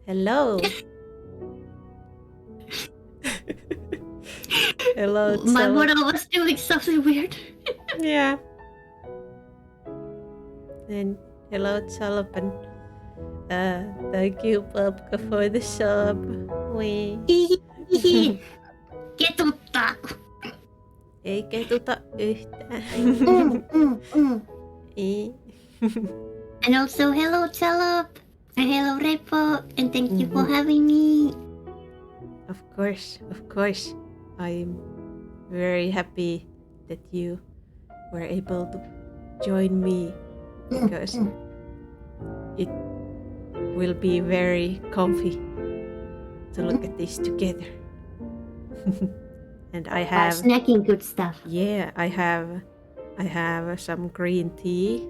Hello. Hello, My Tsala. model was doing something weird. Yeah. And hello, Tsalapan. Thank you, PUMPKA, for the sub. Wee. Ketuttaa. Ei ketuta yhtään. Ei. And also hello Chalop and hello Repo and thank you for having me. Of course. I'm very happy that you were able to join me because it will be very comfy to look at this together. And I have Snacking good stuff. Yeah, I have some green tea.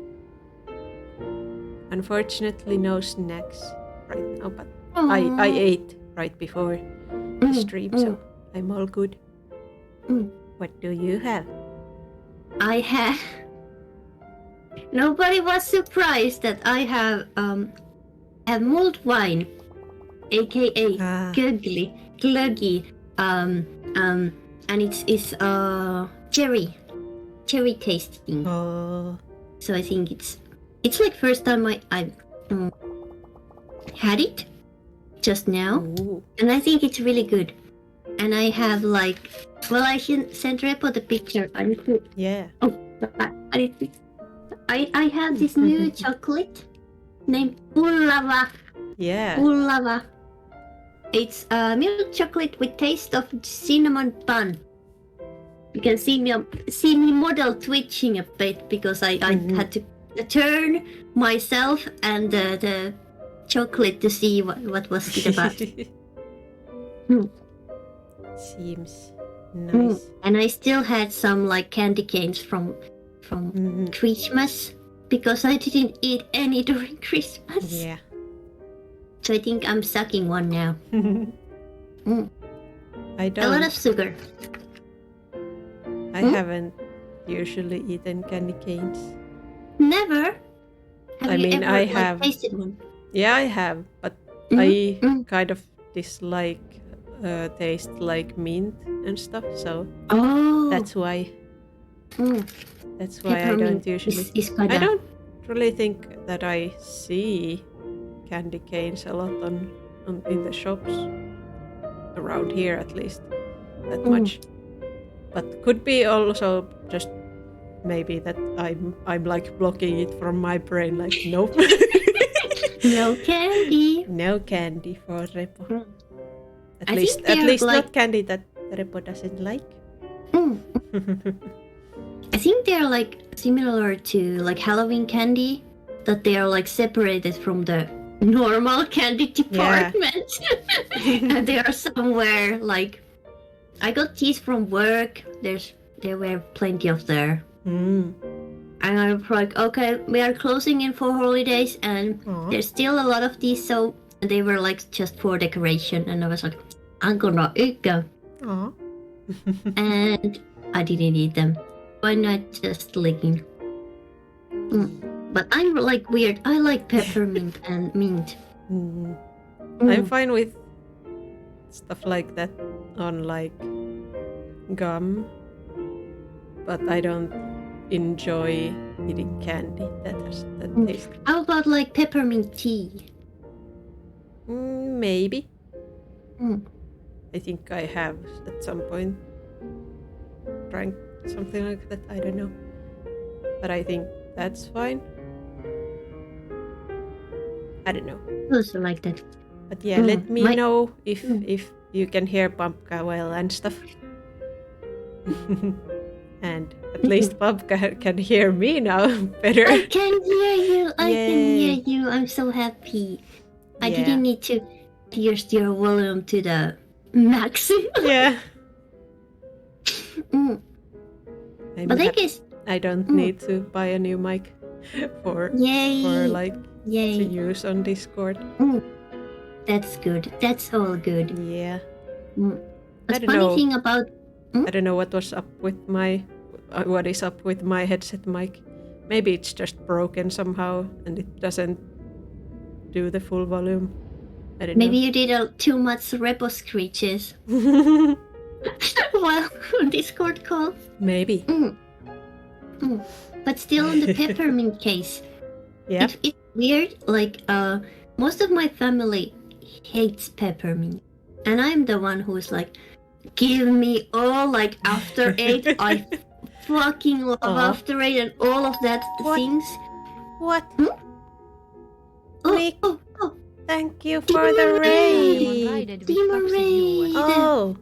Unfortunately, no snacks right now, but I ate right before the stream, so I'm all good. What do you have? I have. Nobody was surprised that I have mulled wine, aka gluggy, and it's cherry tasting. Oh, So I think it's like first time I had it just now, and I think it's really good. And I have like, well, I should send Repo the picture. I need to. yeah. Oh, I have this new chocolate named Pullava. Yeah. Pullava. It's milk chocolate with taste of cinnamon bun. You can see me model twitching a bit because I had to turn myself and the chocolate to see what was it about. Seems nice. And I still had some like candy canes from Christmas because I didn't eat any during Christmas. Yeah. So I think I'm sucking one now. I don't. A lot of sugar. I haven't usually eaten candy canes. Never. I mean, ever, I have tasted one? Yeah, I have, but I kind of dislike taste like mint and stuff, so that's why. That's why I don't usually. I don't really think that I see candy canes a lot on in the shops around here, at least that much. But could be also just maybe that I'm like blocking it from my brain, like nope. No candy. No candy for Repo. At I least like... not candy that Repo doesn't like. I think they're like similar to like Halloween candy, that they are like separated from the normal candy department. And they are somewhere like, I got these from work. There were plenty of there. And I was like, okay, we are closing in for holidays and there's still a lot of these, so they were like just for decoration, and I was like, I'm gonna eat them. And I didn't eat them. Why not just licking? But I'm like weird. I like peppermint and mint. I'm fine with stuff like that on like gum, but I don't enjoy eating candy that has that taste. How about like peppermint tea? Maybe. I think I have at some point drank something like that. I don't know, but I think that's fine. I don't know. Also like that. But yeah, let me know if you can hear PUMPKA well and stuff. And at least PUMPKA can hear me now better. I can hear you. I can hear you. I'm so happy. I didn't need to pierce your volume to the maximum. Yeah. But I guess I don't need to buy a new mic for like to use on Discord. That's good. That's all good. Yeah. The funny thing about I don't know what was up with what is up with my headset mic. Maybe it's just broken somehow and it doesn't do the full volume. I don't Maybe know. you did too much repo screeches while on Discord call. Maybe. But still on the peppermint case. Yeah. It's weird, like most of my family hates peppermint. And I'm the one who's like, give me all, like After Eight. I fucking love After Eight and all of that things. What? Oh, oh, thank you for the raid. Oh.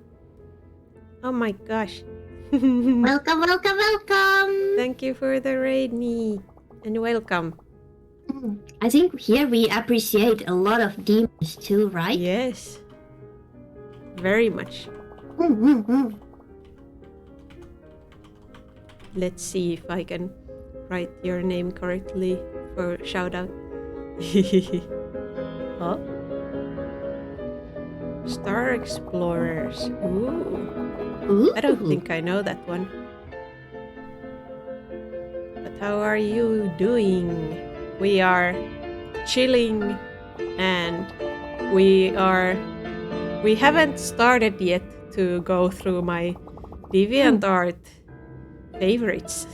Oh my gosh. Welcome, welcome, welcome. Thank you for the raid, Nee. And welcome. I think here we appreciate a lot of demons too, right? Yes. Very much. Let's see if I can write your name correctly for shout out. Huh? Star Explorers. Ooh. I don't think I know that one. But how are you doing? We are chilling and we haven't started yet to go through my DeviantArt favorites.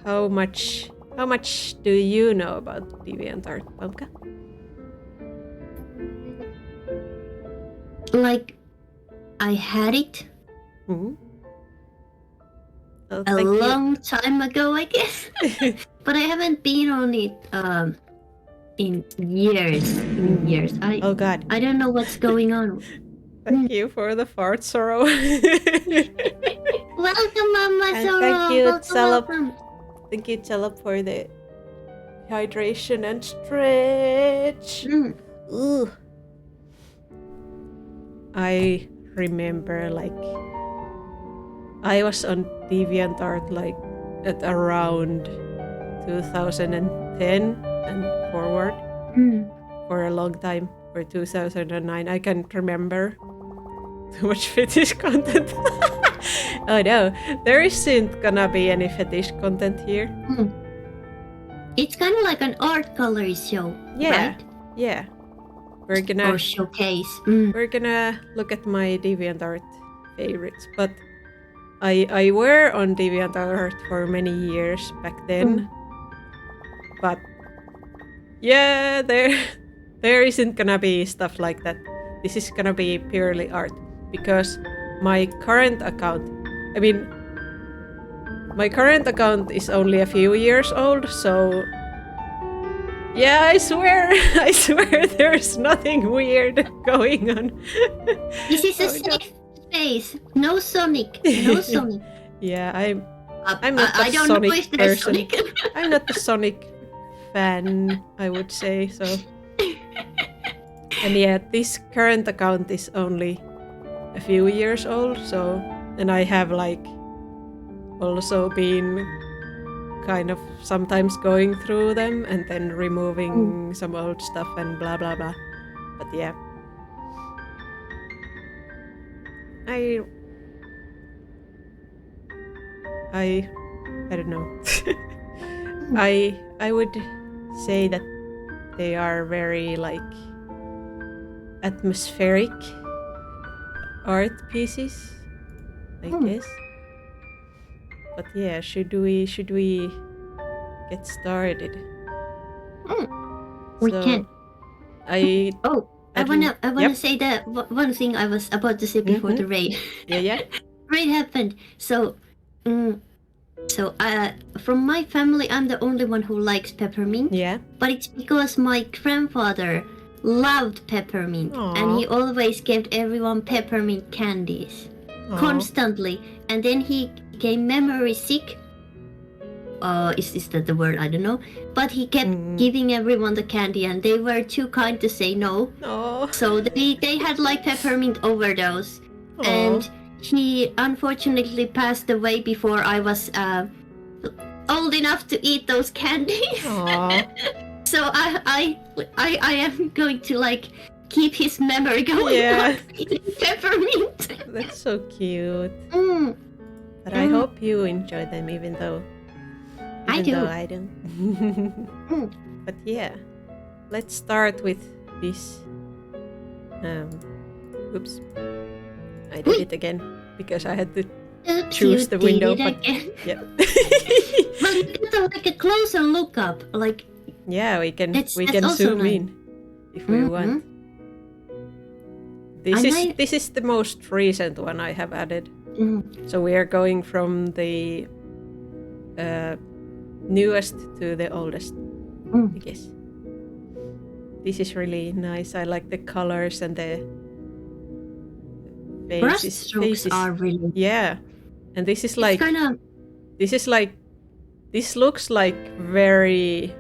How much do you know about DeviantArt, PUMPKA? Like, I had it a long time ago, I guess. But I haven't been on it in years. Oh god. I don't know what's going on. Thank you for the fart sorrow. Welcome, Mama Sorrow. Thank you, Welcome. Thank you, Celeb, for the hydration and stretch. Ooh. I remember, like, I was on DeviantArt like at around 2010 and forward for a long time, or 2009. I can't remember. Too much fetish content. Oh no, there isn't gonna be any fetish content here. It's kind of like an art gallery show, Yeah, right? yeah. We're gonna or showcase. We're gonna look at my DeviantArt favorites, but I were on DeviantArt for many years back then. But yeah, there isn't gonna be stuff like that. This is gonna be purely art, because my current account, my current account is only a few years old, so yeah, I swear there's nothing weird going on. This is a safe space. No Sonic. No Sonic. Yeah, I'm not a Sonic person. I'm not a Sonic fan, I would say, so. And yeah, this current account is only a few years old, so, and I have like also been kind of sometimes going through them and then removing some old stuff and blah blah blah. But yeah, I don't know. I would say that they are very like atmospheric art pieces, I guess. But yeah, should we get started? We can. I wanna say that one thing I was about to say before the raid. Yeah. Raid happened. So from my family, I'm the only one who likes peppermint. Yeah. But it's because my grandfather loved peppermint. Aww. And he always gave everyone peppermint candies. Constantly. And then he became memory sick. Is that the word? I don't know. But he kept giving everyone the candy, and they were too kind to say no. So they had like peppermint overdose. And he unfortunately passed away before I was old enough to eat those candies. So I am going to like keep his memory going. Yeah. Eating peppermint. That's so cute. But I hope you enjoy them, even though I even do. though I don't. But yeah, let's start with this. Oops, I did it again because I had to Oops, choose you the did window. it But again. yeah, Well, you get like a closer look up, like yeah, we can that's also zoom nice. in if we want. This is the most recent one I have added. So we are going from the newest to the oldest, I guess. This is really nice. I like the colors and the faces. Brushstrokes are really and this is like kind of. This looks like very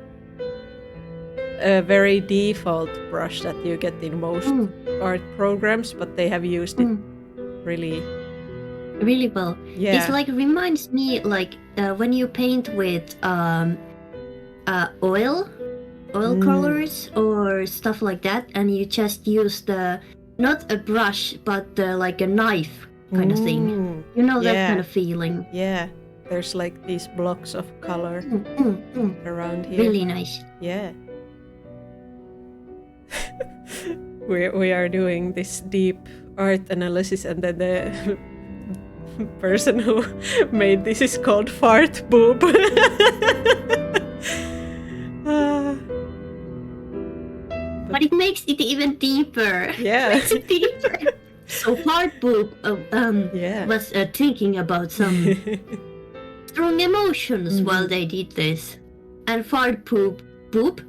very default brush that you get in most art programs, but they have used it really well. Yeah. It's like reminds me like when you paint with oil colors or stuff like that, and you just use the not a brush but like a knife kind of thing. You know that kind of feeling. Yeah. There's like these blocks of color around here. Really nice. Yeah. we are doing this deep art analysis, and then the person who made this is called Fart Boob. But it makes it even deeper. Yeah. It makes it deeper. So Fart Boob was thinking about some strong emotions while they did this. And Fart Boob. Fart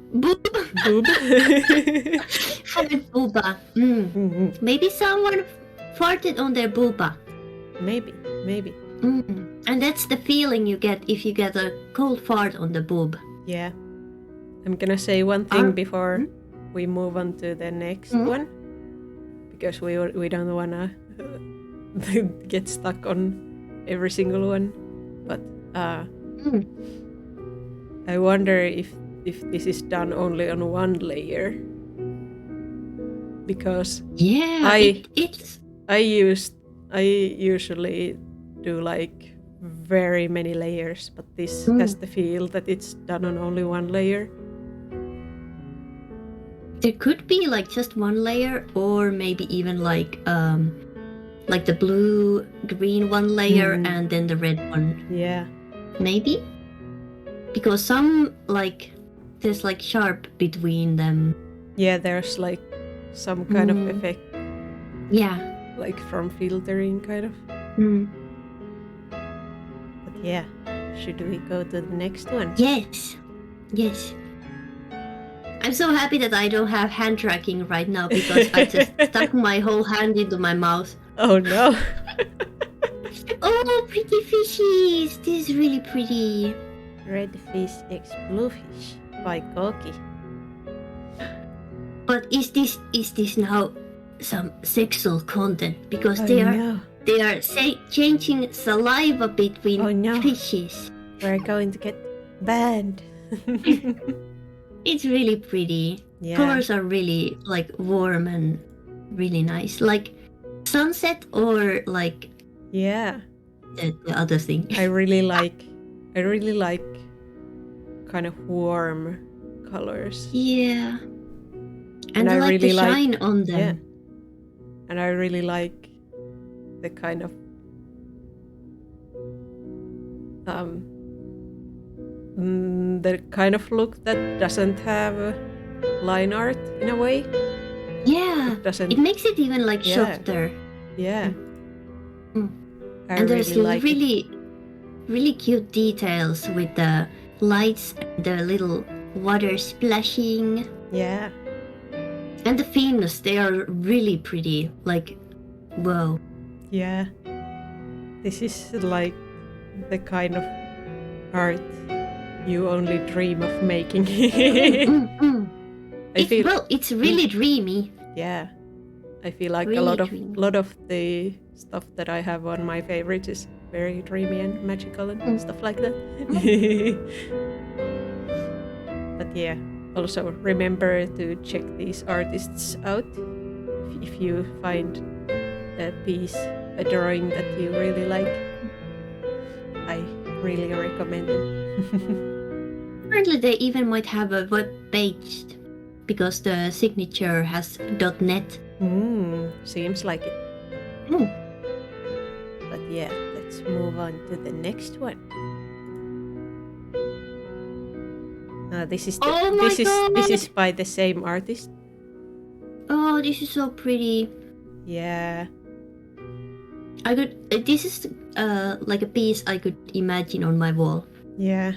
Booba. Maybe someone farted on their booba. Maybe. And that's the feeling you get if you get a cold fart on the boob. Yeah. I'm gonna say one thing before we move on to the next one, because we don't wanna get stuck on every single one. But I wonder if this is done only on one layer, because I usually do like very many layers, but this has the feel that it's done on only one layer. There could be like just one layer, or maybe even like the blue green one layer and then the red one. Yeah, maybe, because some like there's like sharp between them. Yeah, there's like some kind of effect. Yeah, like from filtering kind of. But yeah, should we go to the next one? Yes. I'm so happy that I don't have hand tracking right now, because I just stuck my whole hand into my mouth. Oh no. Oh, pretty fishies! This is really pretty. Red fish X blue fish by Koki. But is this now some sexual content? Because they are changing saliva between fishes. We're going to get banned. It's really pretty. Yeah. Colors are really like warm and really nice, like sunset or like the other thing. I really like kind of warm colors. Yeah. And I like really the shine on them. Yeah. And I really like the kind of the kind of look that doesn't have line art in a way. Yeah. It makes it even like softer. Yeah. And there's really cute details with the lights and the little water splashing. Yeah. And the fins, they are really pretty. Like, whoa. Yeah. This is like the kind of art you only dream of making. It's really dreamy. Yeah. I feel like really a lot of the stuff that I have on my favorites is very dreamy and magical and stuff like that. But yeah, also remember to check these artists out if you find a piece, a drawing that you really like. I really recommend it. Apparently, they even might have a web page because the signature has .net. Seems like it. But yeah, let's move on to the next one. This is this is by the same artist. Oh, this is so pretty. Yeah. This is like a piece I could imagine on my wall. Yeah.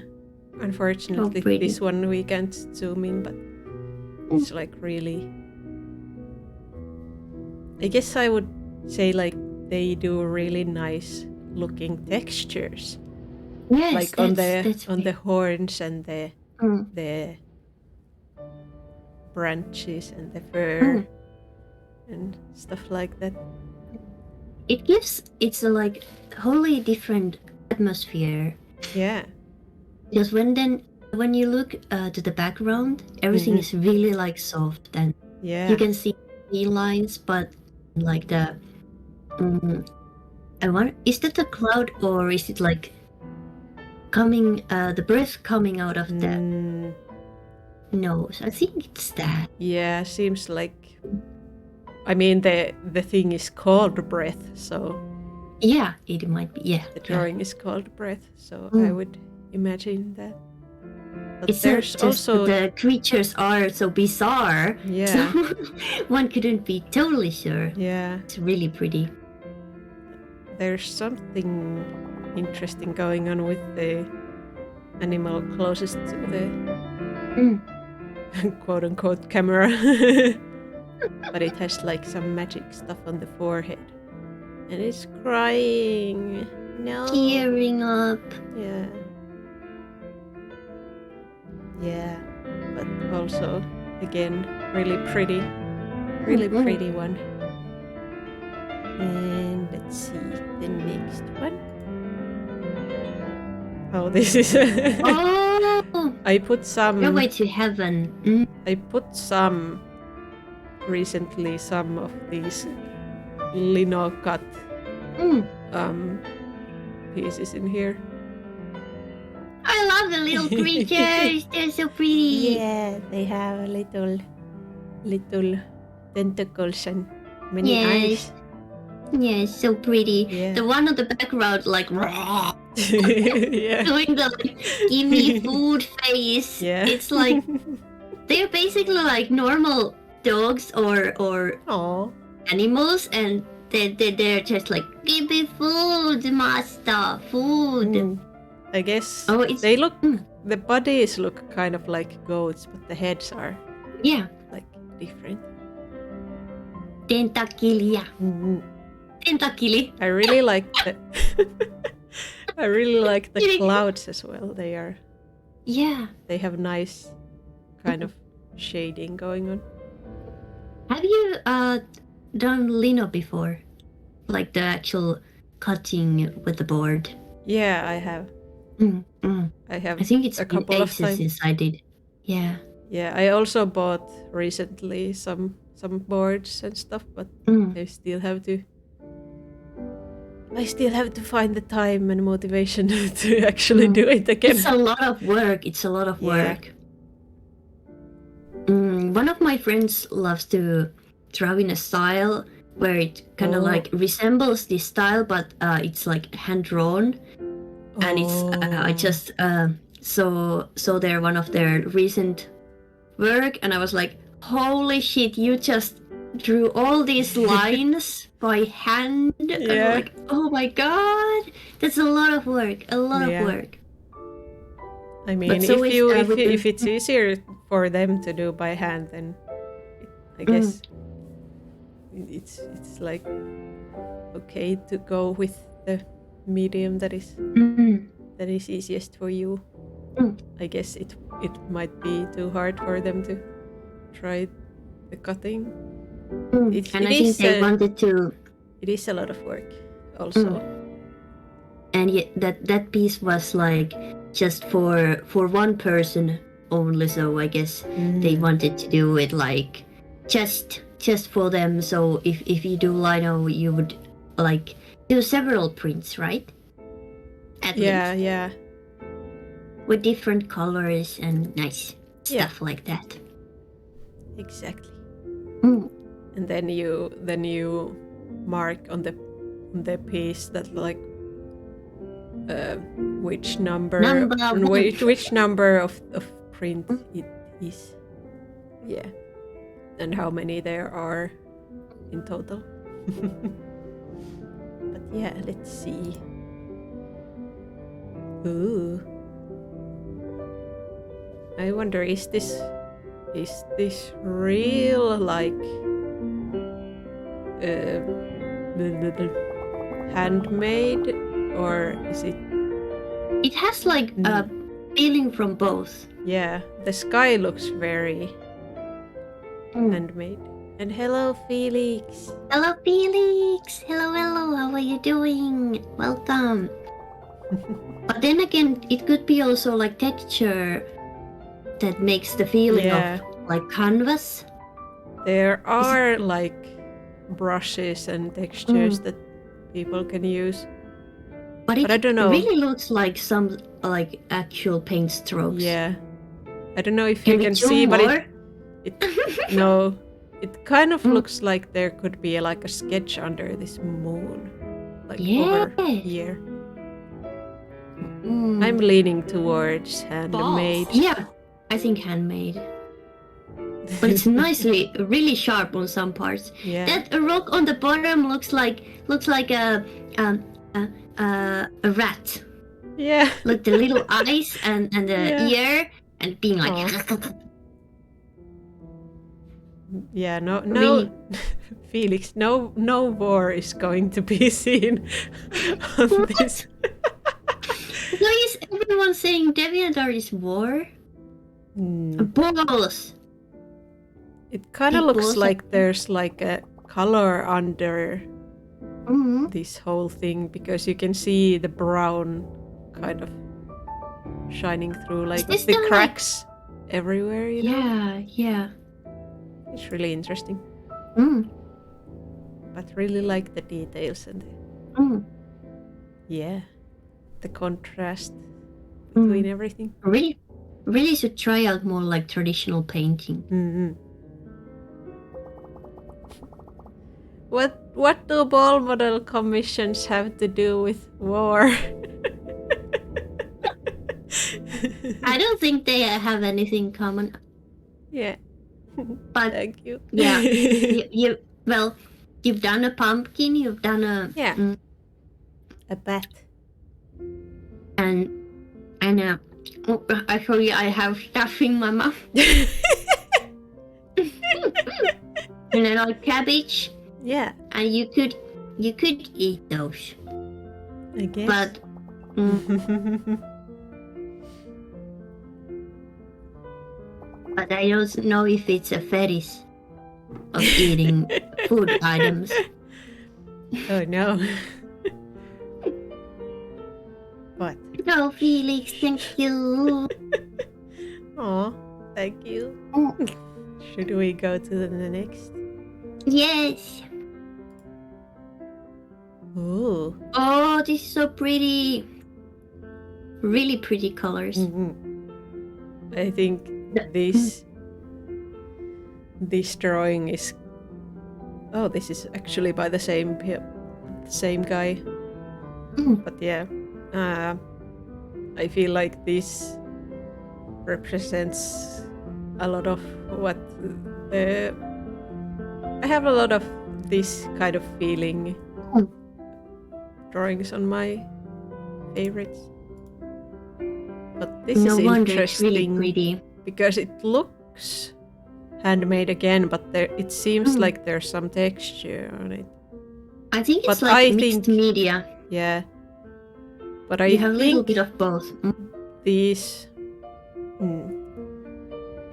Unfortunately, this one we can't zoom in, but it's like really. I guess I would say like they do really nice looking textures. Yes, like on the horns and the branches and the fur and stuff like that. It's a like wholly different atmosphere. Yeah. Because when you look to the background, everything is really like soft and you can see lines, but like the is that the cloud or is it like coming the breath coming out of the nose? I think it's that. Yeah, seems like. I mean the thing is called breath, so. Yeah, it might be. Yeah. The drawing is called breath, so I would imagine that. But it's there's also the creatures are so bizarre. Yeah. So one couldn't be totally sure. Yeah. It's really pretty. There's something interesting going on with the animal closest to the quote unquote camera. But it has like some magic stuff on the forehead. And it's crying. No. Tearing up. Yeah. Yeah. But also, again, really pretty. Really pretty one. And let's see the next one. Oh, this is. Oh! I put some. Your way to heaven. I put some. Recently, some of these lino cut pieces in here. I love the little creatures. They're so pretty. Yeah, they have little tentacles and many eyes. Yes, so pretty. Yeah. The one on the background, like, yeah. doing the like, give me food face. Yeah. It's like they're basically like normal dogs or animals, and they're just like, give me food, master, food. I guess they look. The bodies look kind of like goats, but the heads are like different. Tentakilia. Tentakili. I really like the. I really like the clouds as well. They are. Yeah. They have nice kind of shading going on. Have you done lino before? Like the actual cutting with the board? Yeah, I have. I have. I think it's a couple of times since I did. Yeah. Yeah, I also bought recently some boards and stuff, but I still have to. I still have to find the time and motivation to actually do it again. It's a lot of work. It's a lot of work. One of my friends loves to draw in a style where it kind of like resembles this style, but it's like hand drawn, and it's I just saw their one of their recent work, and I was like, holy shit! You just drew all these lines by hand. Yeah. And I'm like, oh my god, that's a lot of work. A lot of work. I mean, if it's easier for them to do by hand, then I guess it's like okay to go with the medium that is easiest for you. I guess it might be too hard for them to try the cutting. I think they wanted to. It is a lot of work, also. And yet that piece was like just for one person only, so I guess they wanted to do it like just for them. So if you do lino, you would like do several prints, right? Yeah. with different colors and nice stuff like that. Exactly. Mm. And then you mark on the piece that like which number which number of print it is. Yeah. And how many there are in total. But yeah, let's see. Ooh. I wonder, is this real, like handmade, or is it? It has like a feeling from both. Yeah, the sky looks very handmade. And hello, Felix. Hello, Felix. Hello, hello. How are you doing? Welcome. But then again, it could be also like texture that makes the feeling of like canvas. There are like brushes and textures that people can use. But I don't know. It really looks like some like actual paint strokes. Yeah. I don't know if you can see, but no. It kind of looks like there could be like a sketch under this moon. Like over here. I'm leaning towards handmade. Yeah, I think handmade. But it's nicely, really sharp on some parts. Yeah. That rock on the bottom looks like a rat. Yeah. Like the little eyes and the ear and being like. Yeah, no, Felix, no war is going to be seen on this. Why is everyone saying DeviantArt is war? Balls. It kind of looks like there's like a color under this whole thing, because you can see the brown kind of shining through, like with the cracks everywhere, you know? Yeah. It's really interesting. But really like the details and the contrast between everything. Really should try out more like traditional painting. What do ball model commissions have to do with war? I don't think they have anything common. Yeah. But thank you. Yeah. You've done a pumpkin, you've done a a bat. And actually I have stuff in my mouth. And I like cabbage. Yeah. And you could eat those. I guess. But but I don't know if it's a fetish of eating food items. Oh no. What? No, Felix, thank you. Oh, thank you. Should we go to the next? Yes. Ooh. Oh, this is so pretty. Really pretty colors. I think this drawing is. Oh, this is actually by the same guy. But yeah, I feel like this represents a lot of what I have a lot of this kind of feeling drawings on my favorites. But this is interesting, really pretty. because it looks handmade again, but it seems like there's some texture on it. I think it's like mixed media. Yeah. But you have a little bit of both. These...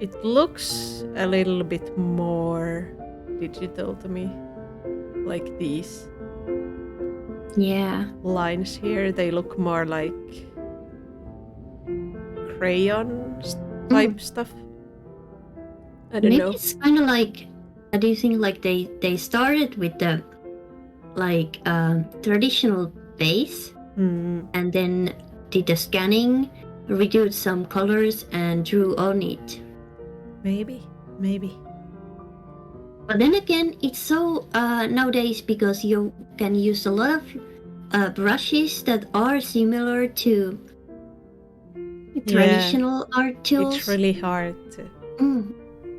It looks a little bit more digital to me. Like these lines here, they look more like crayon type stuff. I don't know. Maybe it's kind of like, I do think like they started with the like traditional base and then did the scanning reduced some colors and drew on it. Maybe. But then again, it's so nowadays because you can use a lot of brushes that are similar to traditional art tools. It's really hard to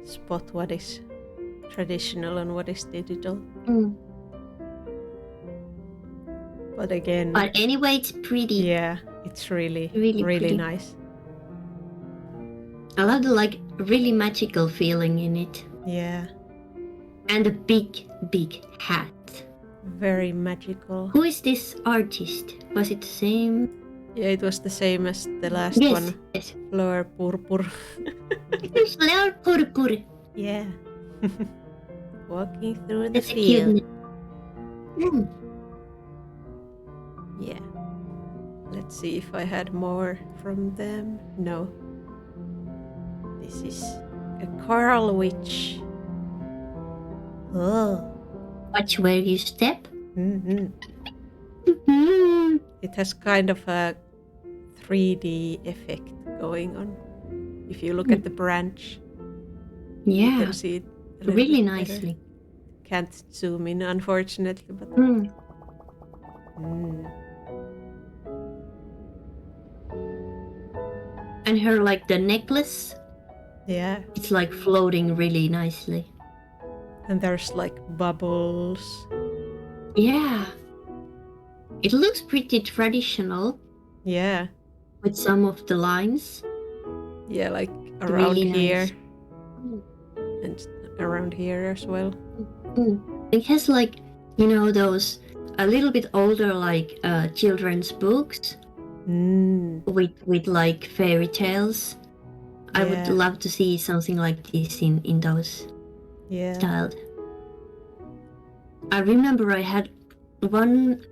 spot what is traditional and what is digital. But again... But anyway, it's pretty. Yeah, it's really nice. I love the really magical feeling in it. Yeah. And a big hat. Very magical. Who is this artist? Was it the same? Yeah, it was the same as the last one. Yes. Fleur Purpur. Fleur Purpur. Yeah. Walking through the field. Yeah. Let's see if I had more from them. No. This is a coral witch. Oh. Watch where you step. It has kind of a 3D effect going on. If you look at the branch, you can see it really nicely. Can't zoom in, unfortunately, but and her the necklace. Yeah. It's floating really nicely. And there's bubbles. Yeah. It looks pretty traditional. Yeah. With some of the lines. Yeah, around really here. Nice. And around here as well. It has those a little bit older children's books. With fairy tales. Yeah. I would love to see something like this in those styled. I remember I had one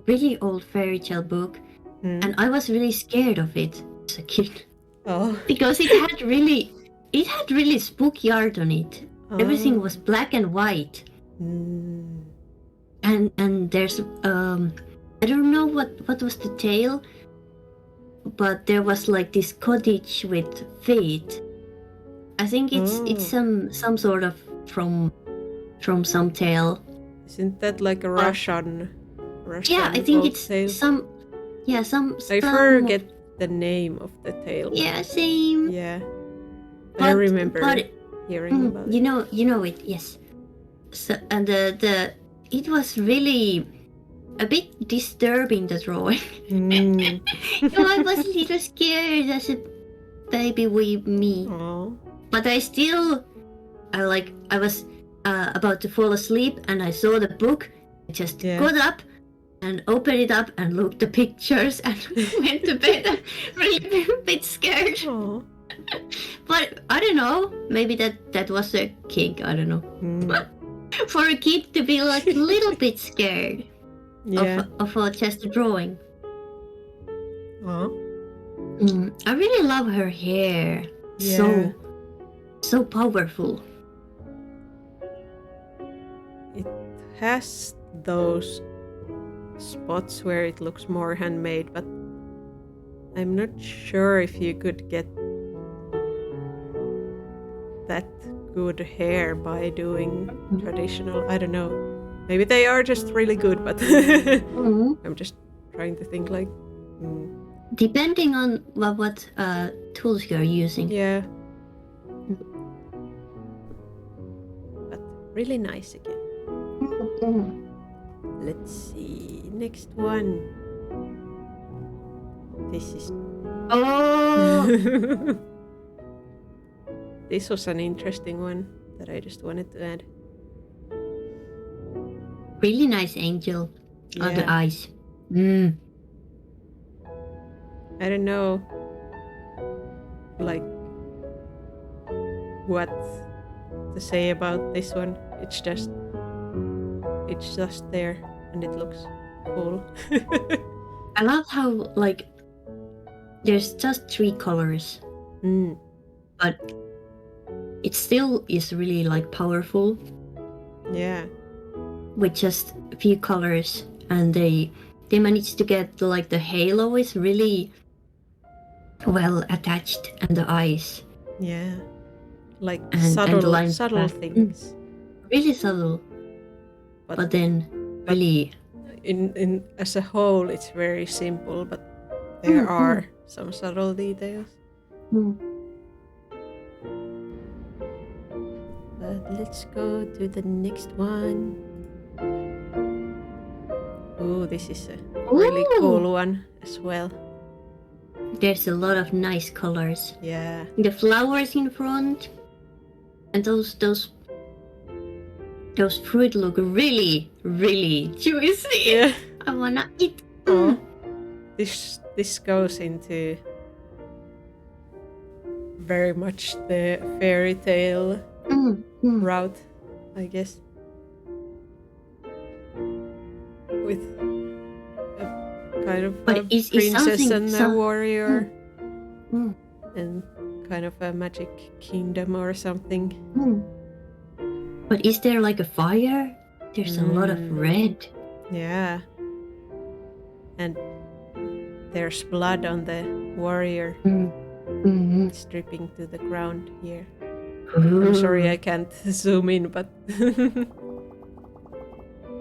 really old fairy tale book, and I was really scared of it as a kid. Oh. Because it had really spooky art on it. Oh. Everything was black and white. And there's I don't know what was the tale, but there was this cottage with feet. I think it's some sort of from some tale. Isn't that a Russian? Yeah, I think it's tale? some. I forget the name of the tale. Yeah, same. Yeah, I remember hearing about it. You know it, yes. So and it was really a bit disturbing, the drawing. I was a little scared as a baby wee me. Aww. But I was about to fall asleep and I saw the book. I just got up and opened it up and looked at the pictures and went to bed really a bit scared. Aww. But I don't know, maybe that was a kink, I don't know. For a kid to be a little bit scared of just a drawing. I really love her hair. Yeah. So powerful. It has those spots where it looks more handmade, but I'm not sure if you could get that good hair by doing traditional. I don't know. Maybe they are just really good, but I'm just trying to think depending on what tools you're using. Yeah. But really nice again. Let's see. Next one. This is... Oh! This was an interesting one that I just wanted to add. Really nice angel on the eyes. I don't know, what to say about this one. It's just there, and it looks cool. I love how there's just 3 colors, but it still is really powerful. Yeah. With just a few colors, and they managed to get the halo is really well attached, and the eyes. Yeah. Like And the subtle lines things. Really subtle. But then really in as a whole it's very simple, but there are some subtle details. But let's go to the next one. Oh, this is a really cool one as well. There's a lot of nice colors. Yeah. The flowers in front, and those fruit look really, really juicy. Yeah. I wanna eat. Oh, this goes into very much the fairy tale route, I guess. With a kind of a princess and a warrior and kind of a magic kingdom or something. But is there like a fire? There's a lot of red. Yeah. And there's blood on the warrior. It's dripping to the ground here. I'm sorry I can't zoom in, but...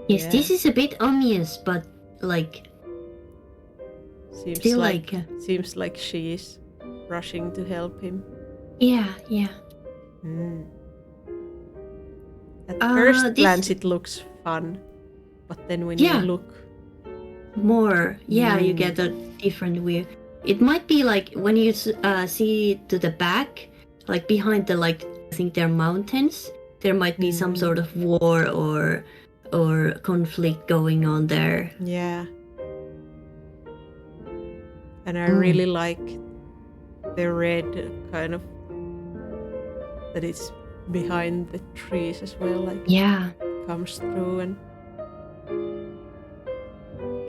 Yes, this is a bit obvious, but like... Seems like she is rushing to help him. Yeah. At first glance it looks fun, but then when you look more, you get a different view. It might be like when you see to the back, like behind the I think they're mountains. There might be some sort of war or conflict going on there. Yeah. And I really like the red kind of that it's behind the trees as well, comes through and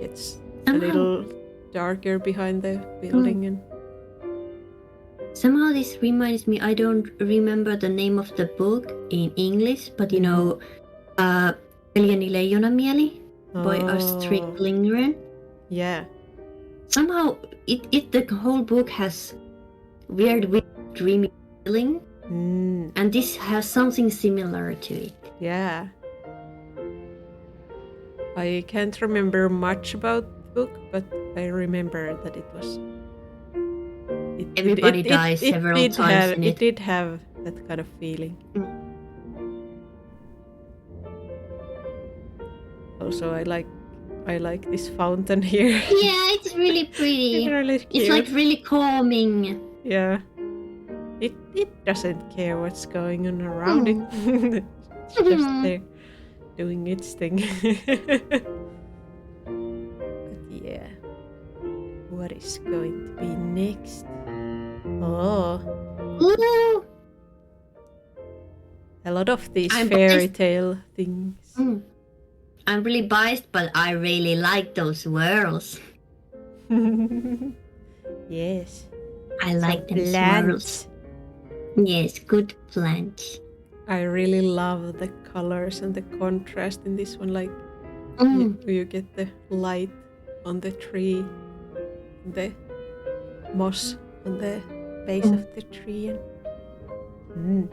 gets a little darker behind the building. And somehow this reminds me, I don't remember the name of the book in English, but you know, Veljeni Leijonamieli by Astrid Lindgren. Yeah. Somehow the whole book has weird dreamy feeling. And this has something similar to it. Yeah. I can't remember much about the book, but I remember that it was... Everybody dies several times in it. It did have that kind of feeling. Also, I like this fountain here. Yeah, it's really pretty. It's really cute. It's like really calming. Yeah. It doesn't care what's going on around it. It's just there doing its thing. But yeah. What is going to be next? Oh. Ooh. A lot of these fairy tale things. I'm really biased, but I really like those swirls. Yes. I like them swirls. Yes, good plants. I really love the colors and the contrast in this one. Like you get the light on the tree, the moss on the base of the tree, and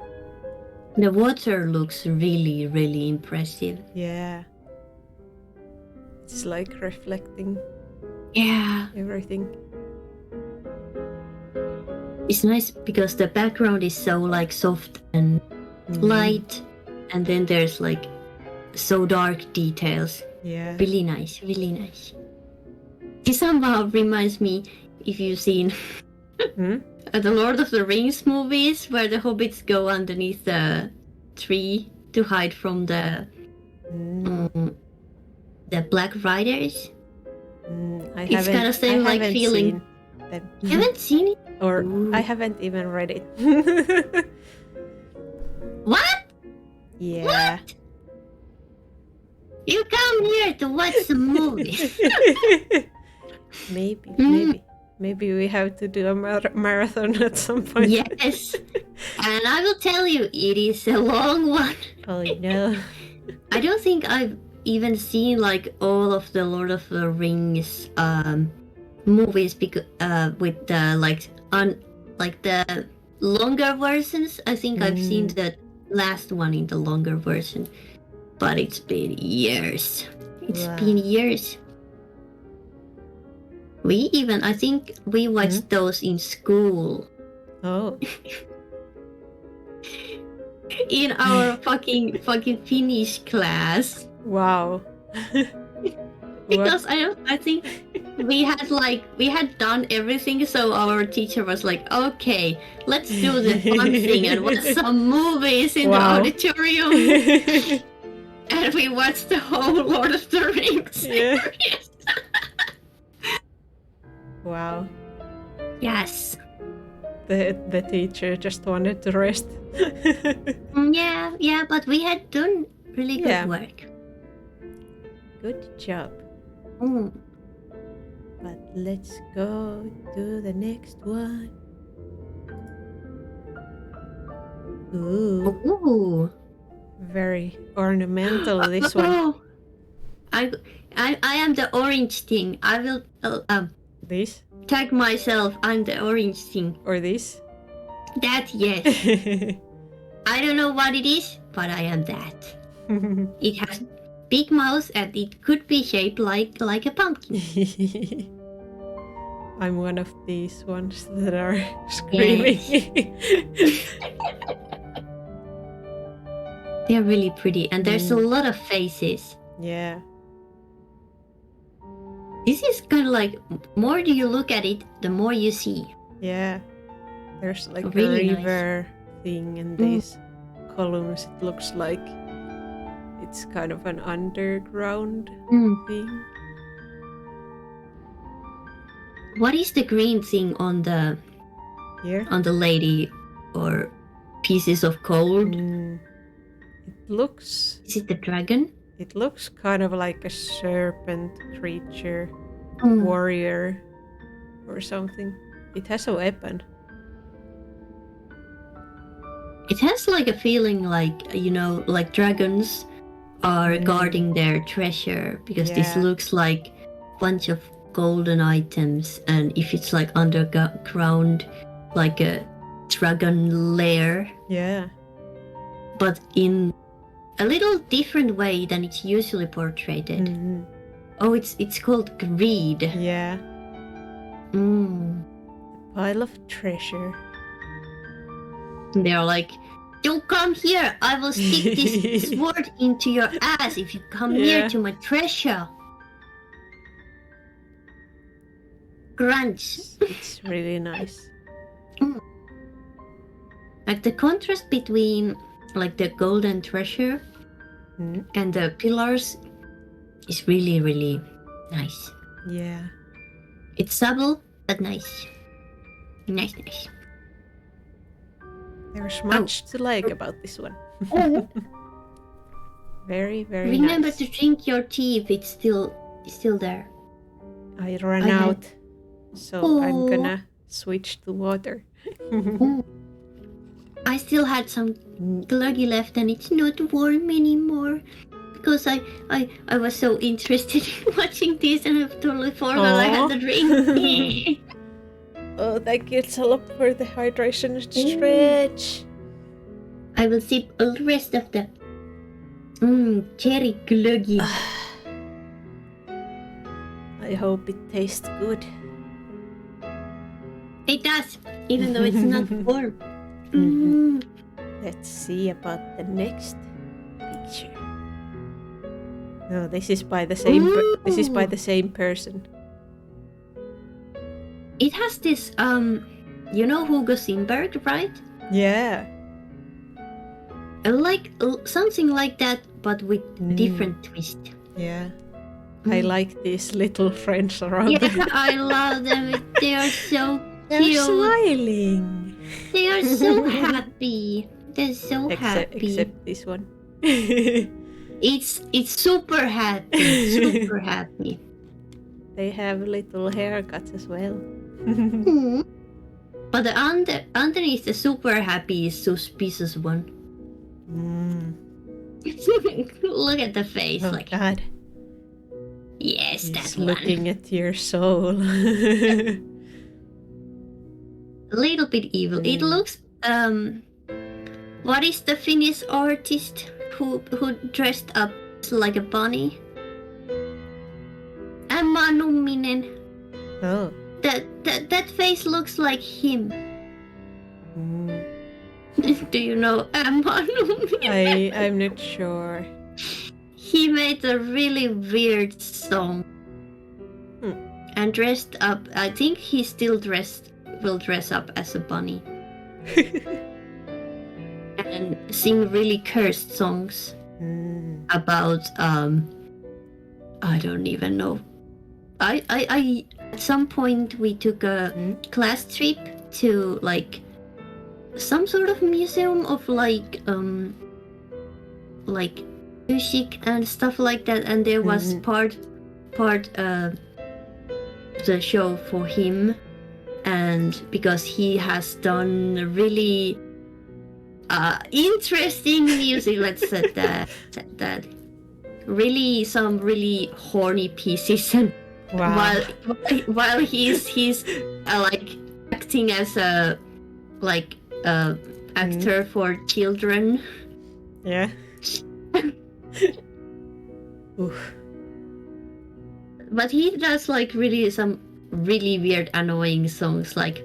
the water looks really, really impressive. Yeah, it's like reflecting. Yeah, everything. It's nice because the background is so like soft and light, and then there's like so dark details. Yeah. Really nice, really nice. This somehow reminds me, if you've seen the Lord of the Rings movies, where the hobbits go underneath the tree to hide from the Black Riders. It's kind of same like feeling. You haven't seen it? Or I haven't even read it. What? Yeah. What? You come here to watch the movie. Maybe we have to do a marathon at some point. Yes. And I will tell you, it is a long one. Oh no. I don't think I've even seen like all of the Lord of the Rings movies with the like on like the longer versions. I think I've seen the last one in the longer version, but it's been years. It's been years. I think we watched those in school. Oh. In our fucking Finnish class. Wow. Because I think we had done everything, so our teacher was like, okay, let's do the fun thing and watch some movies in the auditorium. And we watched the whole Lord of the Rings series. Wow. Yes. The teacher just wanted to rest. Yeah, but we had done really good work. Good job. But let's go to the next one. Ooh. Very ornamental, this one. I am the orange thing. I will This? tag myself. I'm the orange thing. Or this? That, yes. I don't know what it is, but I am that. It has big mouth and it could be shaped like a pumpkin. I'm one of these ones that are screaming. They're really pretty, and there's a lot of faces. Yeah. This is kind of like, more do you look at it, the more you see. Yeah. There's like really a river thing in these columns. It looks like it's kind of an underground thing. What is the green thing on the lady or pieces of gold? It looks... Is it the dragon? It looks kind of like a serpent creature, warrior or something. It has a weapon. It has like a feeling like, like dragons are guarding their treasure, because this looks like a bunch of golden items, and if it's like underground, like a dragon lair. Yeah. But in a little different way than it's usually portrayed. Oh, it's called greed. Yeah. A pile of treasure. They're like, don't come here! I will stick this sword into your ass if you come near to my treasure. Grunts. It's really nice. Like the contrast between like the golden treasure and the pillars is really, really nice. Yeah. It's subtle but nice. Nice. There's much to like about this one. Very, very Remember nice. to drink your tea if it's still there. I ran out, so I'm gonna switch to water. I still had some gluggy left and it's not warm anymore. Because I was so interested in watching this and I totally forgot I had the drink. Oh, thank you, Salop, for the hydration stretch. I will sip all the rest of the cherry gluggy. I hope it tastes good. It does, even though it's not warm. Let's see about the next picture. No, this is by the same. This is by the same person. It has this you know Hugo Simberg, right? Yeah. Like something like that, but with different twist. Yeah. I like these little friends around. Yeah, I love them. They are so cute. They're smiling. They are so happy. They're so happy. Except this one. It's super happy. Super happy. They have little haircuts as well. But the underneath the super happy is suspicious one. Look at the face. Oh, like, God. Yes, He's that's looking at your soul. a little bit evil. It looks what is the Finnish artist who dressed up like a bunny? Emma Numminen. Oh. That face looks like him. Do you know Emma Numminen? I'm not sure. He made a really weird song. And dressed up. I think he still will dress up as a bunny. And sing really cursed songs about I don't even know. I at some point we took a class trip to like some sort of museum of like music and stuff like that, and there was part the show for him, and because he has done really interesting music, let's say that really some really horny pieces, and while he's like acting as a like actor for children. Yeah. Oof. But he does like really some really weird annoying songs like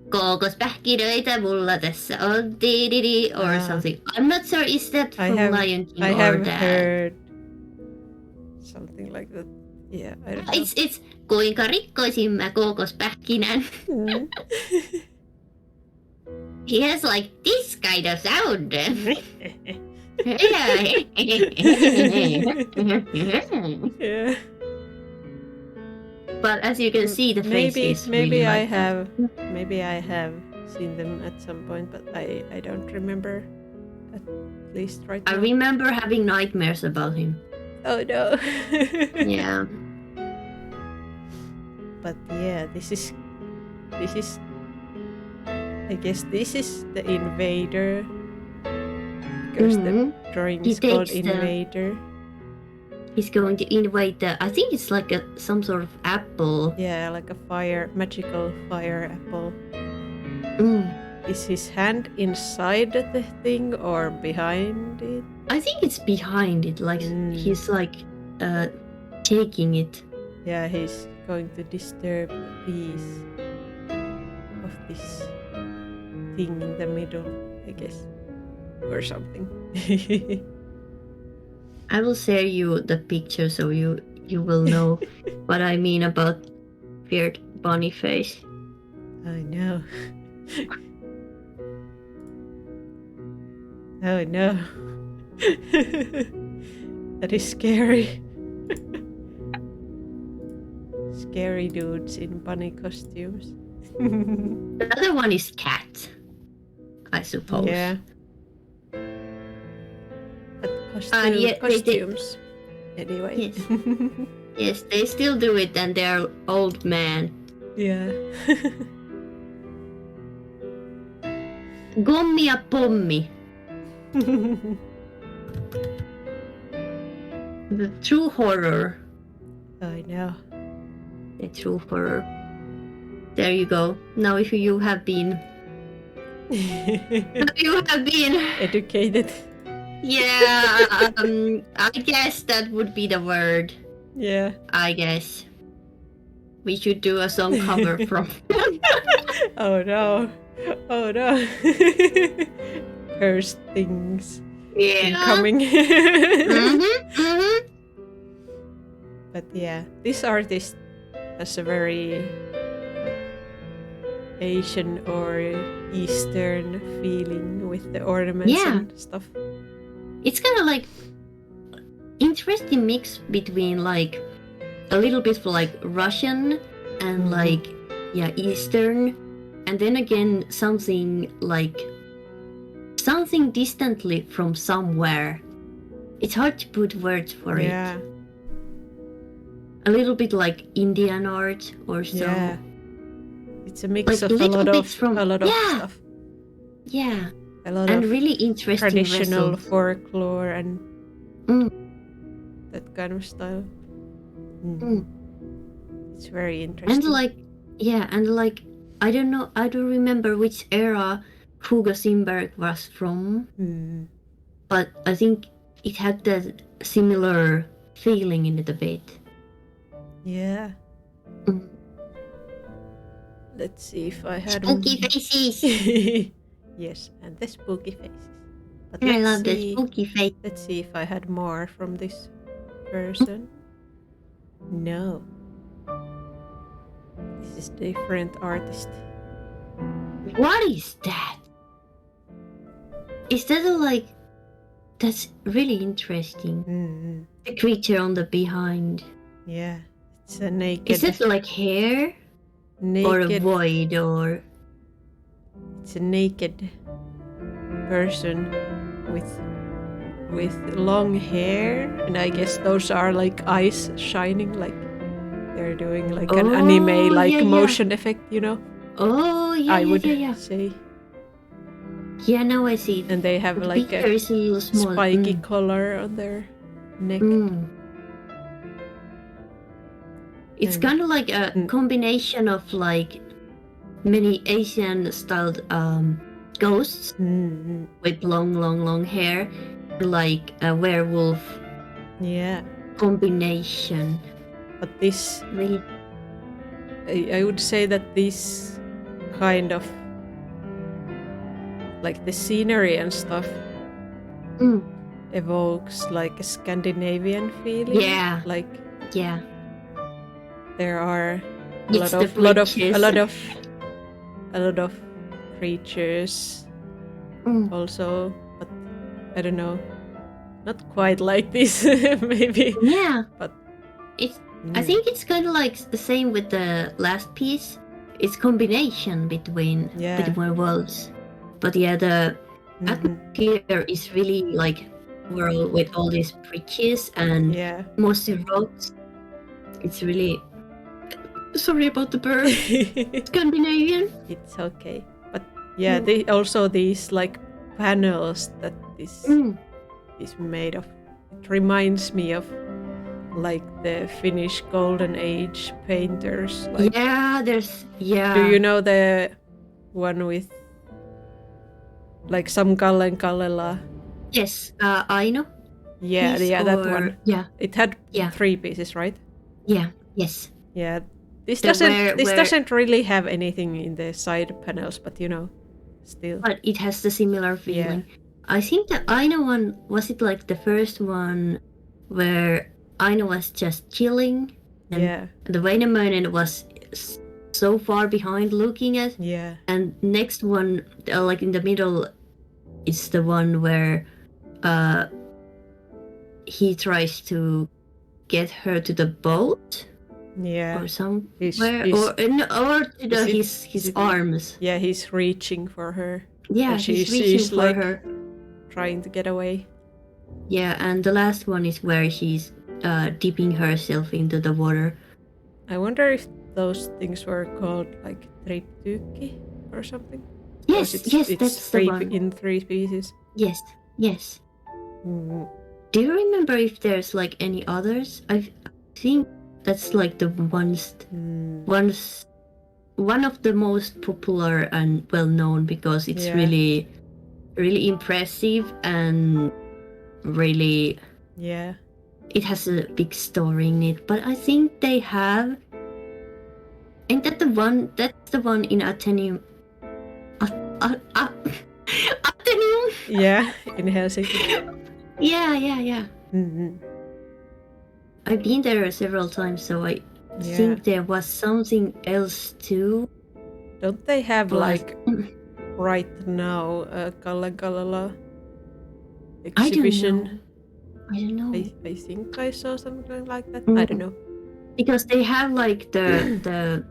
Kookospähkinöitä mulla tässä on di or something. I'm not sure, is that from Lion King I or have that? heard something like that. Yeah, I don't know. It's kuinka rikkoisin mä kookospähkinän. He has like this kind of sound. Yeah. But as you can see, the face is maybe really I like have seen them at some point, but I don't remember, at least right now. I remember having nightmares about him. Oh no. Yeah. But yeah, this is I guess this is the invader, because the drawing is called Invader. He's going to invade I think it's like some sort of apple. Yeah, like a magical fire apple. Is his hand inside the thing or behind it? I think it's behind it, like he's like taking it. Yeah, he's going to disturb the peace of this thing in the middle, I guess, or something. I will share you the picture so you will know what I mean about weird bunny face. I know. Oh no. That is scary. Scary dudes in bunny costumes. The other one is cat, I suppose. Yeah. But costumes. Anyway. Yes. Yes, they still do it, and they're old man. Yeah. Gommi ja pommi. The true horror. I know. The true horror. There you go. Now if you have been educated. Yeah, I guess that would be the word. Yeah. I guess. We should do a song cover from. Oh no. Oh no. Cursed things. Yeah. Incoming. But yeah, this artist has a very Asian or Eastern feeling with the ornaments and stuff. It's kind of like interesting mix between like a little bit like Russian and like Eastern, and then again something distantly from somewhere. It's hard to put words for it. A little bit like Indian art or so. Yeah. It's a mix like of a lot of stuff. Yeah. A lot and of really interesting traditional vessels. folklore and that kind of style. It's very interesting. And like I don't know. I don't remember which era Hugo Simberg was from, but I think it had that similar feeling in it a bit. Yeah. Let's see if I had spooky faces. Yes, and the spooky faces. But I love the spooky face. Let's see if I had more from this person. No. This is different artist. What is that? Is that that's really interesting. The creature on the behind. Yeah, it's a naked. Is it like hair? Naked. Or a void or? It's a naked person with long hair, and I guess those are like eyes shining, like they're doing like an anime like motion effect, you know. Oh yeah, I would say. say. Yeah, now I see. And they have like a spiky collar on their neck. It's kind of like a combination of like many Asian styled ghosts with long hair, like a werewolf combination. But this I would say that this kind of like the scenery and stuff evokes like a Scandinavian feeling. Yeah. Like yeah. There are a lot of creatures also, but I don't know, not quite like this maybe. Yeah, but it's. I think it's kind of like the same with the last piece. It's combination between worlds, but yeah, the atmosphere is really like world with all these bridges and mostly rocks. It's really. Sorry about the bird. Scandinavian. It's okay, but yeah, they also these like panels that this is made of. It reminds me of like the Finnish Golden Age painters. Like, Do you know the one with like some Kallen Kallela? Yes, Aino. Yeah, that one. Yeah, it had 3 pieces, right? Yeah. Yes. Yeah. This doesn't really have anything in the side panels, but you know, still. But it has the similar feeling. Yeah. I think the Aino one, was it like the first one where Aino was just chilling? And the Väinämöinen was so far behind looking at. Yeah. And next one, like in the middle, is the one where he tries to get her to the boat. Yeah. Or somewhere, or to his arms. Yeah, he's reaching for her. Yeah, and he's reaching for like, her. Trying to get away. Yeah, and the last one is where she's dipping herself into the water. I wonder if those things were called like triptyki or something. Yes, that's the one. In 3 pieces. Yes. Do you remember if there's like any others? I think that's like the one of the most popular and well known because it's really impressive and really it has a big story in it. But I think they have, ain't that the one? That's the one in Atheneum. Atheneum. Yeah, in Helsinki. Yeah. I've been there several times, so I think there was something else too. Don't they have like right now a Kallen Kallela exhibition? I don't know. I think I saw something like that. I don't know. Because they have like the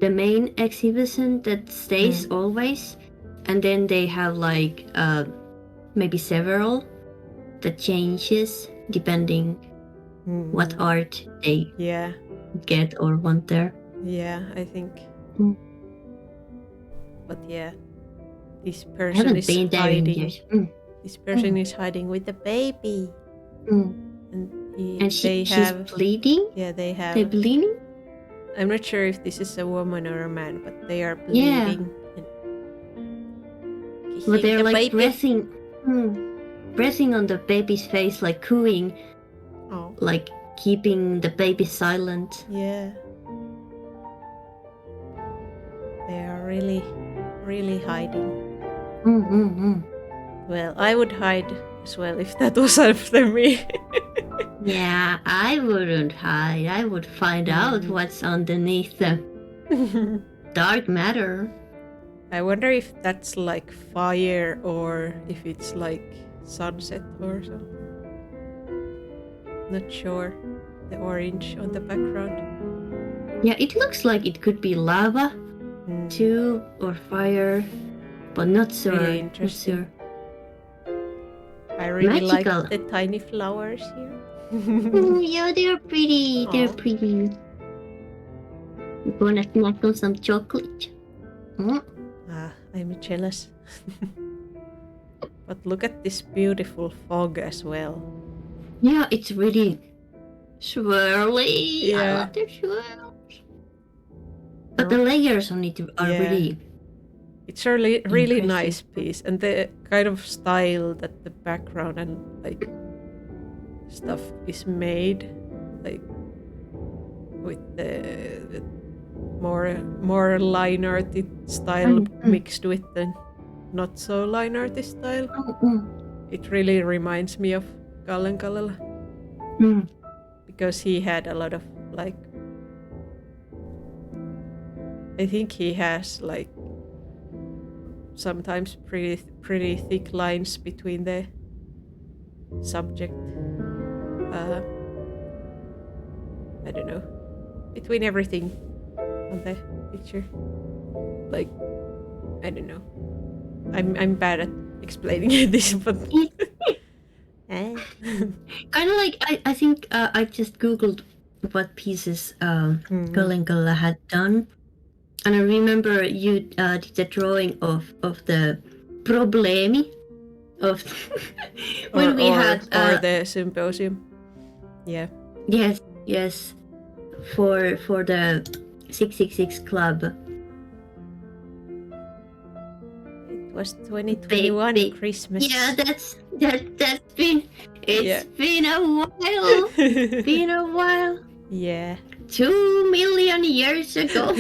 main exhibition that stays always, and then they have like maybe several that changes depending what art they get or want there. Yeah, I think. But yeah, this person is hiding. This person is hiding with the baby. And she's bleeding? Yeah, they have. They're bleeding? I'm not sure if this is a woman or a man, but they are bleeding and But kissing they're the like baby. pressing on the baby's face, like cooing, Oh, like keeping the baby silent. yeah. They are really, really hiding. Well, I would hide as well if that was after me. Yeah, I wouldn't hide. I would find out what's underneath the dark matter. I wonder if that's like fire or if it's like sunset or something. Not sure. The orange on the background. Yeah, it looks like it could be lava too, or fire, but not sure. Really interesting. Not sure. I really Magical. like the tiny flowers here. Yeah, they're pretty. They're pretty. You're gonna snack on some chocolate. I'm jealous. But look at this beautiful fog as well. Yeah, it's really swirly. Yeah. I love the swirls. But the layers on it are really... It's a really nice piece, and the kind of style that the background and like stuff is made, like with the more line arty style mixed with the not so line arty style. It really reminds me of Kallen Kallela because he had a lot of like. I think he has like sometimes pretty thick lines between the subject. I don't know, between everything on the picture. Like, I don't know. I'm bad at explaining this, but kind of like I think I just googled what pieces Kallen Kallela had done. And I remember you did a drawing of the problemi of when we had or the symposium. Yeah. Yes. For the 666 club. It was 2021 Christmas. Yeah, that's been been a while. Been a while. Yeah. 2 million years ago.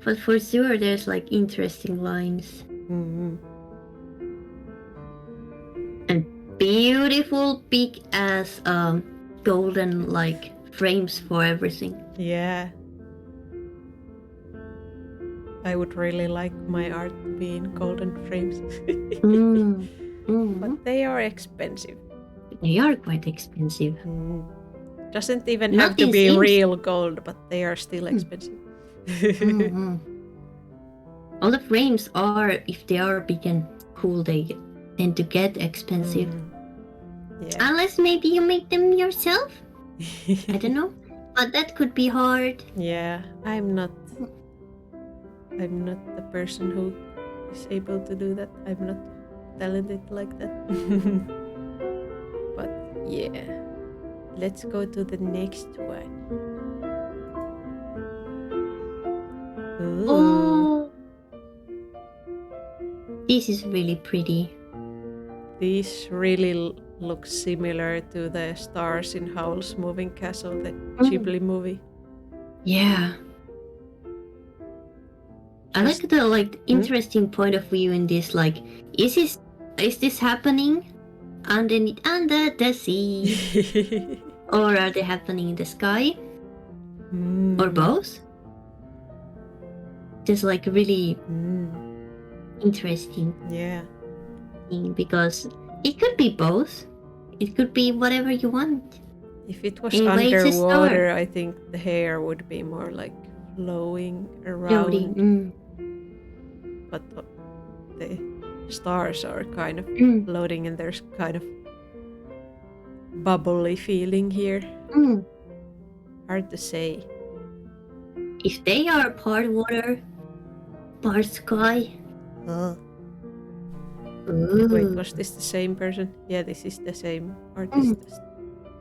But for sure there's like interesting lines. And beautiful big ass golden like frames for everything. Yeah. I would really like my art to be in golden frames. But they are expensive. They are quite expensive. Doesn't even have to be real gold, but they are still expensive. All the frames are, if they are big and cool, they tend to get expensive. Yeah. Unless maybe you make them yourself. I don't know, but that could be hard. Yeah, I'm not the person who is able to do that. I'm not talented like that. But yeah. Let's go to the next one. Ooh. Oh, this is really pretty. These really look similar to the stars in Howl's Moving Castle, the Ghibli movie. Yeah. I like the interesting point of view in this. Like, is this happening under the sea, or are they happening in the sky, or both? Just like really interesting. Yeah. Because it could be both. It could be whatever you want. If it was underwater, I think the hair would be more like flowing around. But the stars are kind of floating, and there's kind of bubbly feeling here. Hard to say. If they are part water, part sky. Wait, was this the same person? Yeah, this is the same artist as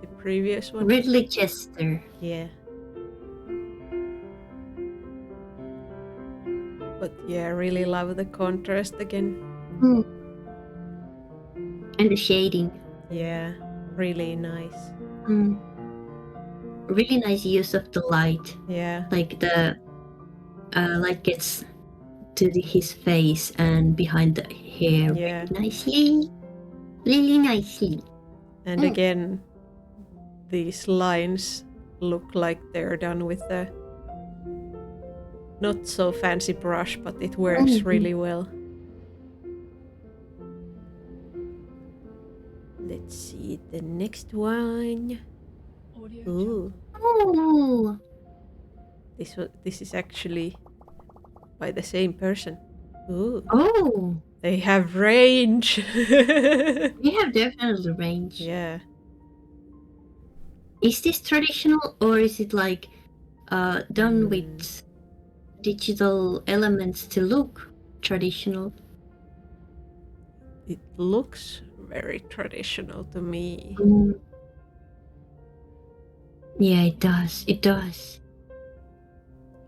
the previous one. Ridley Chester. Yeah. But yeah, I really love the contrast again. And the shading. Yeah, really nice. Really nice use of the light. Yeah. Like the light gets to his face and behind the hair. Yeah. Nicely. Really nicely. And again, these lines look like they're done with a not so fancy brush, but it works really well. Let's see the next one. Ooh. Ooh. This is actually by the same person. Ooh. Oh. They have range. They have definitely range. Yeah. Is this traditional or is it like done with digital elements to look traditional? It looks very traditional to me. Yeah, it does. It does.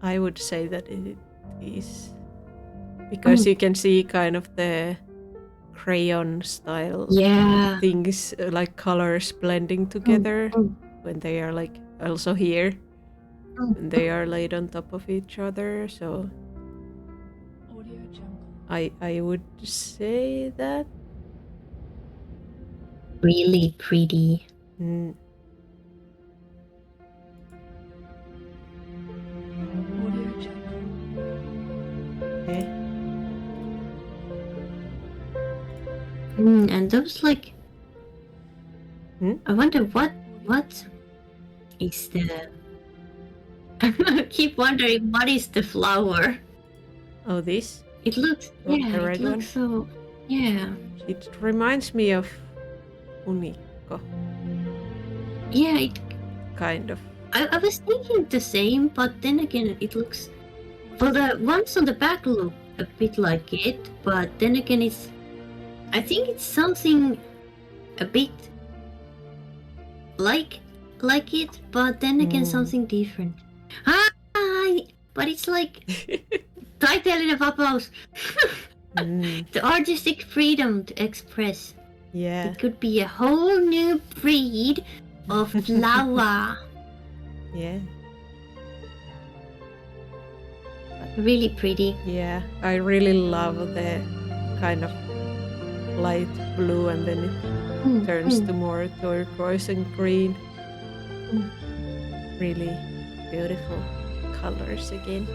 I would say that it is. Because you can see kind of the crayon style things, like colors blending together when they are like also here. When they are laid on top of each other, so I would say that. Really pretty. Okay. And those like I wonder what is the I keep wondering what is the flower. Oh, this? It looks the red it looks so It reminds me of unikko. Yeah, it kind of. I was thinking the same, but then again it looks the ones on the back look a bit like it, but then again I think it's something a bit like it, but then again something different. But it's like taiteellinen vapaus. The artistic freedom to express. Yeah. It could be a whole new breed of flower. Yeah. Really pretty. Yeah, I really love the kind of light blue and then it turns to more turquoise and green. Really beautiful colors again.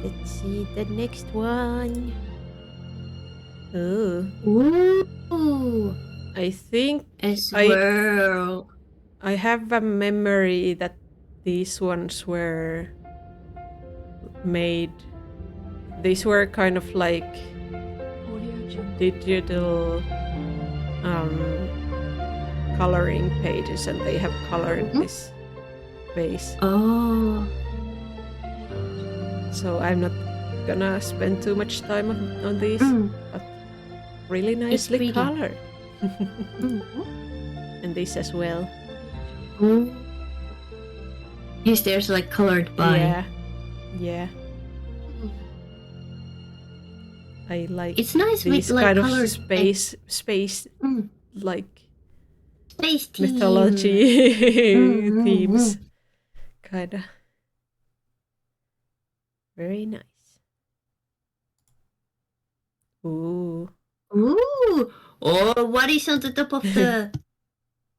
Let's see the next one. Ooh. I think swirl. I have a memory that these ones were made. These were kind of like digital coloring pages, and they have colored this base. Oh. So I'm not gonna spend too much time on these, but really nicely colored. And this as well. Yes, there's like colored by. Yeah. I like it's nice these with like kind colored of space like space theme. mythology themes. Kinda. Very nice. Ooh. Oh, what is on the top of the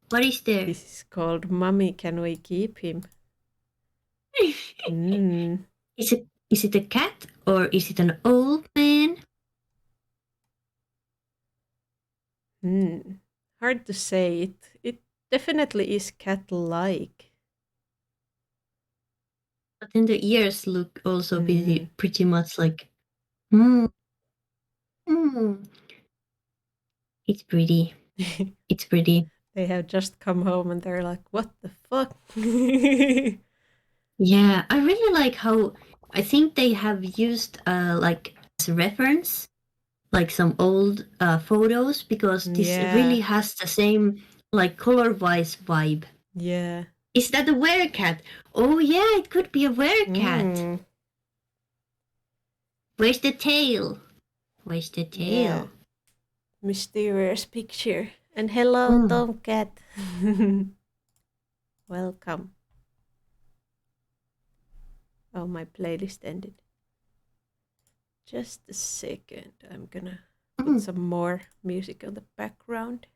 what is there? This is called Mummy, Can We Keep Him? Is it a cat or is it an old man? Hard to say. It definitely is cat-like. But then the ears look also pretty much like It's pretty. It's pretty. They have just come home and they're like, what the fuck? Yeah, I really like how I think they have used like as a reference like some old photos because this really has the same like color-wise vibe. Yeah. Is that a werecat? Oh yeah, it could be a werecat. Where's the tail? Where's the tail? Yeah. Mysterious picture. And hello, Tomcat. Welcome. Oh, my playlist ended. Just a second. I'm gonna put some more music on the background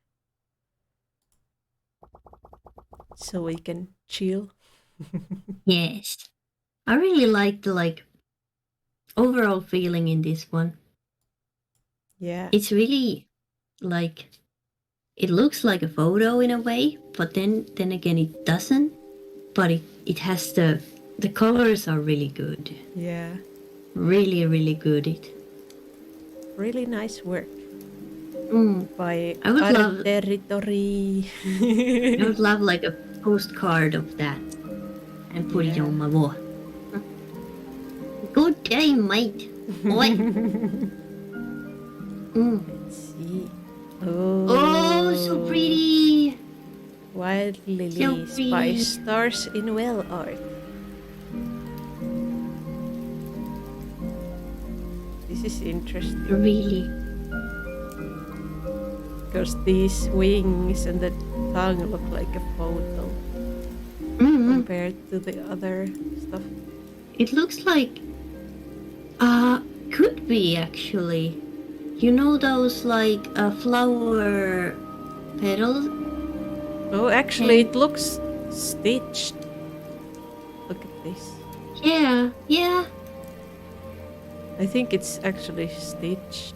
so we can chill. Yes. I really like the overall feeling in this one. Yeah. It's really like it looks like a photo in a way, but then again it doesn't. But it has the colors are really good. Yeah. Really, really good. Really nice work. By I would love Territory. I would love like a postcard of that and put it on my wall. Good day, mate. Oi. Let's see. Oh, so pretty. Wild lilies So by pretty. Stars in Well art. This is interesting. Really. Because these wings and the tongue look like a photo compared to the other stuff. It looks like could be actually. You know those like flower petals? Oh, actually it looks stitched. Look at this. Yeah, yeah. I think it's actually stitched.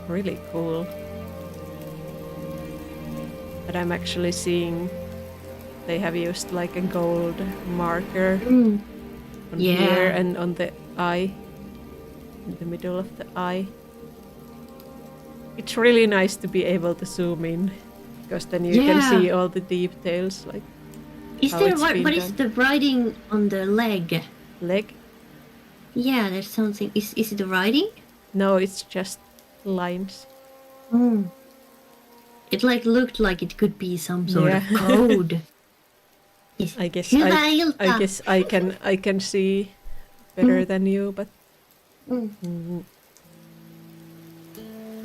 Really cool. But I'm actually seeing they have used like a gold marker on here and on the eye, in the middle of the eye. It's really nice to be able to zoom in, because then you can see all the details, like is how there it's been what done. is the writing on the leg? Leg? Yeah, there's something. Is it the writing? No, it's just lines. It like looked like it could be some sort of code. I guess I can see better than you, but I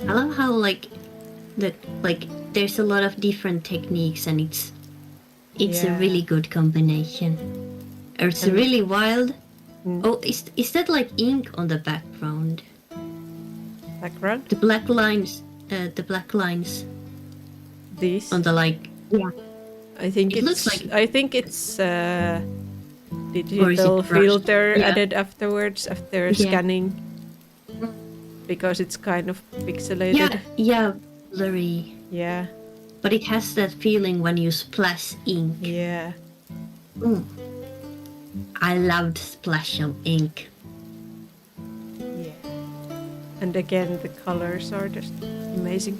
love how like there's a lot of different techniques and it's a really good combination. It's really wild. Oh, is that like ink on the background? Background? The black lines. The black lines. These? On the like. Yeah. I think it looks like. I think it's digital filter added afterwards after scanning, because it's kind of pixelated. Yeah, blurry. Yeah. But it has that feeling when you splash ink. Yeah. I loved splash of ink. Yeah. And again, the colors are just amazing.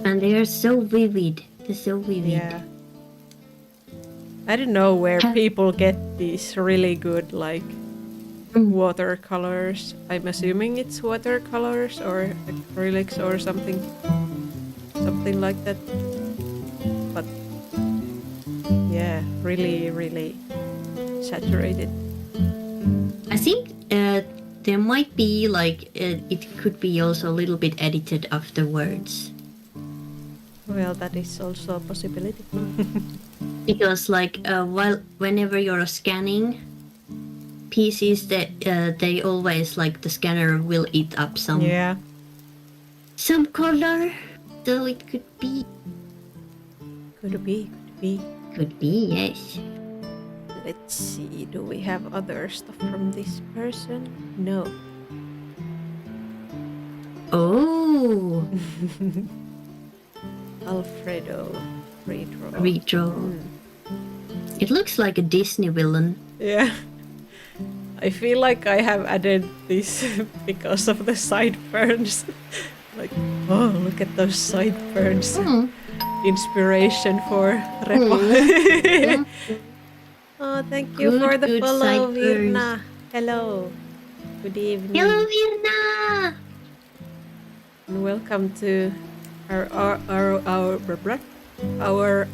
And they are so vivid. They're so vivid. Yeah. I don't know where people get these really good, like, watercolors. I'm assuming it's watercolors or acrylics or something like that. But yeah, really, really saturated. I think there might be like it could be also a little bit edited afterwards. Well, that is also a possibility. Because like whenever you're scanning pieces, that they always like the scanner will eat up some color, so it could be. Could be. Could be, yes. Let's see, do we have other stuff from this person? No. Oh. Alfredo redraw. It looks like a Disney villain. Yeah. I feel like I have added this because of the sideburns. Like, oh, look at those sideburns. Inspiration for Repo. Oh, thank you for the follow, Virna. Hello. Good evening. Hello, Virna. and welcome to our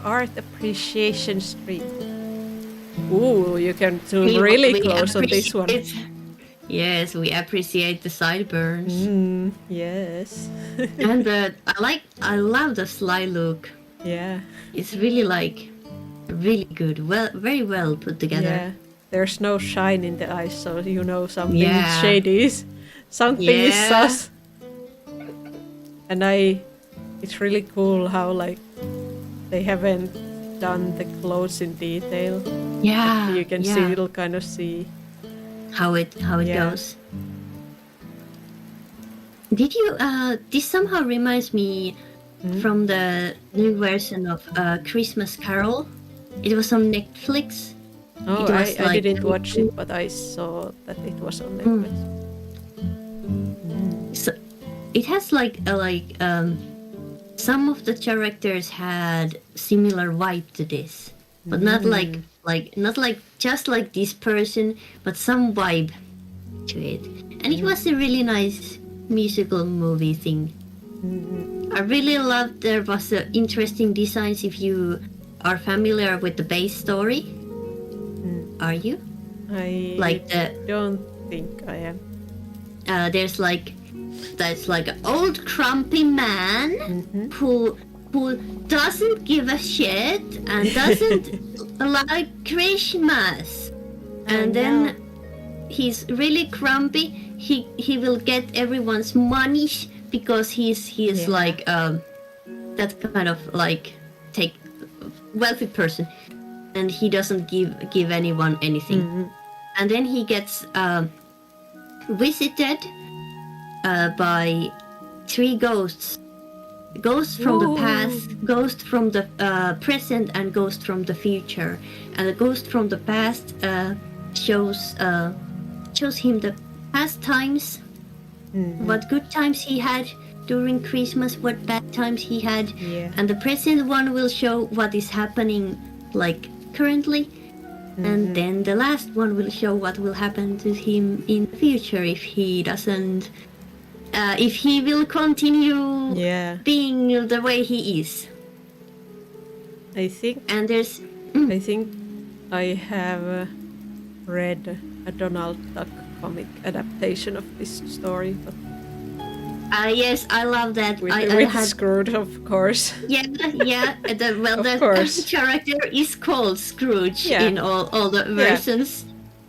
art appreciation stream. Ooh, you can zoom really close on this one. Yes, we appreciate the sideburns. Yes. And I love the sly look. Yeah. It's really really good. Well, very well put together. Yeah. There's no shine in the eyes, so you know something shady is. Something is sus. And it's really cool how like they haven't done the clothes in detail. Yeah. But you can still kind of see how it goes. Did you this somehow reminds me from the new version of Christmas Carol. It was on Netflix. Oh, I didn't watch it, but I saw that it was on Netflix. So it has some of the characters had similar vibe to this, but not like just like this person, but some vibe to it. And it was a really nice musical movie thing. I really loved there was interesting designs if you are familiar with the base story. Are you? I don't think I am. There's like an old grumpy man who doesn't give a shit and doesn't like Christmas. And then he's really grumpy. He will get everyone's money because he's like that kind of like wealthy person, and he doesn't give anyone anything. And then he gets visited by three ghosts. Ghost from the past, ghost from the present, and ghost from the future. And the ghost from the past shows him the past times, what good times he had during Christmas, what bad times he had, and the present one will show what is happening like currently, and then the last one will show what will happen to him in the future if he doesn't. If he will continue being the way he is. I think. And there's. I think I have read a Donald Duck comic adaptation of this story, but. Yes, I love that. With Scrooge, of course. Yeah. The character is called Scrooge in all the versions,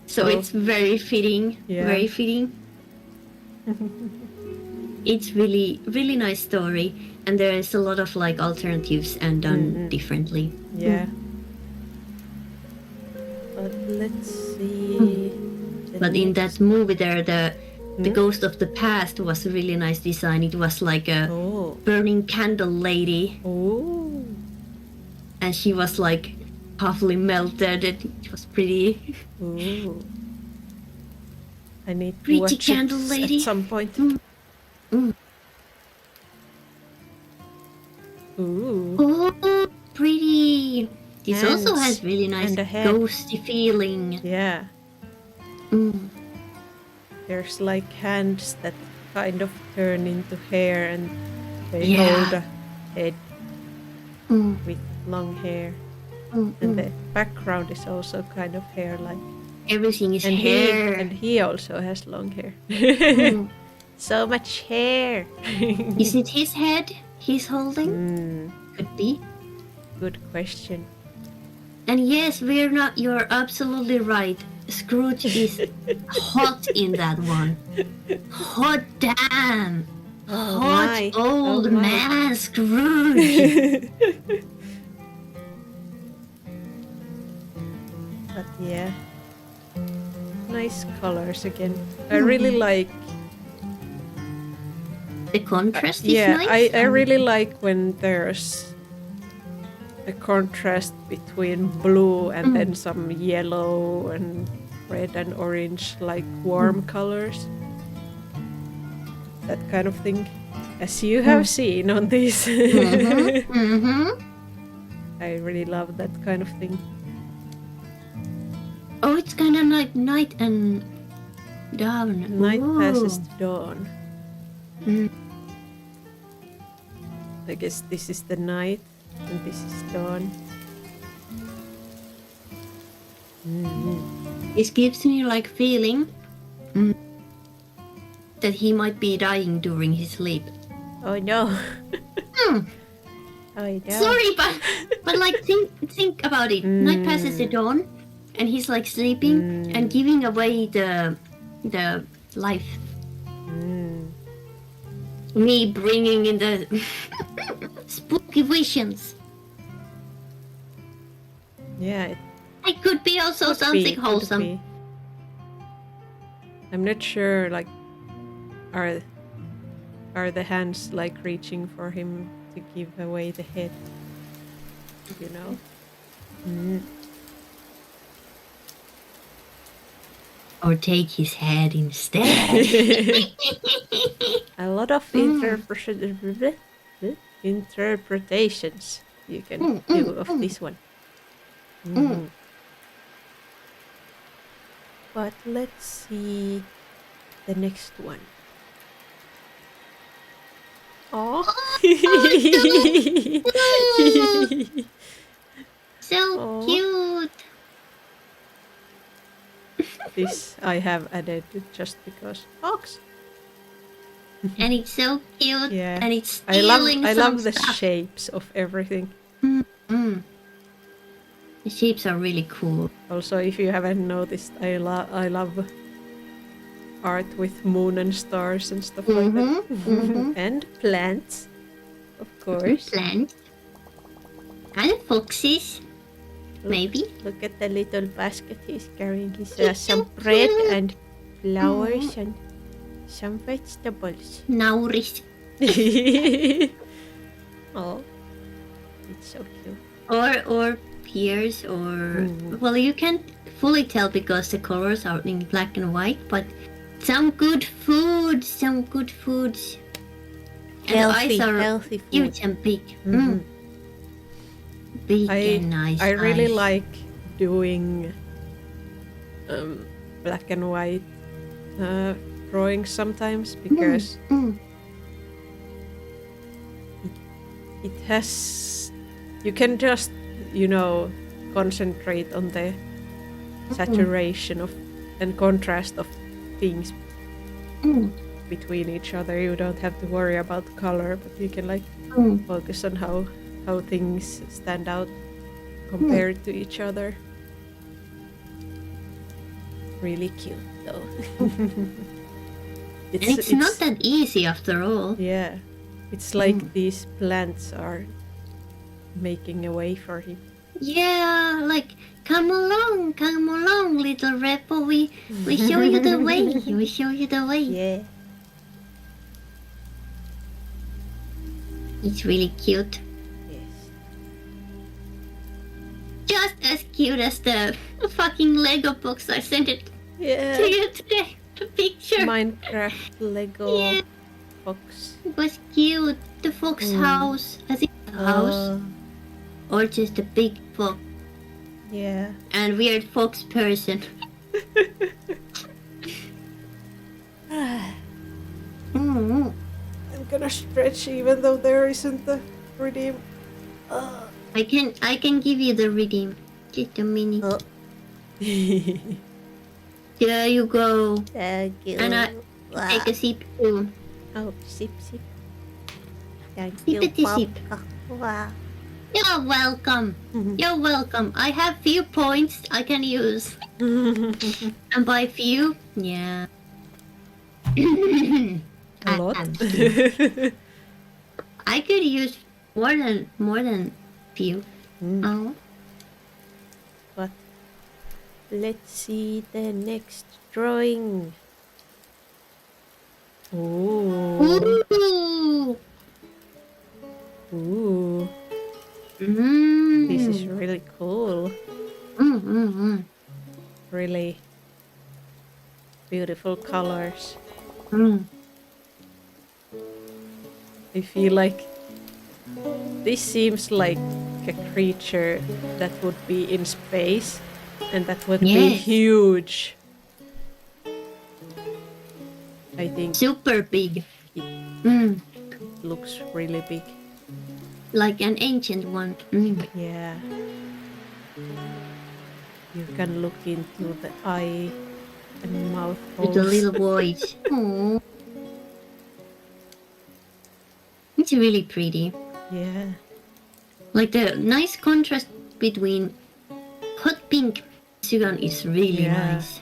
so it's very fitting. Very fitting. It's really really nice story, and there is a lot of like alternatives and done differently. Yeah. But let's see. But in that movie there, the ghost of the past was a really nice design. It was like a burning candle lady. Oh. And she was like halfly melted. It was pretty. Ooh. I need to watch candle it lady. at some point. Ooh. Oh, pretty. This also has really nice ghosty feeling. Yeah. There's like hands that kind of turn into hair, and they hold a head with long hair. And the background is also kind of hair-like. Everything is hair. And he also has long hair. So much hair. Is it his head he's holding? Could be. Good question. And yes, you're absolutely right. Scrooge is hot in that one. Hot damn. Hot old man Scrooge. But yeah. Nice colors again. I really like the contrast is nice. I really like when there's a contrast between blue and then some yellow and red and orange, like warm colors. That kind of thing. As you have seen on this. I really love that kind of thing. Oh, it's kind of like night and dawn. Night passes to dawn. I guess this is the night and this is dawn. This gives me like feeling that he might be dying during his sleep. Oh no. Oh no. Sorry, but like think about it. Night passes the dawn, and he's like sleeping and giving away the life. Me bringing in the spooky visions. Yeah. It could be also something wholesome. I'm not sure, like, are the hands like reaching for him to give away the head? You know? Or take his head instead. A lot of interpretations you can do of this one. But let's see the next one. Oh, so cute. This I have added just because fox. And it's so cute. Yeah, and it's I love the stuff. shapes of everything. The shapes are really cool. Also, if you haven't noticed, I love art with moon and stars and stuff like that. And plants, of course. Plants. And foxes. Maybe. Look at the little basket he's carrying. He has some bread and flowers and some vegetables. Nauris. Oh, it's so cute. Or pears or well, you can't fully tell because the colors are in black and white, but some good foods. And the eyes are healthy food. huge and big. Big and nice. I really eyes. like doing black and white drawings sometimes because it has, you can just, you know, concentrate on the saturation of and contrast of things between each other. You don't have to worry about color, but you can like focus on how things stand out compared to each other. Really cute though. It's not that easy after all. Yeah, it's like these plants are making a way for him. Yeah, like come along, little Repo. We show you the way. We show you the way. Yeah. It's really cute. Yes. Just as cute as the fucking Lego box I sent it Yeah. to you today. The picture. Minecraft Lego Yeah. box. It was cute. The fox house. I think the house. Or just a big fox. Yeah. And weird fox person. I'm gonna stretch even though there isn't the redeem. I can give you the redeem. Just a minute. There you go. Thank you. And I take a sip too. Oh, sip. Thank Sip you, it, sip. PUMPKA. Wow. You're welcome. You're welcome. I have few points I can use. And by few, yeah. A lot. I could use more than few. Oh. But let's see the next drawing. Ooh. Ooh. Ooh. This is really cool. Really beautiful colors. I feel like this seems like a creature that would be in space and that would be huge. I think Super big. it looks really big. Like an ancient one. Yeah. You can look into the eye and mouth With the holes. little voice. Oh, it's really pretty. Yeah. Like the nice contrast between hot pink Sugan is really nice.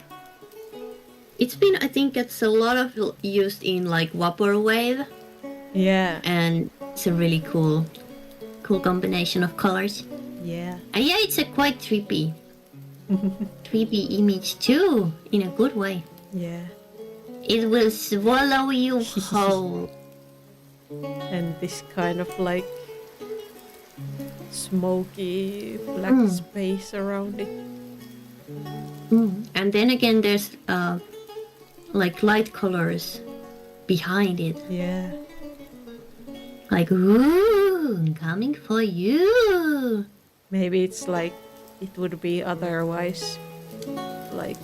It's been, I think, it's a lot of used in like vaporwave. Yeah. And it's a really cool combination of colors. Yeah. And yeah, it's a quite trippy image too, in a good way. Yeah. It will swallow you whole. And this kind of like smoky black space around it. And then again, there's like light colors behind it. Yeah. Like, ooh, I'm coming for you. Maybe it's like it would be otherwise like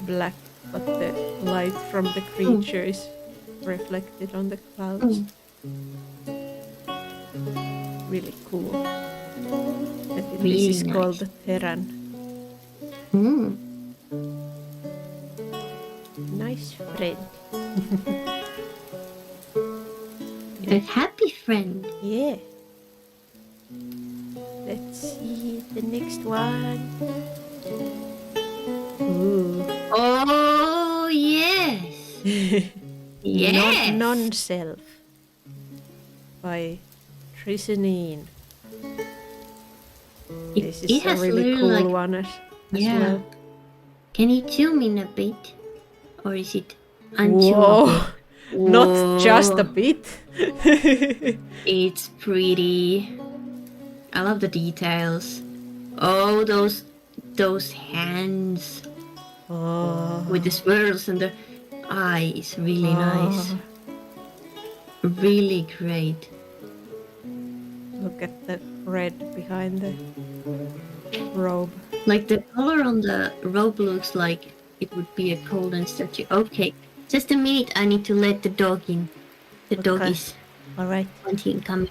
black, but the light from the creature is reflected on the clouds. Really cool. Really this is nice. called the Terran. Nice friend. A happy friend. Yeah. Let's see the next one. Ooh. Oh, yes. Yes. Non-self by Trisanine. This is a really cool one as well. Can you zoom in a bit? Or is it Whoa! Not just a bit. It's pretty. I love the details. Oh, those hands. With the swirls and the eyes. Really nice. Really great. Look at the red behind the robe. Like the color on the robe looks like it would be a golden statue. Okay, just a minute. I need to let the dog in. The dog is all right. wanting coming.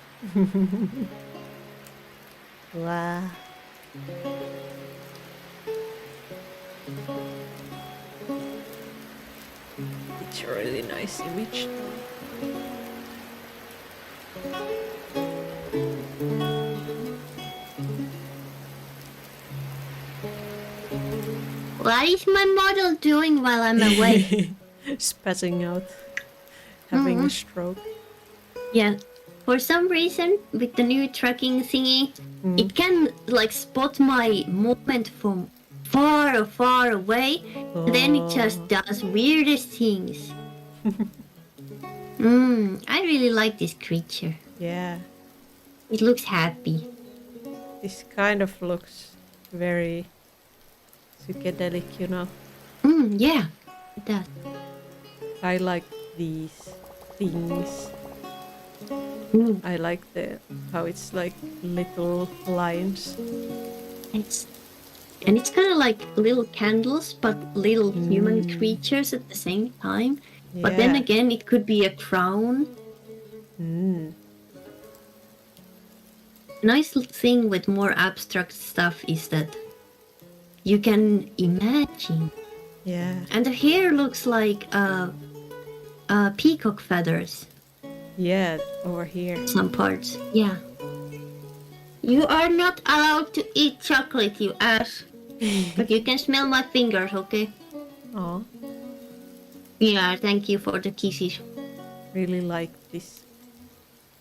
Wow. It's a really nice image. What is my model doing while I'm away? Spazzing out. Having a stroke. Yeah. For some reason, with the new tracking thingy, it can like spot my movement from far away. Then it just does weirdest things. I really like this creature. Yeah. It looks happy. This kind of looks very psychedelic, you know. Yeah, it does. I like these things. I like how it's like little lines. And it's kind of like little candles, but little human creatures at the same time. Yeah. But then again, it could be a crown. Nice thing with more abstract stuff is that you can imagine. Yeah. And the hair looks like peacock feathers. Yeah, over here. Some parts. Yeah. You are not allowed to eat chocolate, you ass. But you can smell my fingers, okay? Oh. Yeah, thank you for the kisses. Really like this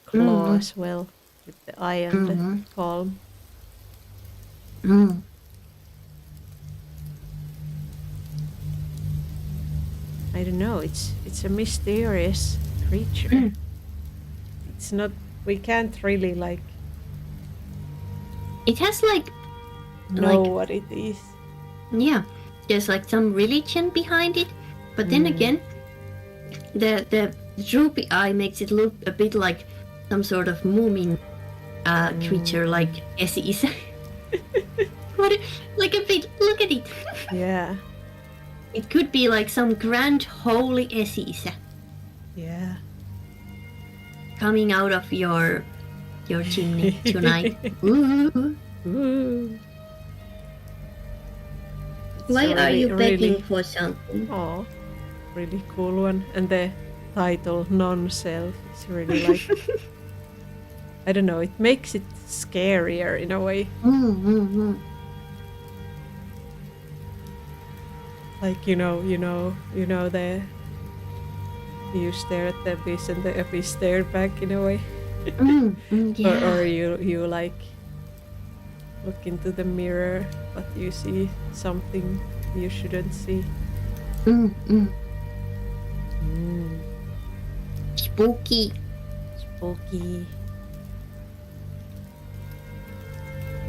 claw as well, with the eye and the palm. I don't know, it's a mysterious creature. It's not, we can't really like... It has like... know what it is. Yeah, there's like some religion behind it, but then again, the droopy eye makes it look a bit like some sort of moomin creature, like Essie. Like a bit, look at it. Yeah. It could be like some grand holy Essie. Yeah. Coming out of your your chimney tonight. Ooh. Ooh. Why are you begging for something? Oh, really cool one. And the title, non-self, is really like... I don't know, it makes it scarier in a way. Like, you know, the... You stare at the abyss and the abyss stare back in a way. Yeah. Or you like look into the mirror, but you see something you shouldn't see. Spooky. Spooky.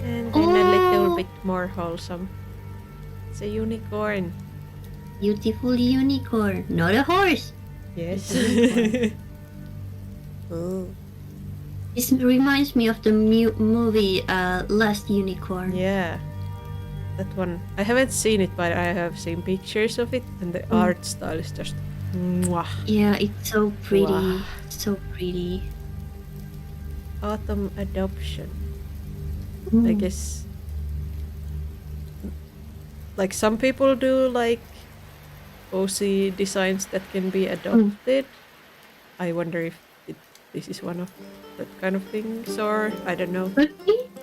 And then a little bit more wholesome. It's a unicorn. Beautiful unicorn, not a horse. Yes. Oh. This reminds me of the movie Last Unicorn. Yeah. That one. I haven't seen it, but I have seen pictures of it, and the art style is just... Mwah. Yeah, it's so pretty. Wow. So pretty. Autumn adoption. I guess... Like some people do like OC designs that can be adopted. I wonder if this is one of that kind of things, or I don't know.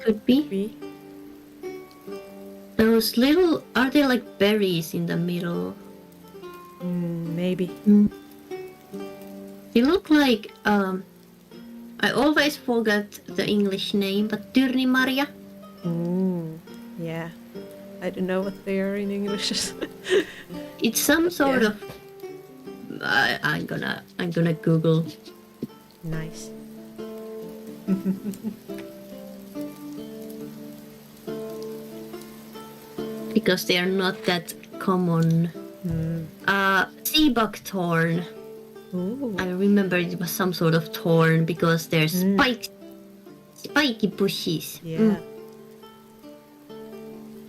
Could be. Those little, are they like berries in the middle? Maybe. They look like I always forget the English name, but Tyrnimarja. Yeah. I don't know what they are in English. It's some sort of. I'm gonna Google. Nice. Because they are not that common. Sea buckthorn. Ooh. I remember it was some sort of thorn because there's spiky bushes. Yeah.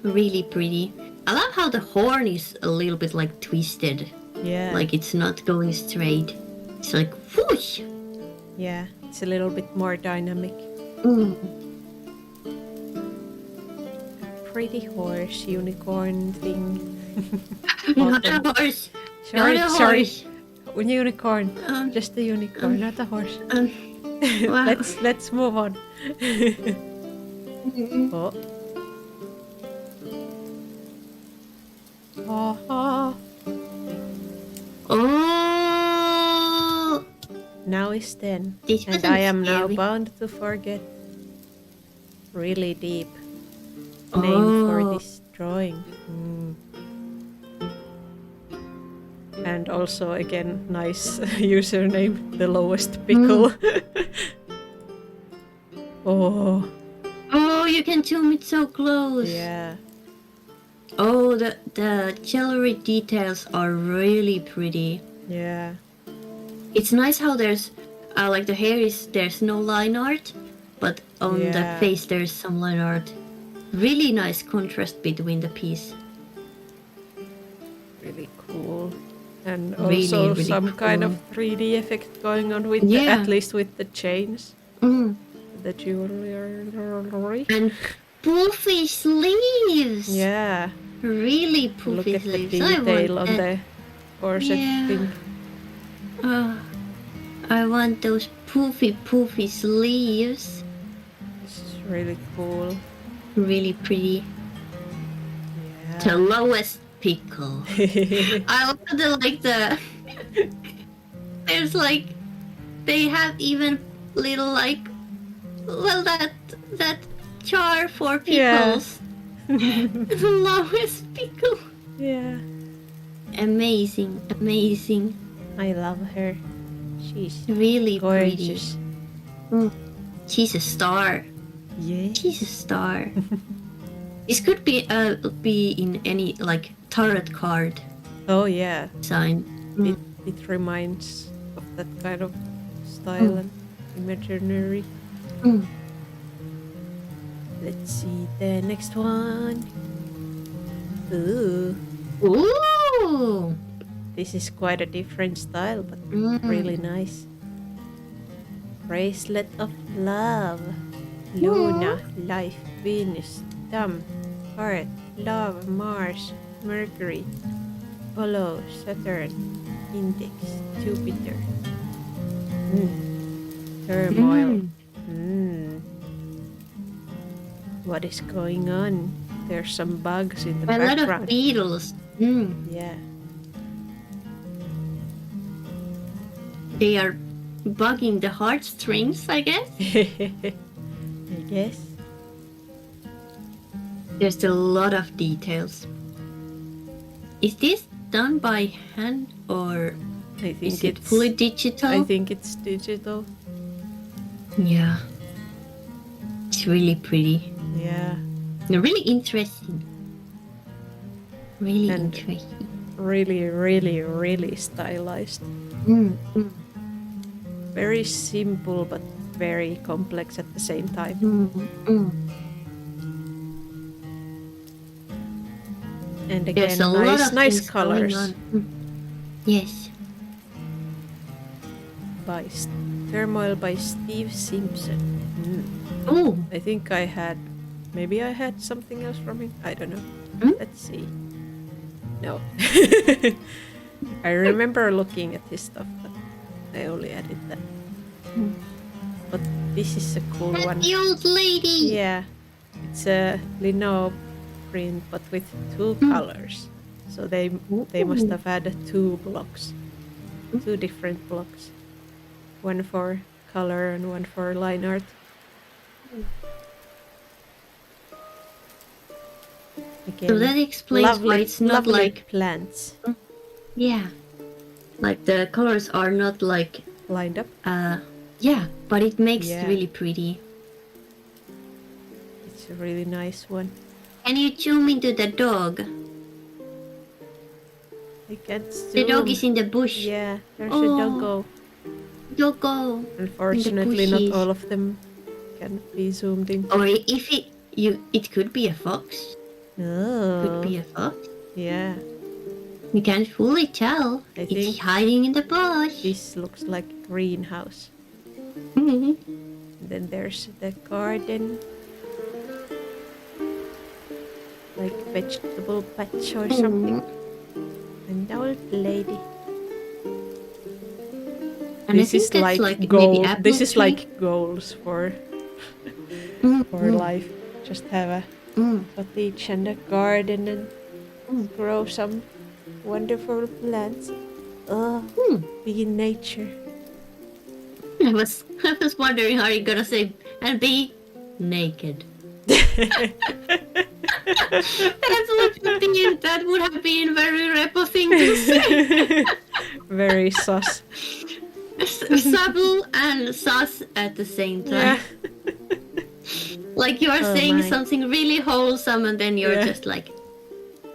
Really pretty. I love how the horn is a little bit like twisted. Yeah. Like it's not going straight. It's like whoosh. Yeah. It's a little bit more dynamic. Pretty horse unicorn thing. Not a horse. Sorry, Not a sorry. horse. Unicorn. Just a unicorn, not a horse. Wow. Let's move on. Oh. Oh. Now is 10. This And wasn't I am now scary. bound to forget. Really deep name for this drawing. And also again nice username, the lowest pickle. Oh You can zoom it so close. yeah. Oh, the jewelry details are really pretty. Yeah. It's nice how there's like the hair there's no line art, but on the face there's some line art. Really nice contrast between the piece. Really cool. And Really, also really some kind of cool. 3D effect going on with at least with the chains. The jewelry. And poofy sleeves. Yeah. Really Look poofy at the sleeves. detail on that. the corset thing. I want those poofy sleeves. It's really cool. Really pretty. Yeah. The lowest pickle. I love the there's like they have even little like that jar for pickles. The lowest pickle. Yeah. Amazing. I love her. She's Really gorgeous. pretty. She's a star. Yeah. She's a star. This could be in any like tarot card Oh yeah. sign. It reminds of that kind of style and imaginary. Let's see the next one. Ooh. Ooh. This is quite a different style, but really nice. Bracelet of love. Luna, life, Venus, thumb, heart, love, Mars, Mercury, Apollo, Saturn, index, Jupiter. Turmoil. What is going on? There's some bugs in the background. A lot of beetles. Yeah. They are bugging the heartstrings, I guess. I guess. There's a lot of details. Is this done by hand or I think is it fully digital? I think it's digital. Yeah. It's really pretty. Yeah. Really interesting. Really And interesting. Really, really, really stylized. Very simple but very complex at the same time. And again, There's a lot of nice things going colors. on. Yes. By Turmoil by Steve Simpson. Oh. I think maybe I had something else from him. I don't know. Let's see. No. I remember looking at his stuff, but I only added that. But this is a cool one. The old lady. Yeah. It's a lino print, but with two colors. So they must have had two blocks. Two different blocks. One for color and one for line art. Again, So that explains why it's not lovely like plants. Yeah. Like the colors are not like lined up. Yeah, but it makes Yeah. it really pretty. It's a really nice one. Can you zoom into the dog? I can't zoom. The dog is in the bush. Yeah, there's a doggo. Doggo. Unfortunately, not all of them can be zoomed in. Or if it could be a fox. Oh. Could be a fox. Yeah. You can't fully tell. I It's think hiding in the bush. This looks like a greenhouse. Mhm. Then there's the garden. Like vegetable patch or something. And the old lady. And This is like goal. This is like goals for life. Just have a cottage and a garden and grow some wonderful plants. Be in nature. I was wondering how you're gonna say and be naked. That would have been very Repo thing to say. Very sus. Subtle and sus at the same time. Yeah. Like you are saying something really wholesome and then you're just like,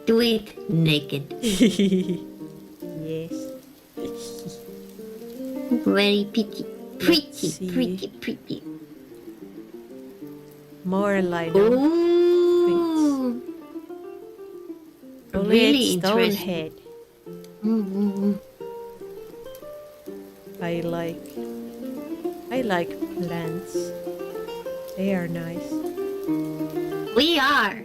do it naked. Yes. Very pretty. More line Oh, really stone interesting. head. I like plants. They are nice. We are.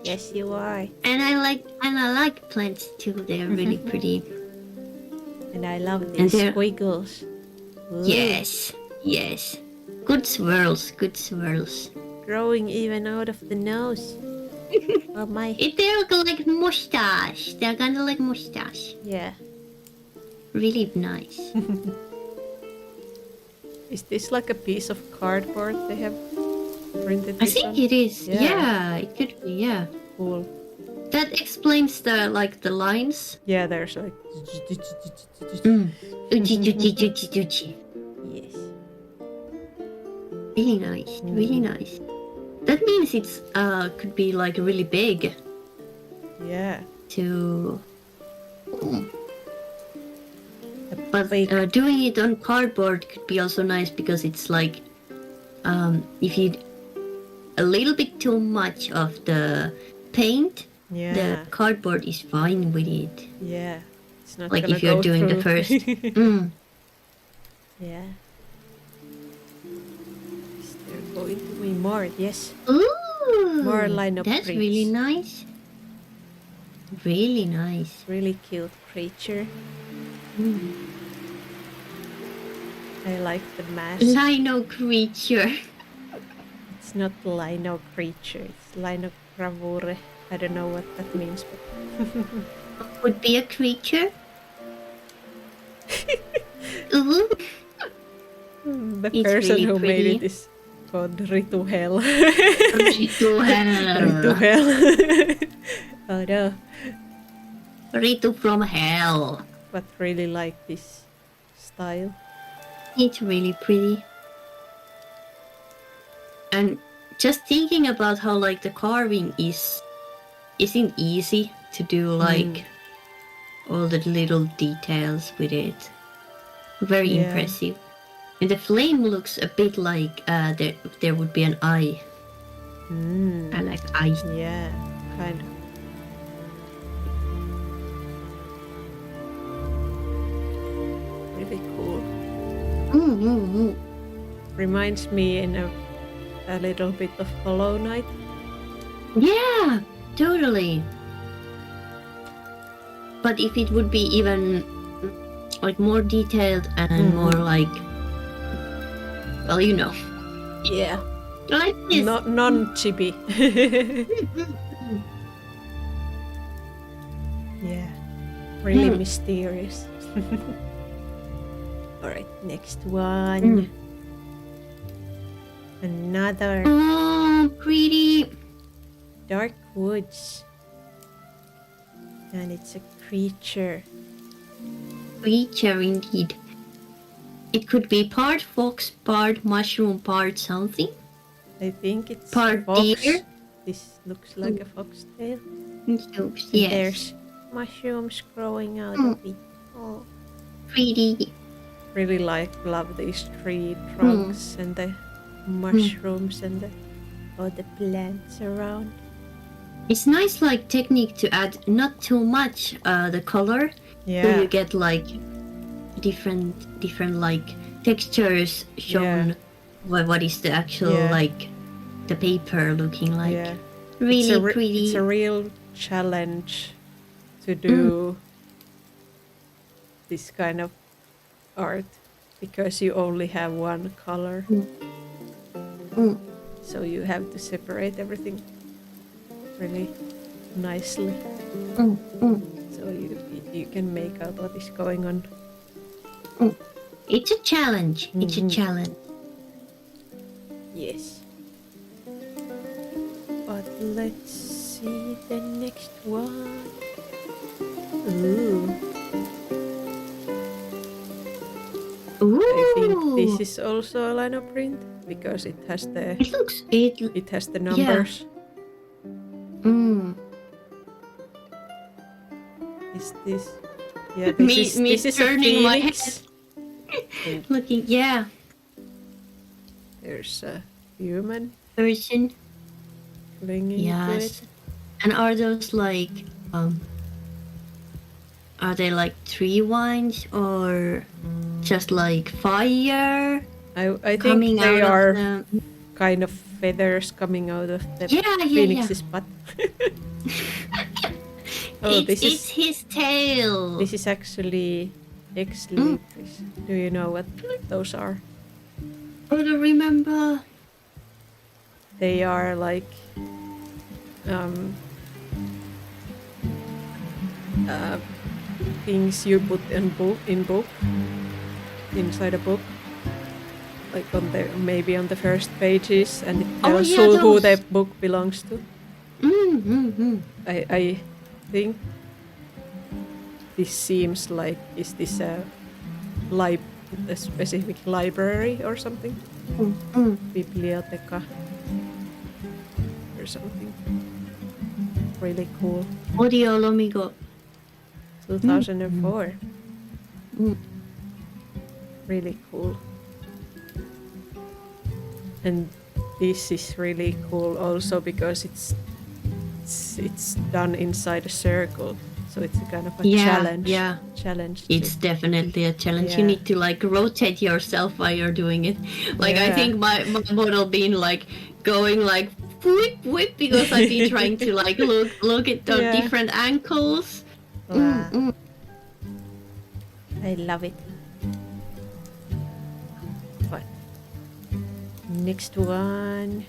Yes, you are. And I like plants too. They are really pretty. And I love these squiggles. Ooh. Yes. Good swirls. Growing even out of the nose. Oh my. They're like mustache. They're kind of like mustache. Yeah. Really nice. Is this like a piece of cardboard they have printed? I think it is. Yeah. Yeah, it could be. Yeah. Cool. That explains the lines. Yeah, there's like. Yes. Really nice. That means it's could be like really big. Yeah. But doing it on cardboard could be also nice because it's like if you a little bit too much of the paint, the cardboard is fine with it. Yeah. It's not like gonna if you're go doing through. the first. Yeah. Is there going to be more? Yes. Ooh, More line of that's really nice. Really nice. Really cute creature. I like the mask. Lino creature. It's not Lino creature, it's Lino gravure. I don't know what that means, but Would be a creature. Ooh. The It's person really who made pretty. it is called Rituhel. Rituhel. Rituhel. Oh no. Ritu from hell. But really like this style. It's really pretty. And just thinking about how like the carving isn't easy to do, like all the little details with it. Very impressive. And the flame looks a bit like there would be an eye. I like eyes. Yeah, kind of. Really cool. Reminds me in a little bit of Hollow Knight. Yeah, totally. But if it would be even like more detailed and more like, well, you know. Yeah. Like this. Non-chibi. Yeah. Really mysterious. Alright, next one. Another. Oh, pretty. Dark Woods. And it's a creature. Creature indeed. It could be part fox, part mushroom, part something. I think it's part fox. deer. This looks like a foxtail. Yes. There's mushrooms growing out of it. Oh. Pretty. Really love these tree trunks and the mushrooms and all the plants around. It's nice like technique to add not too much the color. Yeah. So you get like different like textures shown. What is the actual like the paper looking like? Yeah. Really pretty. It's a real challenge to do this kind of art because you only have one color. So you have to separate everything really nicely. So you can make out what is going on. It's a challenge. It's a challenge. Yes. But let's see the next one. Ooh. I think this is also a lino print because it has the. It has the numbers. Is this? Yeah, this is a phoenix. Looking, There's a human person clinging to it. And are those like are they like tree vines or just like fire? I think they are kind of feathers coming out of the phoenix's butt. It's his tail. This is actually ex libris. Do you know what those are? I don't remember. They are like things you put in book inside a book, like on the maybe on the first pages, and it tells who the book belongs to. I think this seems like, is this a specific library or something? Biblioteca or something. Really cool. Audio Lomigo. 2004. Really cool. And this is really cool also because it's done inside a circle, so it's a kind of a challenge. It's definitely a challenge. Yeah. You need to like rotate yourself while you're doing it. Like I think my model been like going like whip because I've been trying to like look at the different angles. Wow. I love it. What? Next one.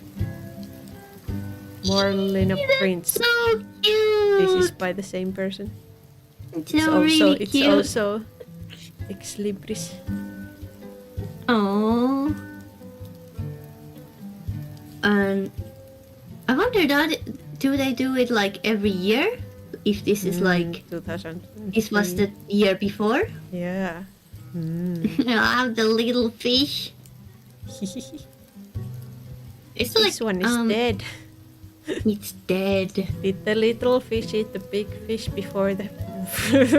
More Lena prints. So cute. This is by the same person. It's really cute. It's also Ex Libris. Oh. And I wonder that do they do it like every year? If this is like 2000. This was the year before. Yeah. Ah, the little fish. It's this one is dead. It's dead. Did the little fish eat the big fish before the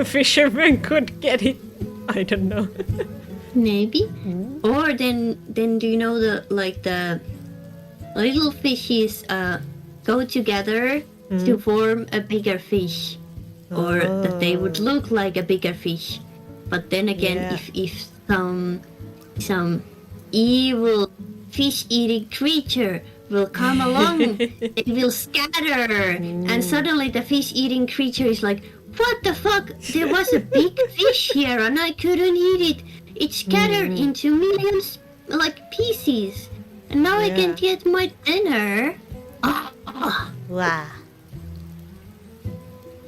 fisherman could get it? I don't know. Maybe. Or then do you know the little fishes go together to form a bigger fish, or that they would look like a bigger fish. But then again, if some evil fish-eating creature will come along, it will scatter, and suddenly the fish-eating creature is like, "What the fuck? There was a big fish here, and I couldn't eat it. It scattered into millions, like pieces, and now I can get my dinner." Wow.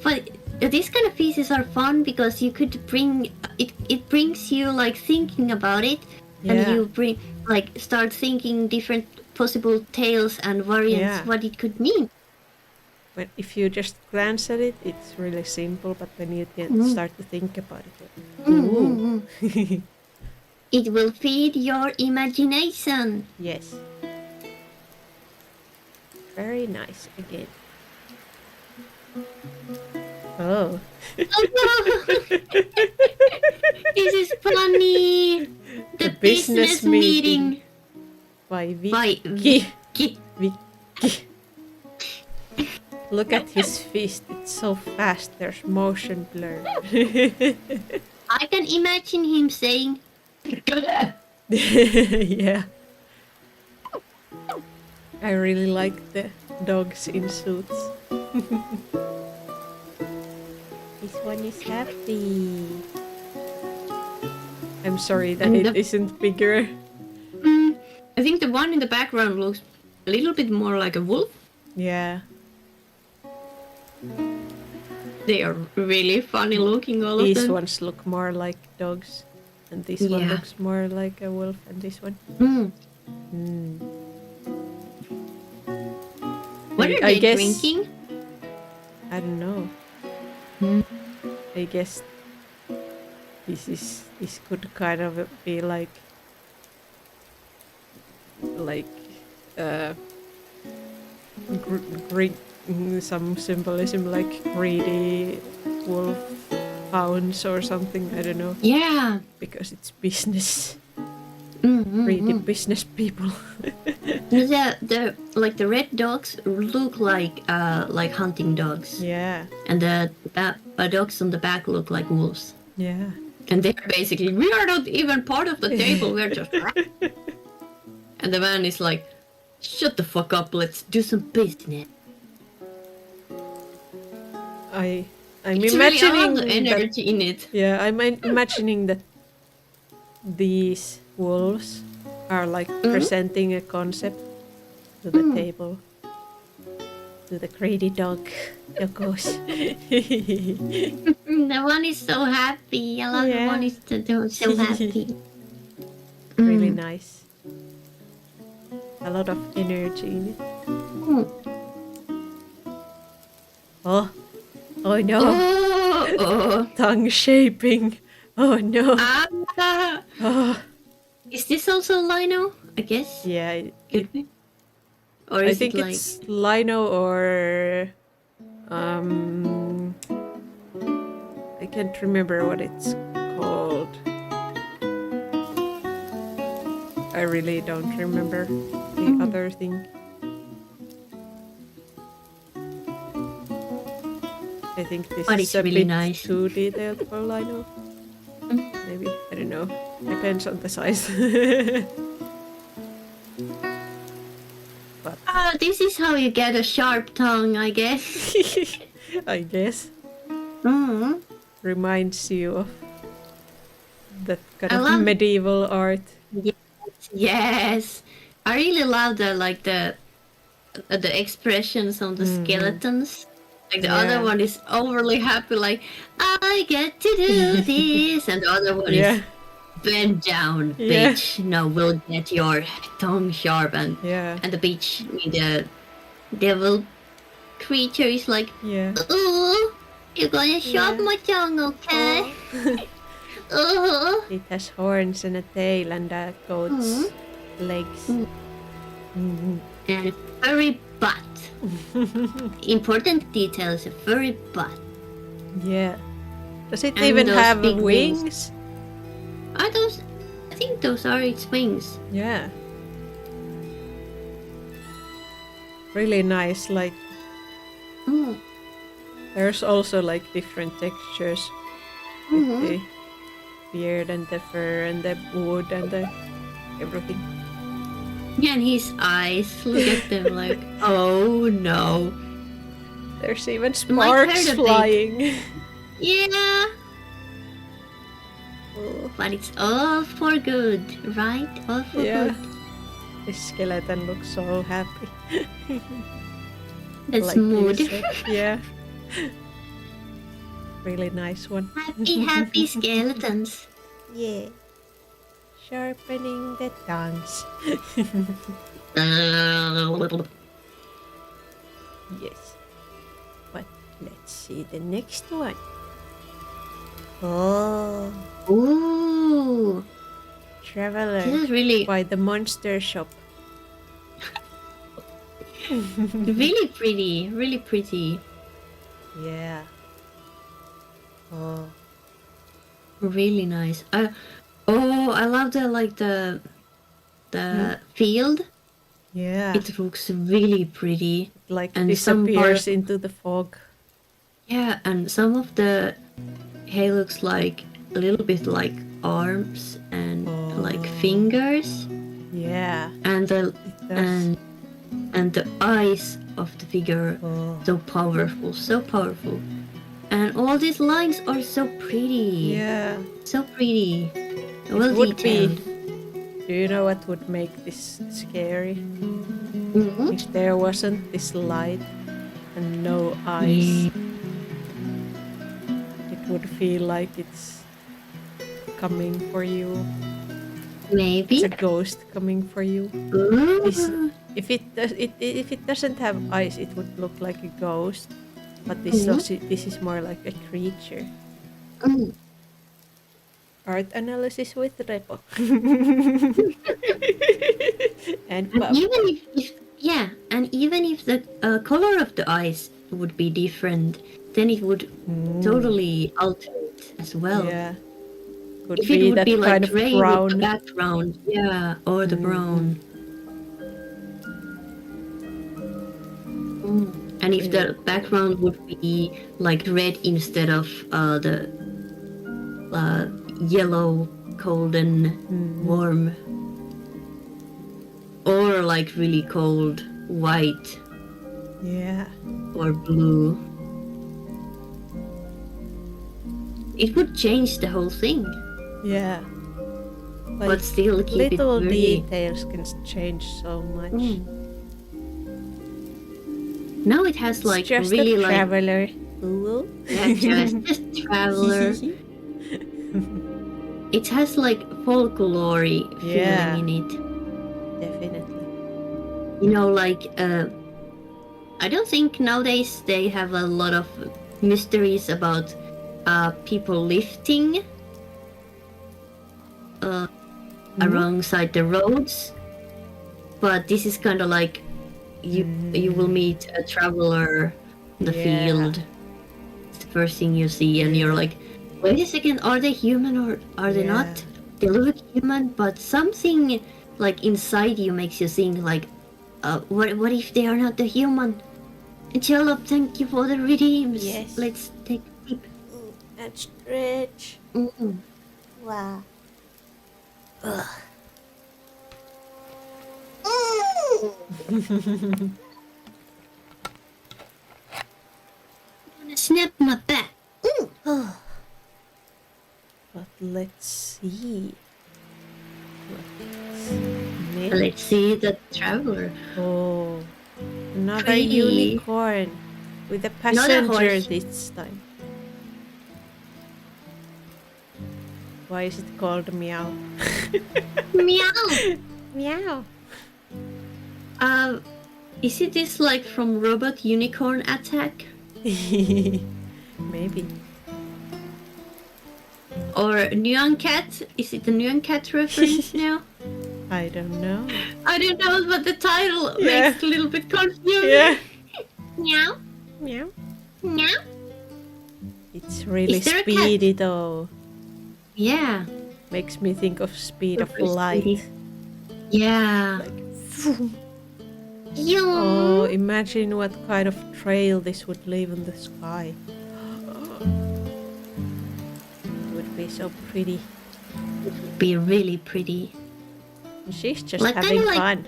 But these kind of pieces are fun because you could bring it. It brings you like thinking about it, and you start thinking different possible tales and variants what it could mean. But if you just glance at it, it's really simple. But when you can start to think about it, it will feed your imagination. Yes. Very nice again. Oh. This is funny. The business meeting. By Vicky. Vicky. Look at his fist. It's so fast. There's motion blur. I can imagine him saying, yeah. I really like the dogs in suits. This one is happy. I'm sorry that it isn't bigger. I think the one in the background looks a little bit more like a wolf. Yeah. They are really funny looking, all of These them. ones look more like dogs. And this one looks more like a wolf, and this one. What are they drinking? I don't know. I guess this could kind of be like some symbolism, like greedy wolf hounds or something. I don't know. Yeah, because it's business. Greedy business people. the red dogs look like hunting dogs. Yeah. And the dogs on the back look like wolves. Yeah. And they're basically, we are not even part of the table. We're just. And the man is like, shut the fuck up. Let's do some business. I'm it's imagining really energy in it. Yeah, I'm imagining that these wolves are like presenting a concept to the table, to the greedy doggos. The one is so happy. I love the one is so happy. Really nice. A lot of energy in it. Oh no! Tongue shaping. Oh no! Is this also Lino? I guess. Yeah. Or I is think it like... it's Lino or I can't remember what it's called. I really don't remember the other thing. I think this But is it's a really bit nice. too detailed for Lino. Maybe, I don't know. Depends on the size. But This is how you get a sharp tongue, I guess. I guess Mm. reminds you of that kind I of love. medieval art. Yes. I really love the expressions on the skeletons. Like the other Yeah. one is overly happy, like I get to do this, and the other one Yeah. is bend down, Yeah. bitch. No, we'll get your tongue sharp, and Yeah. the bitch, the devil creature is like, Yeah. oh, you're gonna sharp Yeah. my tongue, okay? Oh. It has horns and a tail and a goat's legs. And furry butt. Important details, a furry butt. Yeah. Does it And even those have big wings? Are those? I think those are its wings. Yeah. Really nice. Like, there's also like different textures with the beard and the fur and the wood and the everything. Yeah, and his eyes, look at them like, oh no. There's even sparks flying. Yeah. But it's all for good, right? All for good. This skeleton looks so happy. That's like mood. Yeah. Really nice one. Happy skeletons. Yeah. Sharpening the tongues. Yes. But let's see the next one. Oh. Ooh. Traveler. This is really by the monster shop. really pretty. Really pretty. Yeah. Oh. Really nice. I love the field. Yeah. It looks really pretty. It like and disappears into the fog. Yeah, and some of the hay looks like a little bit like arms and like fingers. Yeah. And the and the eyes of the figure so powerful. And all these lines are so pretty. Yeah. So pretty. Well detailed. Do you know what would make this scary? If there wasn't this light and no eyes. It would feel like it's coming for you. Maybe. It's a ghost coming for you. If it doesn't have eyes, it would look like a ghost. But this is more like a creature. Art analysis with Repo. and even if the color of the eyes would be different, then it would totally alter it as well. Yeah. Could if be it would that be kind like of gray brown with the background, or the brown. And if the background would be like red instead of the yellow, cold and warm, or like really cold white, or blue, it would change the whole thing. Yeah. But still keep little it very... details can change so much. Now it has like just really a like traveler. just traveler. It has like folklore feeling in it. Definitely. You know, like I don't think nowadays they have a lot of mysteries about people lifting alongside the roads, but this is kind of like you will meet a traveler in the field. It's the first thing you see, and you're like, wait a second, are they human or are they not? They look human, but something like inside you makes you think like, what if they are not the human? Jello, thank you for the redeems. Yes. Let's take a sip. And stretch. Wow. Ugh. I'm gonna snap my back. But let's see. What's Let's see the traveler. Oh, another Pretty. unicorn with a Not a passenger horse. this time. Why is it called meow? Meow. Meow. Is it this like from Robot Unicorn Attack? Maybe. Or Nyan Cat? Is it the Nyan Cat reference now? I don't know. I don't know, but the title Yeah. makes it a little bit confusing. Yeah. Meow. Meow. Meow. It's really Is there a cat? speedy though. Yeah. Makes me think of speed of Super light. speedy. Yeah. Like, Yo. oh, imagine what kind of trail this would leave in the sky. It would be so pretty. It would be really pretty. She's just Like, having kinda like- fun.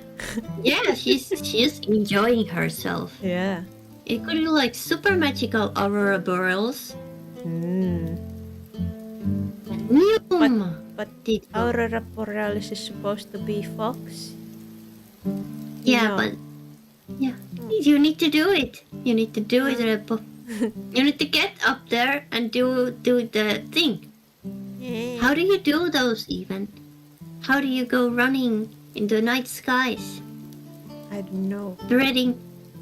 Yeah, she's enjoying herself. Yeah. It could be like super magical aurora boreals. But Did go. Aurora Borealis is supposed to be fox. Yeah, No. but yeah, you need to do it. You need to do it, Repo. You need to get up there and do the thing. How do you do those even? How do you go running in the night skies, I don't know.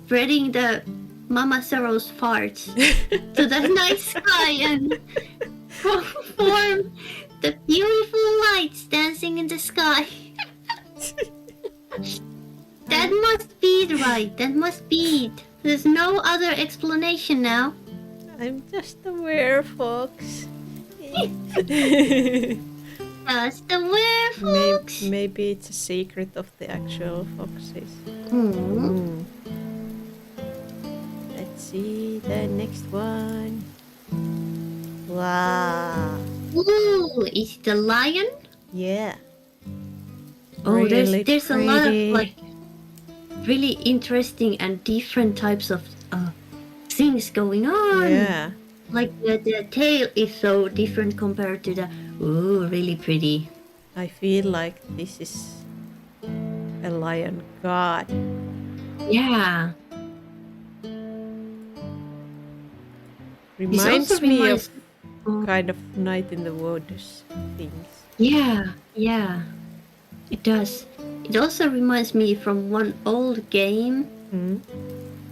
spreading the Mama Sorrow's farts to the night sky and form the beautiful lights dancing in the sky? That must be it, right? That must be it. There's no other explanation now. I'm just a werefox. Just the werewolves. Maybe it's a secret of the actual foxes. Hmm. Let's see the next one. Wow. Ooh, is it a lion? Yeah. Oh, Really there's a lot of pretty. like really interesting and different types of things going on. Yeah. Like the tail is so different compared to the really pretty. I feel like this is a lion god. Yeah. This Reminds also me reminds- of kind of Night in the Woods things. Yeah, it does. It also reminds me from one old game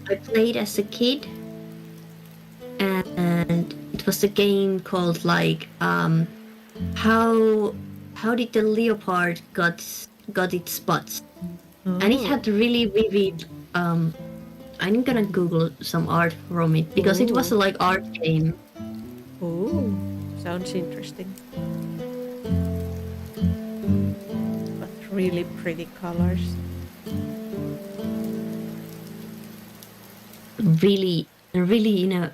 I played as a kid, and it was a game called like how did the leopard got its spots, and it had really vivid. I'm gonna Google some art from it because it was a like art game. Oh, sounds interesting. But really pretty colors. Really in a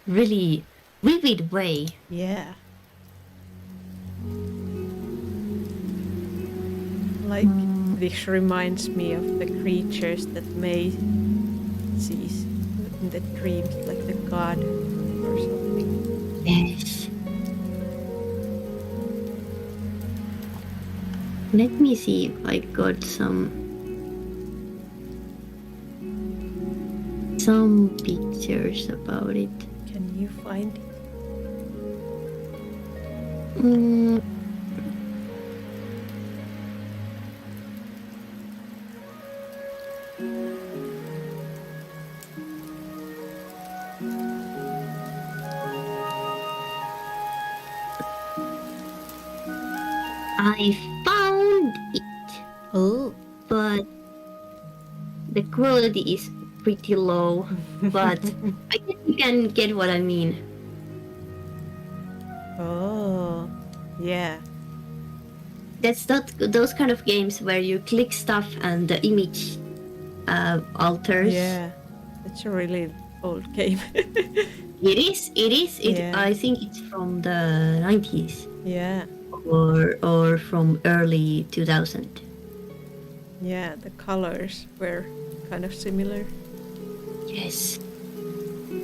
really vivid way. Yeah. Like, this reminds me of the creatures that May sees in the dreams, like the god or something. Yes. Let me see if I got some pictures about it. Can you find it? Mm. I found it, Oh. but the quality is pretty low. But I think you can get what I mean. Oh. Yeah. That's not those kind of games where you click stuff and the image alters. Yeah. It's a really old game. It is. It is. Yeah. I think it's from the 90s. Yeah. Or from early 2000. Yeah, the colors were kind of similar. Yes.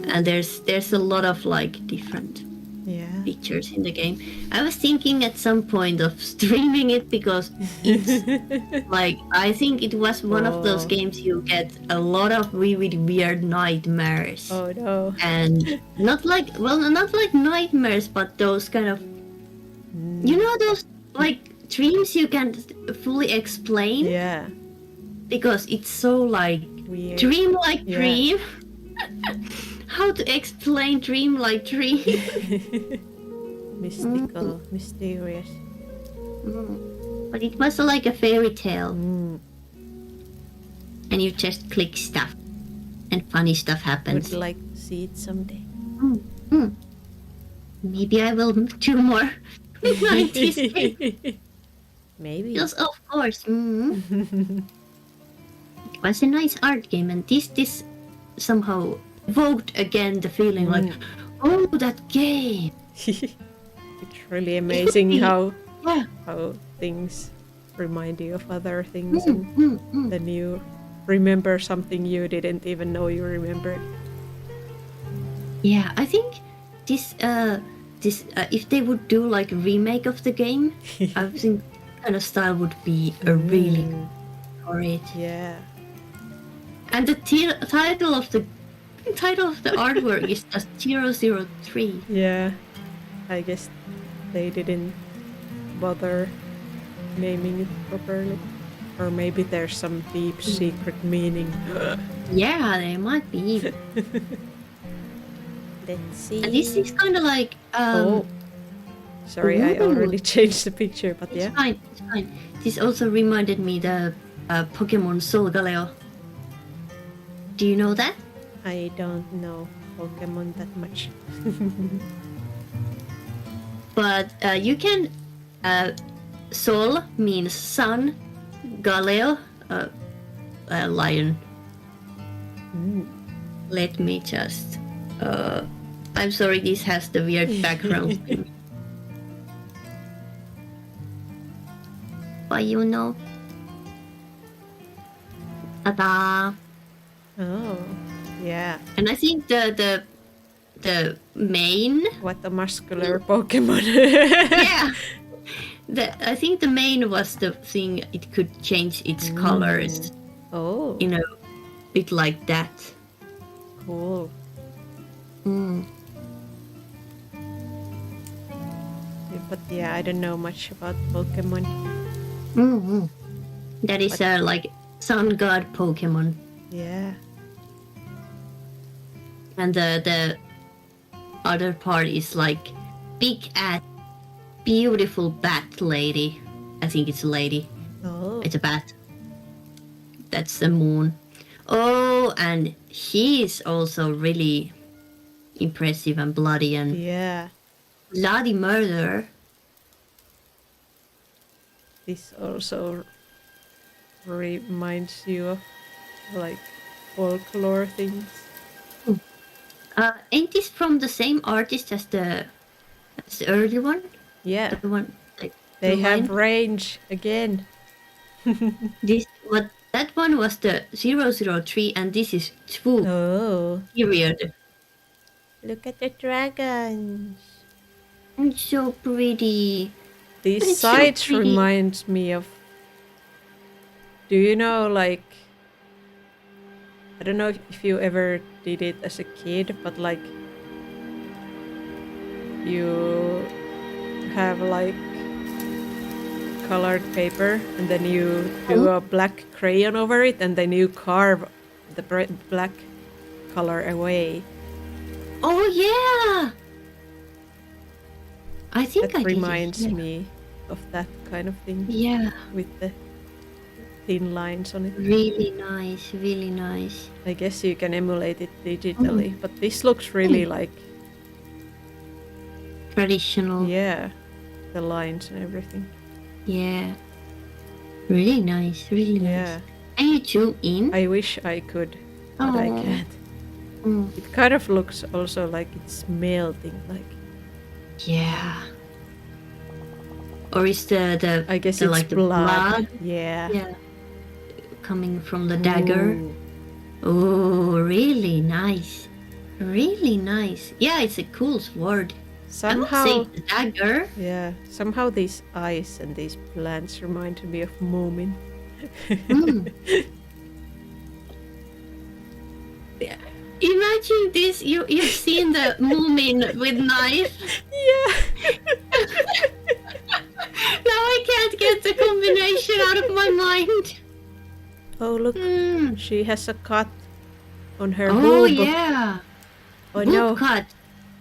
And there's a lot of like different pictures in the game. I was thinking at some point of streaming it because it's like I think it was one of those games you get a lot of vivid weird nightmares. Oh no. And not like nightmares, but those kind of you know those like dreams you can't fully explain. Yeah. Because it's so like weird. Dream-like dream. How to explain dream-like dream? Mystical, mysterious. But it was like a fairy tale. And you just click stuff. And funny stuff happens. Would like to see it someday. Maybe I will do more 90s games. Maybe. Yes, of course. It was a nice art game, and this somehow evoked again the feeling like, oh, that game. It's really amazing how things remind you of other things, and then you remember something you didn't even know you remembered. Yeah, I think this if they would do like a remake of the game, I think kind of style would be a really good for it. Yeah. And the title of the artwork is just 003. Yeah, I guess they didn't bother naming it properly, or maybe there's some deep secret meaning. Yeah, there might be. Let's see. And this is kind of like sorry, I already changed the picture, but it's fine. It's fine. This also reminded me the Pokemon Soul Galeo. Do you know that? I don't know Pokemon that much. But you can. Sol means sun, Galeo, lion. Let me just. I'm sorry, this has the weird background thing. But you know. Ta-da! Oh, yeah. And I think the main. What a muscular Pokemon. Yeah. I think the main was the thing. It could change its colors. Oh. You know, bit like that. Cool. But yeah, I don't know much about Pokemon. That is like sun god Pokemon. Yeah. And the other part is like big ass, beautiful bat lady. I think it's a lady. Oh. It's a bat. That's the moon. Oh, and he is also really impressive and bloody and bloody murder. This also reminds you of like folklore things. Ain't this from the same artist as the early one? Yeah. The one like they have range again. That one was the 003 and this is 2. Oh. Period. Look at the dragons. It's so pretty. These sides reminds me of. Do you know, like, I don't know if you ever did it as a kid, but like you have like colored paper and then you do a black crayon over it and then you carve the black color away. Oh yeah! I think that reminds me of that kind of thing. Yeah. With the thin lines on it. Really nice, really nice. I guess you can emulate it digitally, but this looks really like traditional. Yeah, the lines and everything. Yeah, really nice, really nice. Yeah. Can you zoom in? I wish I could, but I can't. It kind of looks also like it's melting, like. Yeah. Or is the I guess the, it's like the blood. Yeah. Yeah. Coming from the dagger. Oh, really nice. Really nice. Yeah, it's a cool sword. Somehow, I would say the dagger. Yeah, somehow these eyes and these plants remind me of Moomin. Yeah. Imagine this, you've seen the Moomin with knife. Yeah. Now I can't get the combination out of my mind. Oh, look. She has a cut on her boob. boob. Yeah. Oh, boob no. cut.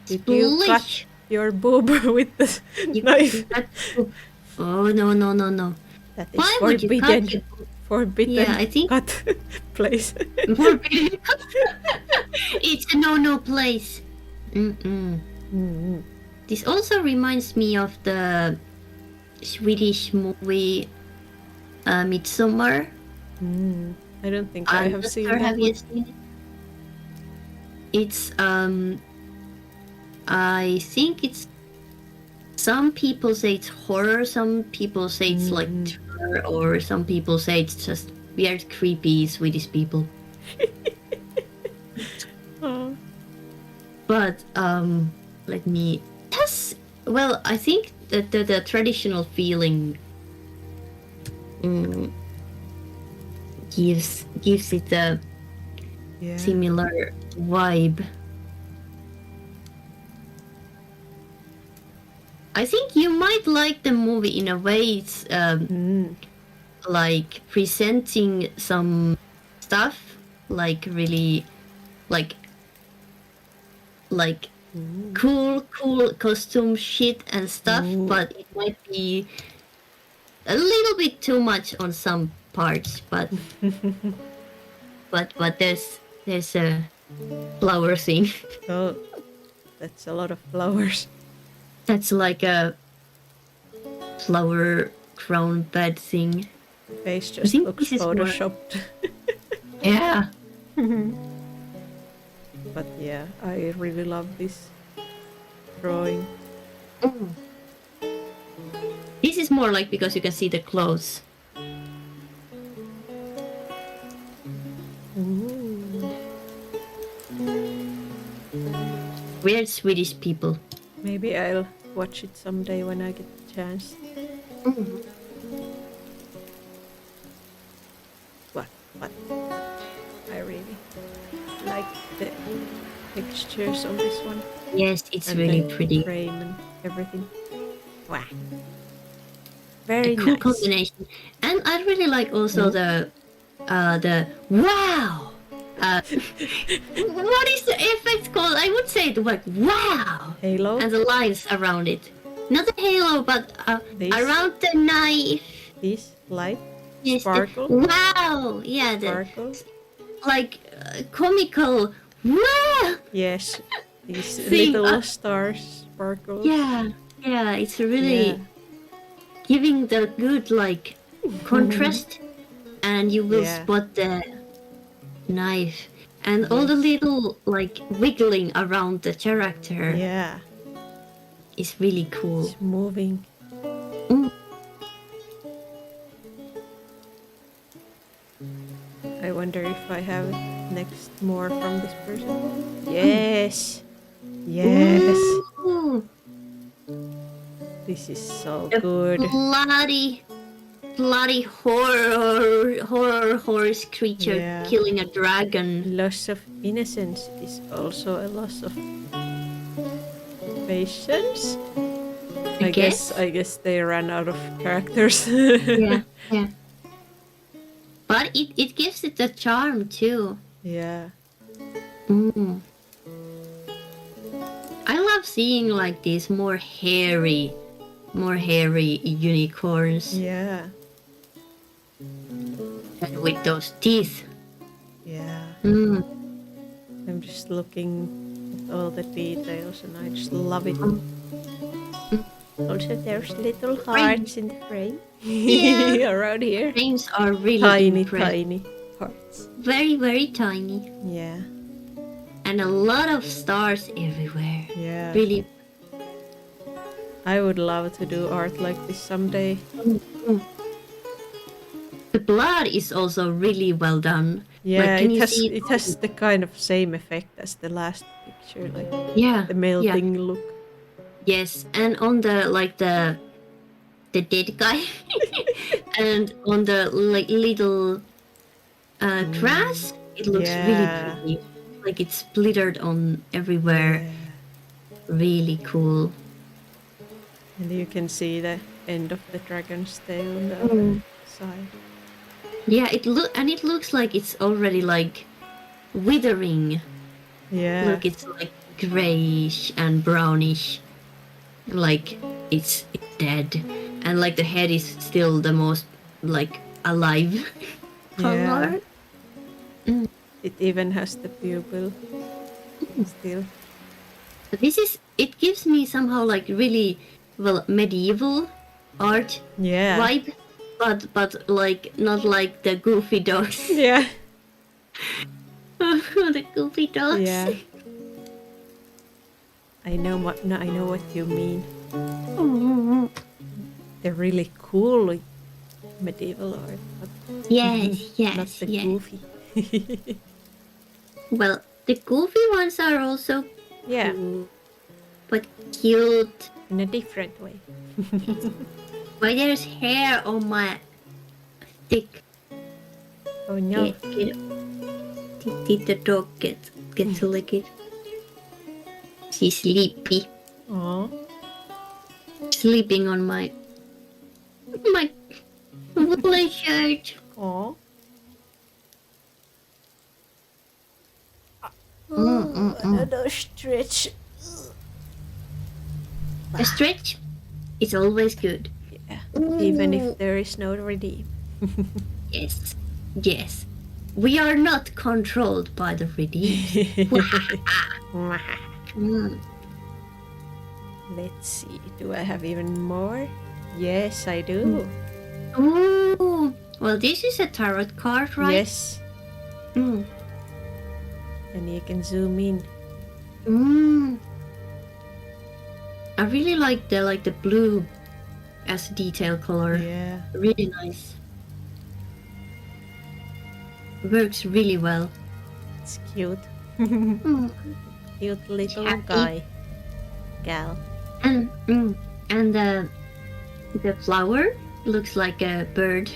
Did you cut your boob with the knife? Oh, no. That is Why forbidden. would you cut your... Forbidden. Yeah, I think... cut place. Forbidden. It's a no place. This also reminds me of the Swedish movie Midsommar. I don't think I have seen that. Have you seen it? It's I think it's, some people say it's horror, some people say it's like terror, or some people say it's just weird, creepy Swedish people. But let me. Yes. Well, I think that the traditional feeling gives it a similar vibe. I think you might like the movie in a way. It's like presenting some stuff, like really, like cool costume shit and stuff, but it might be a little bit too much on some parts. But but there's a flower thing. Oh, that's a lot of flowers. That's like a flower crown bed thing. Face just looks photoshopped. Yeah. But yeah, I really love this drawing. This is more like because you can see the clothes. Weird Swedish people. Maybe I'll watch it someday when I get the chance. What? I really like the textures on this one. Yes, it's and really the pretty. Frame and everything. Wow. Very cool nice. Combination. And I really like also the wow. What is the effect called? I would say the word wow. Halo. And the lines around it. Not the halo, but around the knife. This light. Yes, sparkle. Wow. Yeah. Sparkle. Like comical. Wow. Yes. These little stars sparkle. Yeah. It's really giving the good like contrast, and you will spot the knife and all the little like wiggling around the character. Yeah. It's really cool. It's moving. I wonder if I have next more from this person. Yes. Yes. Ooh. This is so good. Bloody horror horse creature killing a dragon. Loss of innocence is also a loss of patience. I guess they ran out of characters. yeah. But it gives it a charm too. Yeah. I love seeing like these more hairy unicorns. Yeah. And with those teeth. Yeah. I'm just looking at all the details and I just love it. Also, there's little hearts in the frame. Yeah. Around here. Frames are really tiny hearts. very tiny. Yeah. and a lot of stars everywhere. Yeah. Really. I would love to do art like this someday. Mm. The blood is also really well done. Yeah, can it you has see it has the kind of same effect as the last picture, like Yeah. the melting look. Yes, and on the dead guy, and on the like little grass, it looks really pretty. Like it's splittered on everywhere. Yeah. Really cool. And you can see the end of the dragon's tail on the other side. Yeah, it looks like it's already like withering. Yeah. Look, it's like grayish and brownish, like it's dead, and like the head is still the most like alive color. Yeah. It even has the pupil still. It gives me somehow like really medieval art vibe, but like not like the goofy dogs. Yeah. The goofy dogs. Yeah. I know what you mean. They're really cool medieval art, but yes, not the goofy. Well, the goofy ones are also cool, but cute in a different way. Why there's hair on my stick? Oh no! Did the dog get to lick it? She's sleepy. Aww. Sleeping on my woolen shirt. Aww. Another stretch. A stretch is always good. Yeah, even if there is no redeem. Yes. We are not controlled by the redeem. Let's see, do I have even more? Yes, I do. Oh, well, this is a tarot card, right? Yes. And you can zoom in. I really like the blue as detail color. Yeah. Really nice. Works really well. It's cute. Cute little guy. Gal. And the flower looks like a bird.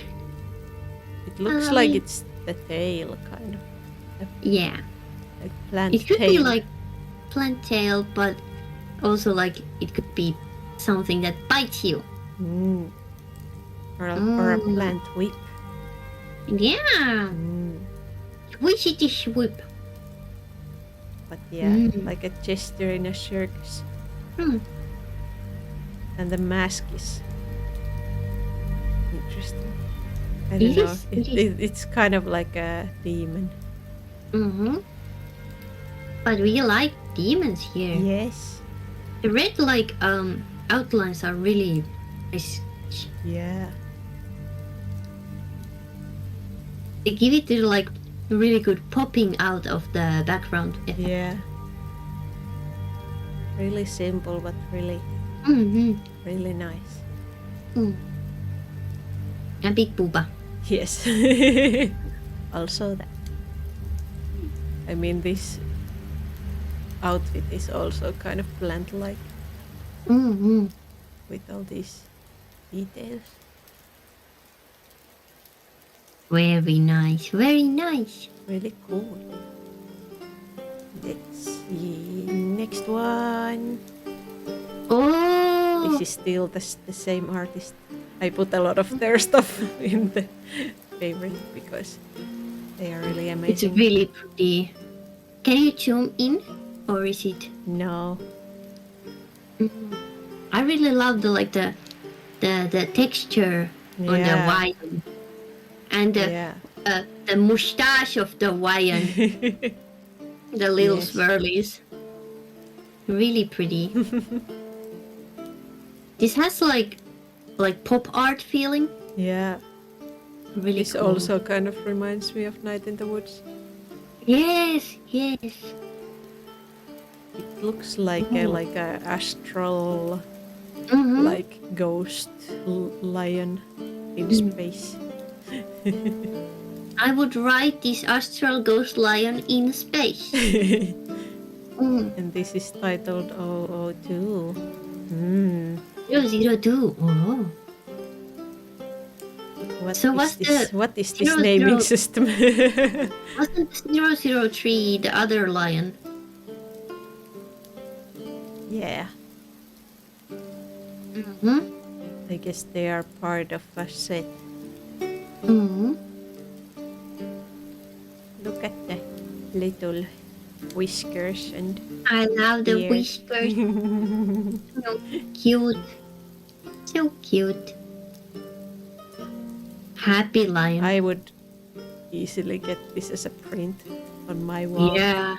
It looks like it's the tail, kind of. Yeah. Like plant it could tail. be like plant tail, but also like it could be something that bites you. Or a plant whip. Yeah. Squishy whip. But yeah, like a gesture in a circus. And the mask is interesting. I don't know. It's kind of like a demon. But we like demons here. Yes. The red like outlines are really nice. Yeah. They give it the like really good popping out of the background effect. Yeah. Really simple, but really, really nice. A big booba. Yes. Also that. I mean, this outfit is also kind of plant-like. With all these details. Very nice, very nice. Really cool. Let's see. Next one. Oh! This is still the same artist. I put a lot of their stuff in the favorite because they are really amazing. It's really pretty. Can you zoom in? Or is it? No. I really love the texture on the wine. And the mustache of the wine. The little swirlies. Really pretty. This has like pop art feeling. Yeah. Really This cool. also kind of reminds me of Night in the Woods. Yes. looks like a astral, like ghost lion in space. I would ride this astral ghost lion in space. And this is titled 002. 002. Oh. What is this naming system? Wasn't 003 the other lion? Yeah. I guess they are part of a set. Look at the little whiskers and I love the ears. whiskers. So cute. So cute. Happy lion. I would easily get this as a print on my wall. Yeah.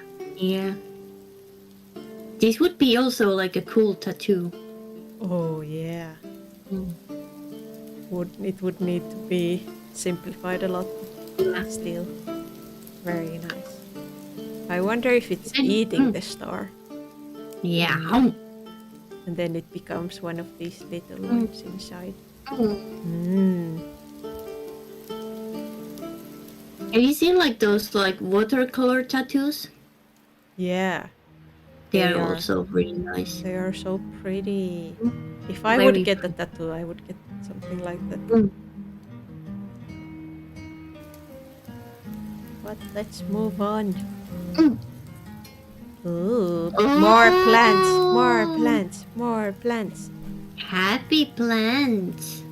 This would be also like a cool tattoo. Oh yeah. It would need to be simplified a lot. Still very nice. I wonder if it's eating the star. Yeah. And then it becomes one of these little ones inside. Have you seen like those like watercolor tattoos? Yeah. They are also really nice. They are so pretty. If I would get a tattoo, I would get something like that. But let's move on. Ooh, more plants. Happy plants.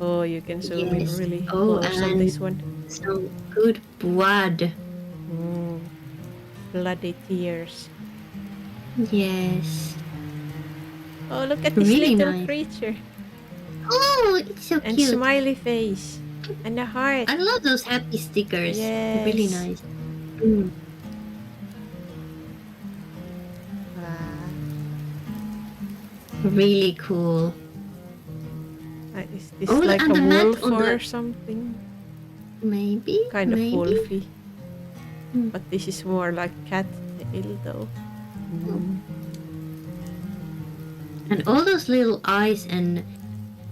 Oh, you can zoom in really close on this one. Some good blood. Bloody tears. Yes. Oh, look at this Really little nice. creature. Oh, it's so And cute. smiley face. And a heart. I love those happy stickers. Yes. Really nice. Really cool. Is this Oh, like and a the mat wolf on or the- something? Maybe. Kind of maybe. wolfy. But this is more like cat tail though. And all those little eyes and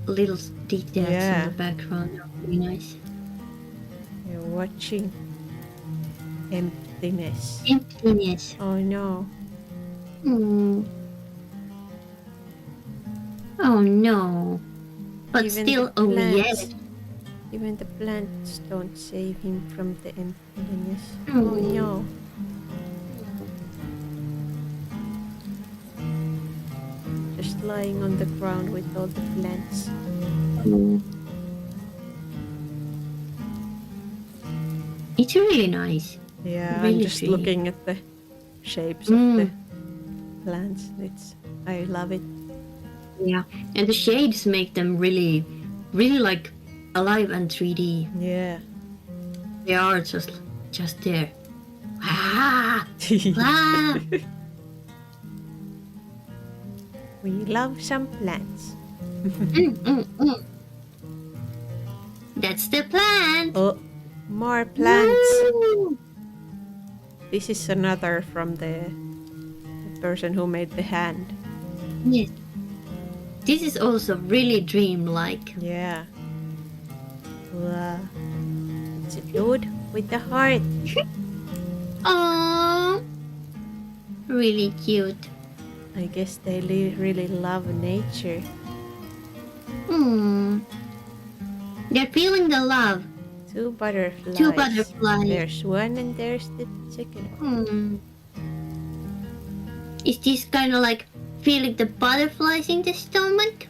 little details Yeah. in the background are really nice. You're watching emptiness. Emptiness. Oh no. Oh no. But Even still, the plants, yes. Even the plants don't save him from the emptiness. Oh no. Just lying on the ground with all the plants. It's really nice. Yeah, Really I'm just pretty. looking at the shapes of the plants. I love it. Yeah. And the shades make them really, really like alive and 3D. Yeah. They are just there. Ah! Ah! We love some plants. That's the plant. Oh, more plants. Woo! This is another from the person who made the hand. Yes. This is also really dreamlike. Yeah. Wow. It's a dude with the heart. Oh, really cute. I guess they really love nature. They're feeling the love. Two butterflies. Two butterflies. There's one and there's the second one. Is this kind of like feeling the butterflies in the stomach?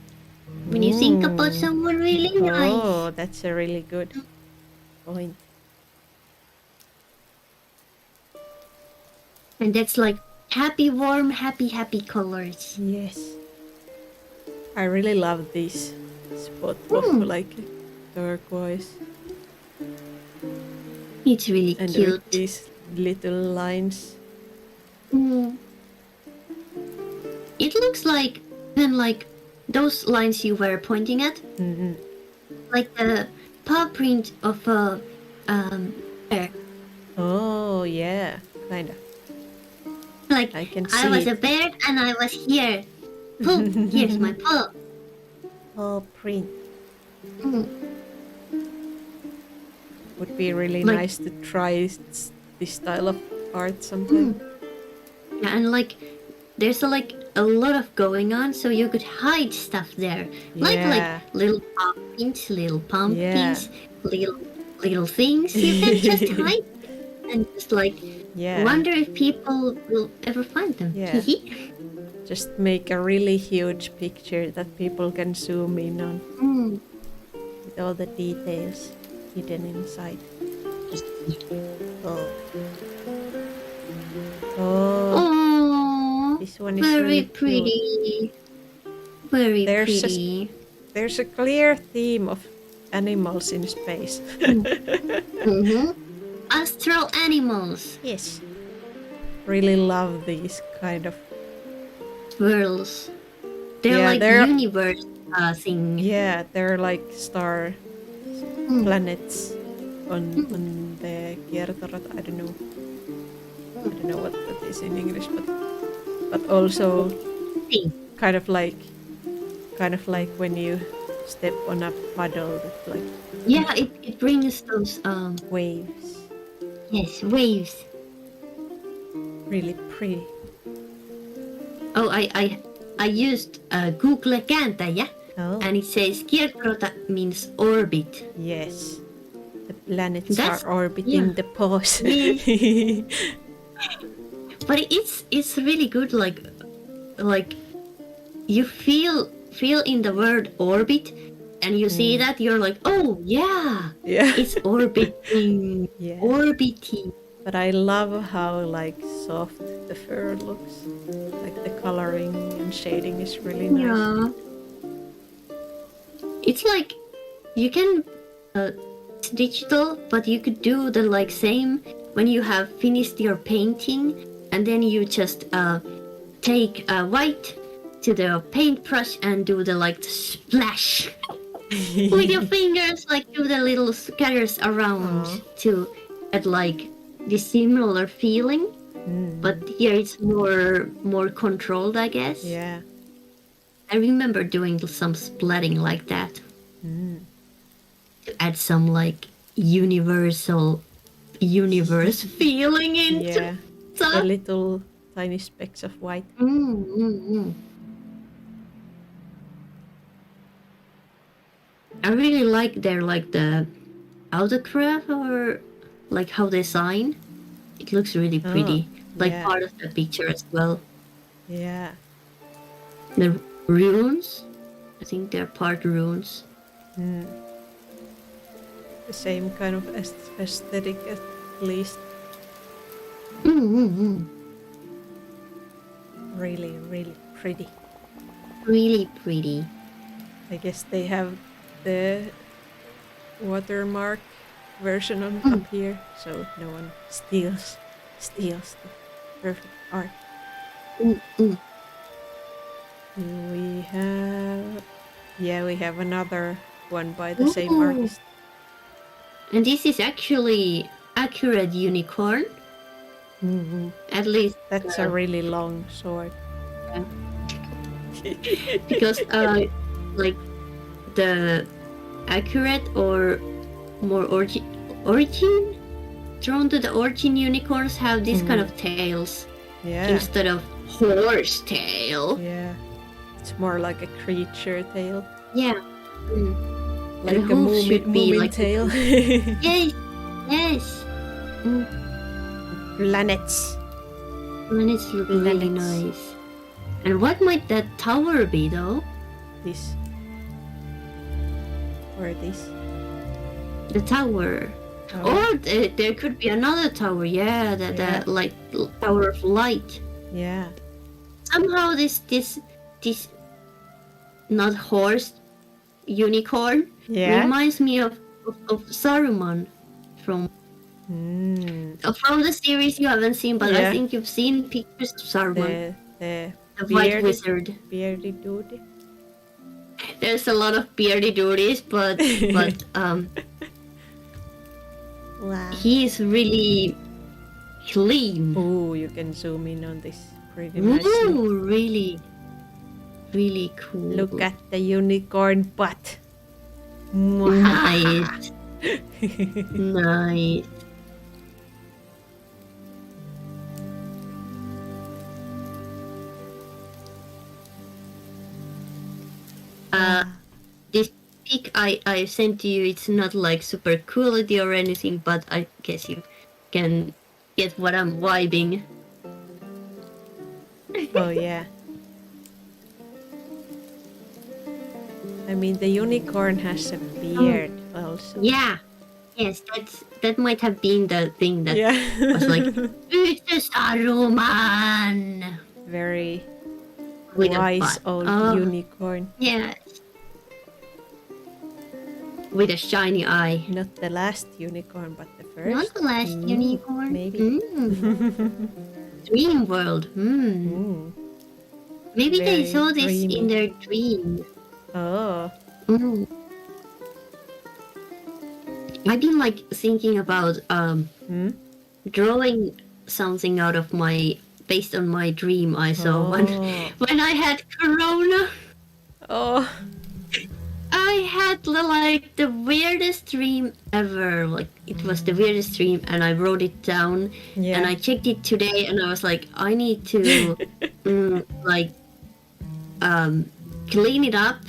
When you think about someone really nice. Oh, that's a really good point. And that's like happy, warm, happy colors. Yes. I really love this spot of like turquoise. It's really And cute. with these little lines. It looks like then like those lines you were pointing at, like the paw print of a bear. Oh yeah, kinda. Like I can see I was a it. bear and I was here. Boom! Here's my paw. Oh, print. Mm. Would be really Like- nice to try this style of art sometime. Yeah, and like there's a lot of going on, so you could hide stuff there. Like Yeah. little pumpkins, little things you can just hide and just Yeah. wonder if people will ever find them. Yeah. Just make a really huge picture that people can zoom in on with all the details hidden inside. Oh. Oh, This one is very really pretty. Very pretty. There's a clear theme of animals in space. Astral animals. Yes. Really love these kind of. Swirls. They're universe thing. Yeah, they're like star planets on the kiertorata. I don't know what that is in English, but also kind of like when you step on a puddle with like it brings those waves. Yes, waves. Really pretty. Oh, I used Google kääntäjä, and it says kiertorata means orbit. Yes. The planets are orbiting the pause. But it's really good, like you feel in the word orbit, and you see that you're like, oh yeah, it's orbiting, orbiting. But I love how like soft the fur looks. Like the coloring and shading is really nice. Yeah. It's like you can it's digital, but you could do the like same when you have finished your painting, and then you just take white to the paintbrush and do the like splash with your fingers, like do the little scatters around to get like this similar feeling. But here it's more controlled, I guess. Yeah. I remember doing some splatting like that. To add some like universe feeling into stuff. The little tiny specks of white. I really like their like the autograph or like how they sign. It looks really pretty. Part of the picture as well. Yeah. The runes. I think they're part runes. The same kind of aesthetic at least. Really, really pretty. Really pretty. I guess they have the watermark version on up here, so no one steals the perfect art. We have another one by the same artist. And this is actually accurate unicorn. At least that's a really long sword. Because like the accurate or more origin drawn to the origin unicorns have this kind of tails instead of horse tail. Yeah, it's more like a creature tail. Yeah. Like a moving like tail. Yes. Planets look really nice. And what might that tower be though? This. Or this. The tower. Or there could be another tower, the like tower of light. Yeah. Somehow this not horse unicorn reminds me of Saruman from the series you haven't seen, but I think you've seen pictures of Saruman. The white wizard. Beardy dude. There's a lot of beardy duties, but wow. he's really clean. Oh, you can zoom in on this pretty nicely. Ooh, really, really cool. Look at the unicorn butt. Nice. Nice. This pic I sent to you, it's not like super quality or anything, but I guess you can get what I'm vibing. Oh yeah. I mean, the unicorn has a beard also. Yeah. Yes, that might have been the thing that was like, it's a Saruman! Very With wise old unicorn. Yes. With a shiny eye. Not the last unicorn, but the first. Not the last unicorn. Maybe. Dream world. Maybe they Very saw this dreamy. in their dream. Oh. I've been like thinking about drawing something out of based on my dream I saw when I had corona. Oh. I had like the weirdest dream ever. Like it was the weirdest dream, and I wrote it down. Yeah. And I checked it today, and I was like, I need to clean it up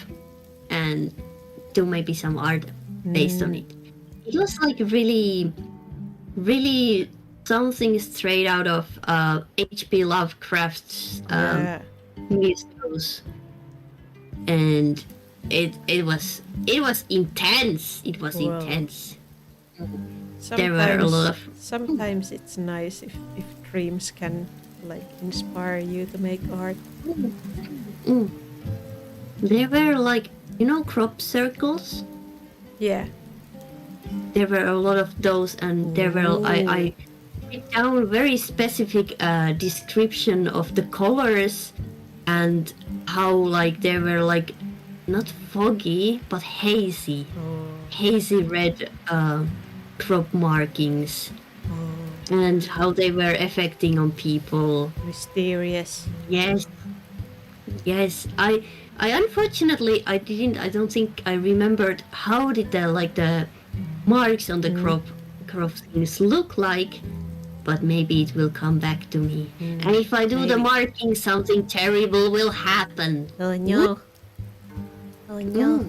and do maybe some art based on it. It was like really, really something straight out of H.P. Lovecraft's mythos, and it was intense. It was intense. There were a lot of. Sometimes it's nice if dreams can like inspire you to make art. There were like crop circles. Yeah. There were a lot of those, and there were I wrote down very specific description of the colors and how like they were like not foggy but hazy red crop markings and how they were affecting on people. Mysterious. Yes. I unfortunately I don't think I remembered how did the marks on the crop things look like, but maybe it will come back to me. And if I do the marking, something terrible will happen. Oh no. Oh no.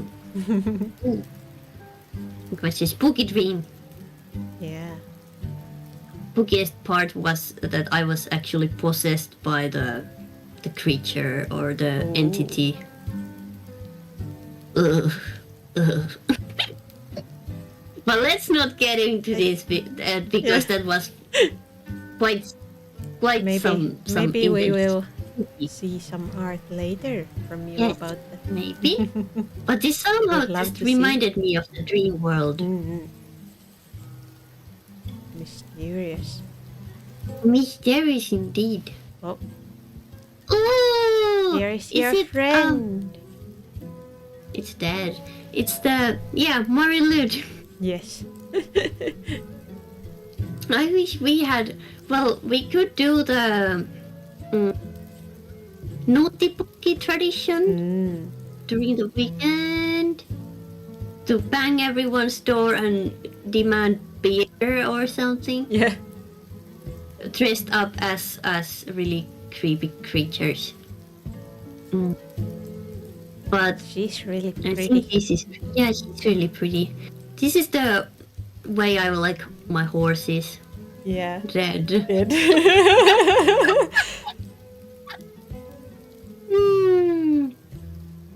It was a spooky dream. Yeah. Spookiest part was that I was actually possessed by the creature or the entity. Ugh. But let's not get into this because that was quite some maybe we will see some art later from you about that. Maybe. But this somehow just reminded me of the dream world. Mysterious. Mysterious indeed. Oh. Ooh! Here is your friend. It's dead. It's the Marilud. Yes. I wish we had. Well, we could do the Notipuki tradition during the weekend to bang everyone's door and demand beer or something. Yeah. Dressed up as really creepy creatures. But she's really pretty. I think she's really pretty. This is the way I like my horses. Yeah. Red.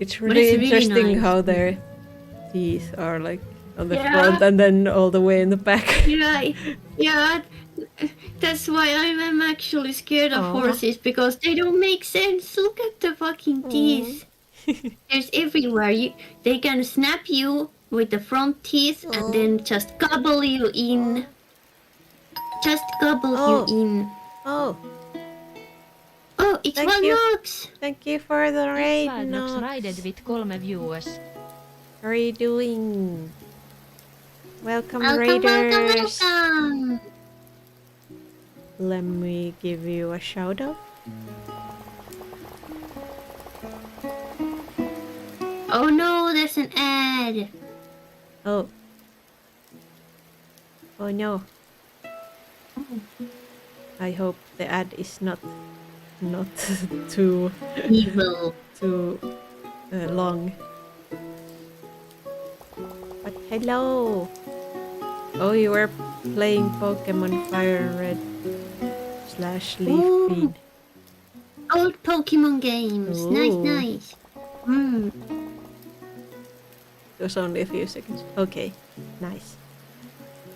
It's really interesting really nice. how their teeth are like on the front and then all the way in the back. Yeah. That's why I'm actually scared of horses, because they don't make sense. Look at the fucking teeth. There's everywhere. They can snap you with the front teeth and then just gobble you in. Just gobble you in. Oh, it's Nox! Thank you for the raid, Nox. Nox. Raided with 3 viewers. How are you doing? Welcome, Raiders. Welcome. Let me give you a shout out. Oh no, there's an ad. Oh. Oh no. I hope the ad is not too Evil. too long. But hello. Oh, you were playing Pokemon Fire Red / Leaf Green. Old Pokemon games. Ooh. Nice. It was only a few seconds. Okay, nice.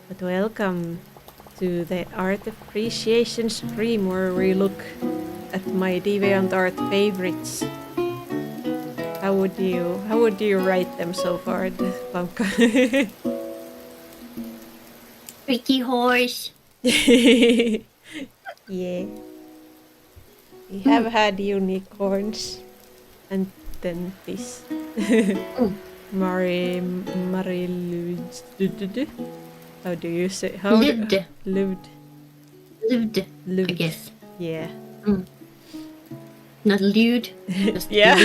But welcome to the Art Appreciation stream where we look at my DeviantArt favorites. How would you rate them so far, PUMPKA? Tricky horse. Yeah. We have had unicorns and then this. How do you say? Lived. I guess. Yeah. Not lewd. Just Yeah.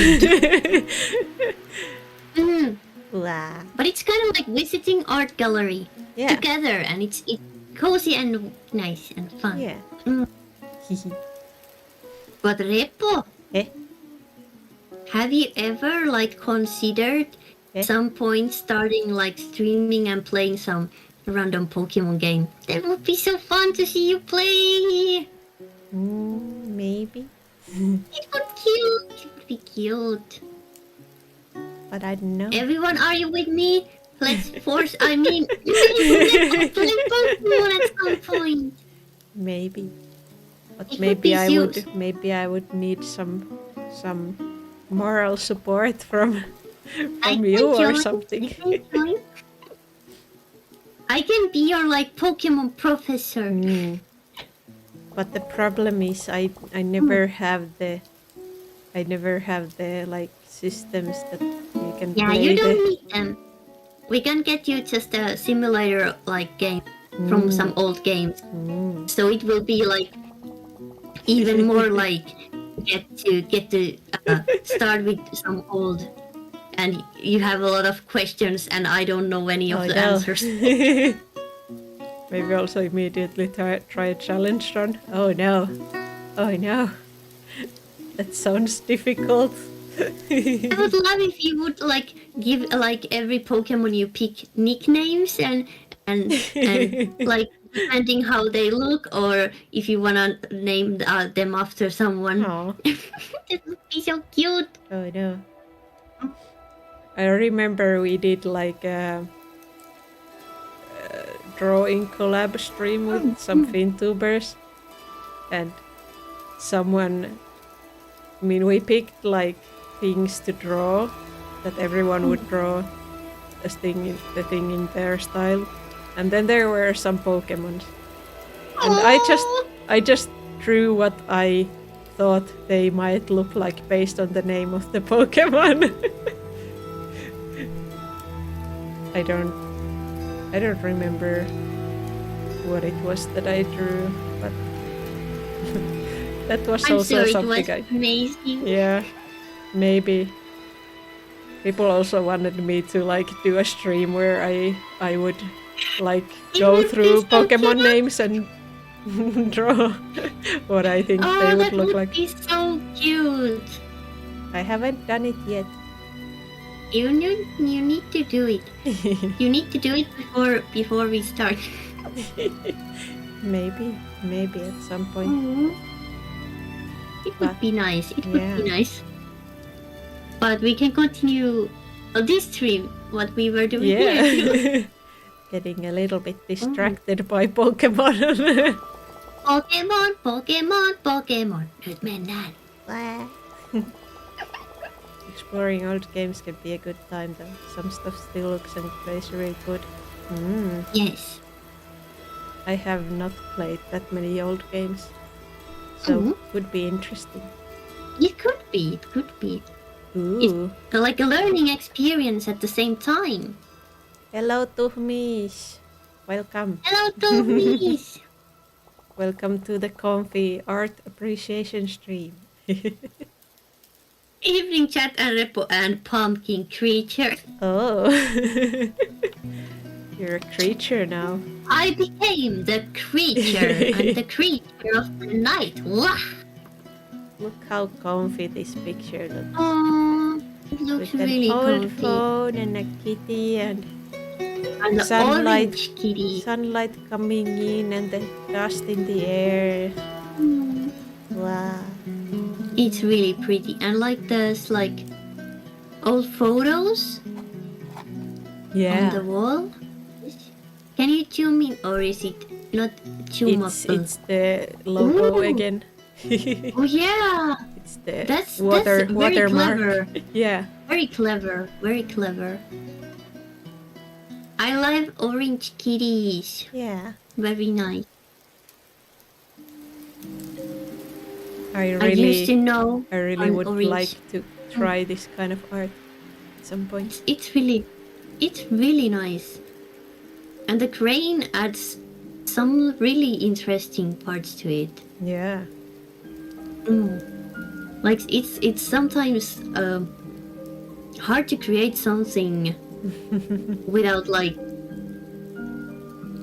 Wow. But it's kind of like visiting art gallery together, and it's cozy and nice and fun. Yeah. But Repo, have you ever like considered some point starting like streaming and playing some random Pokemon game? That would be so fun to see you play. Maybe. It would be cute. But I don't know. Everyone, are you with me? Let's force. I mean, let's play Pokemon at some point. Maybe. But It maybe would be I would need some moral support from you or something. I can be your like Pokemon professor. But the problem is I never have the like systems that you can play. Yeah, you don't need them. We can get you just a simulator like game from some old games. So it will be like even more like get to start with some old, and you have a lot of questions and I don't know any of the answers. Maybe also immediately try a challenge run. Oh no. That sounds difficult. I would love if you would like give like every Pokemon you pick nicknames and like depending how they look, or if you wanna name them after someone. That would be so cute. Oh no. I remember we did like a drawing collab stream with some FinTubers, and we picked like things to draw that everyone would draw the thing in their style, and then there were some Pokemon, and I just drew what I thought they might look like based on the name of the Pokemon. I don't remember what it was that I drew, but that was also something. It was amazing. Yeah, maybe. People also wanted me to like do a stream where I would like go through Pokemon names and draw what I think they would look like. That would be so cute. I haven't done it yet. You need to do it. You need to do it before we start. Maybe at some point. It would be nice. It would be nice. But we can continue this stream, what we were doing here. Getting a little bit distracted by Pokemon. Pokemon. Good man, Exploring old games can be a good time though. Some stuff still looks and plays really good. Yes. I have not played that many old games, so would be interesting. It could be. Ooh. It's like a learning experience at the same time. Hello, Tuhmish. Welcome. Hello, Tuhmish. Welcome to the Comfy Art Appreciation Stream. Evening chat and repo and pumpkin creature. Oh, you're a creature now. I became the creature and the creature of the night. Wah! Look how comfy this picture looks. Oh, it looks With really an old comfy. phone and a kitty and The orange kitty. sunlight coming in and the dust in the air. Mm. Wow. It's really pretty. And like there's like old photos on the wall. Can you zoom in or is it not zoomable? It's the logo again. Oh yeah. It's the That's watermark. very clever. Yeah. Very clever. Very clever. I love orange kitties. Yeah. Very nice. I used to know. I really would orange. like to try this kind of art at some point. It's really nice. And the grain adds some really interesting parts to it. Yeah. Like it's sometimes hard to create something without like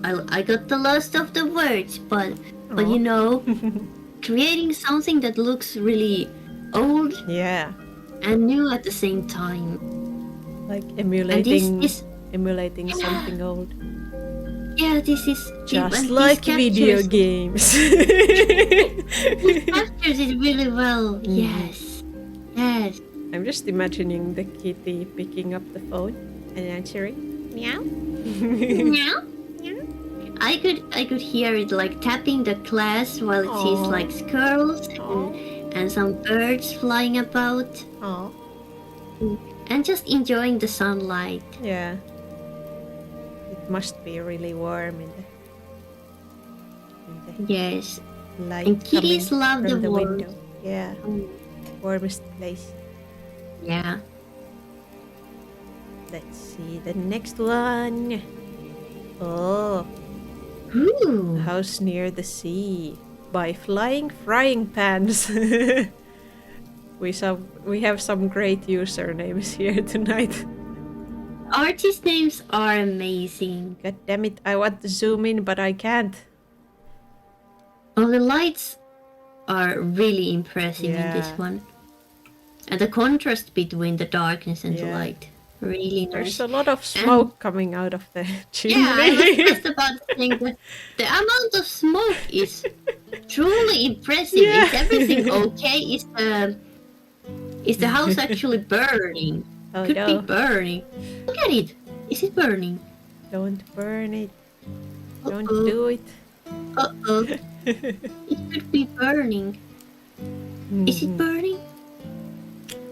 I got the last of the words, but you know, creating something that looks really old and new at the same time. Like emulating this emulating something old. Yeah, this is just like video games. It captures it really well. Yes. Yes. I'm just imagining the kitty picking up the phone and answering meow. Meow. I could hear it like tapping the glass while it sees like squirrels and some birds flying about. Aww. And just enjoying the sunlight. Yeah. It must be really warm in the yes. light And kitties coming love from the warmth. window. Yeah. Warmest place. Yeah. Let's see the next one. Oh. Ooh. House near the sea by flying frying pans. We have some great usernames here tonight. Artist names are amazing. God damn it, I want to zoom in, but I can't. Oh, the lights are really impressive in this one. And the contrast between the darkness and the light. Really nice. There's a lot of smoke coming out of the chimney. Yeah, I was just about to think that the amount of smoke is truly impressive. Yeah. Is everything okay? Is the house actually burning? Oh, Could no. be burning. Look at it. Is it burning? Don't burn it. Don't Uh-oh. do it. Uh-oh. It could be burning. Is it burning?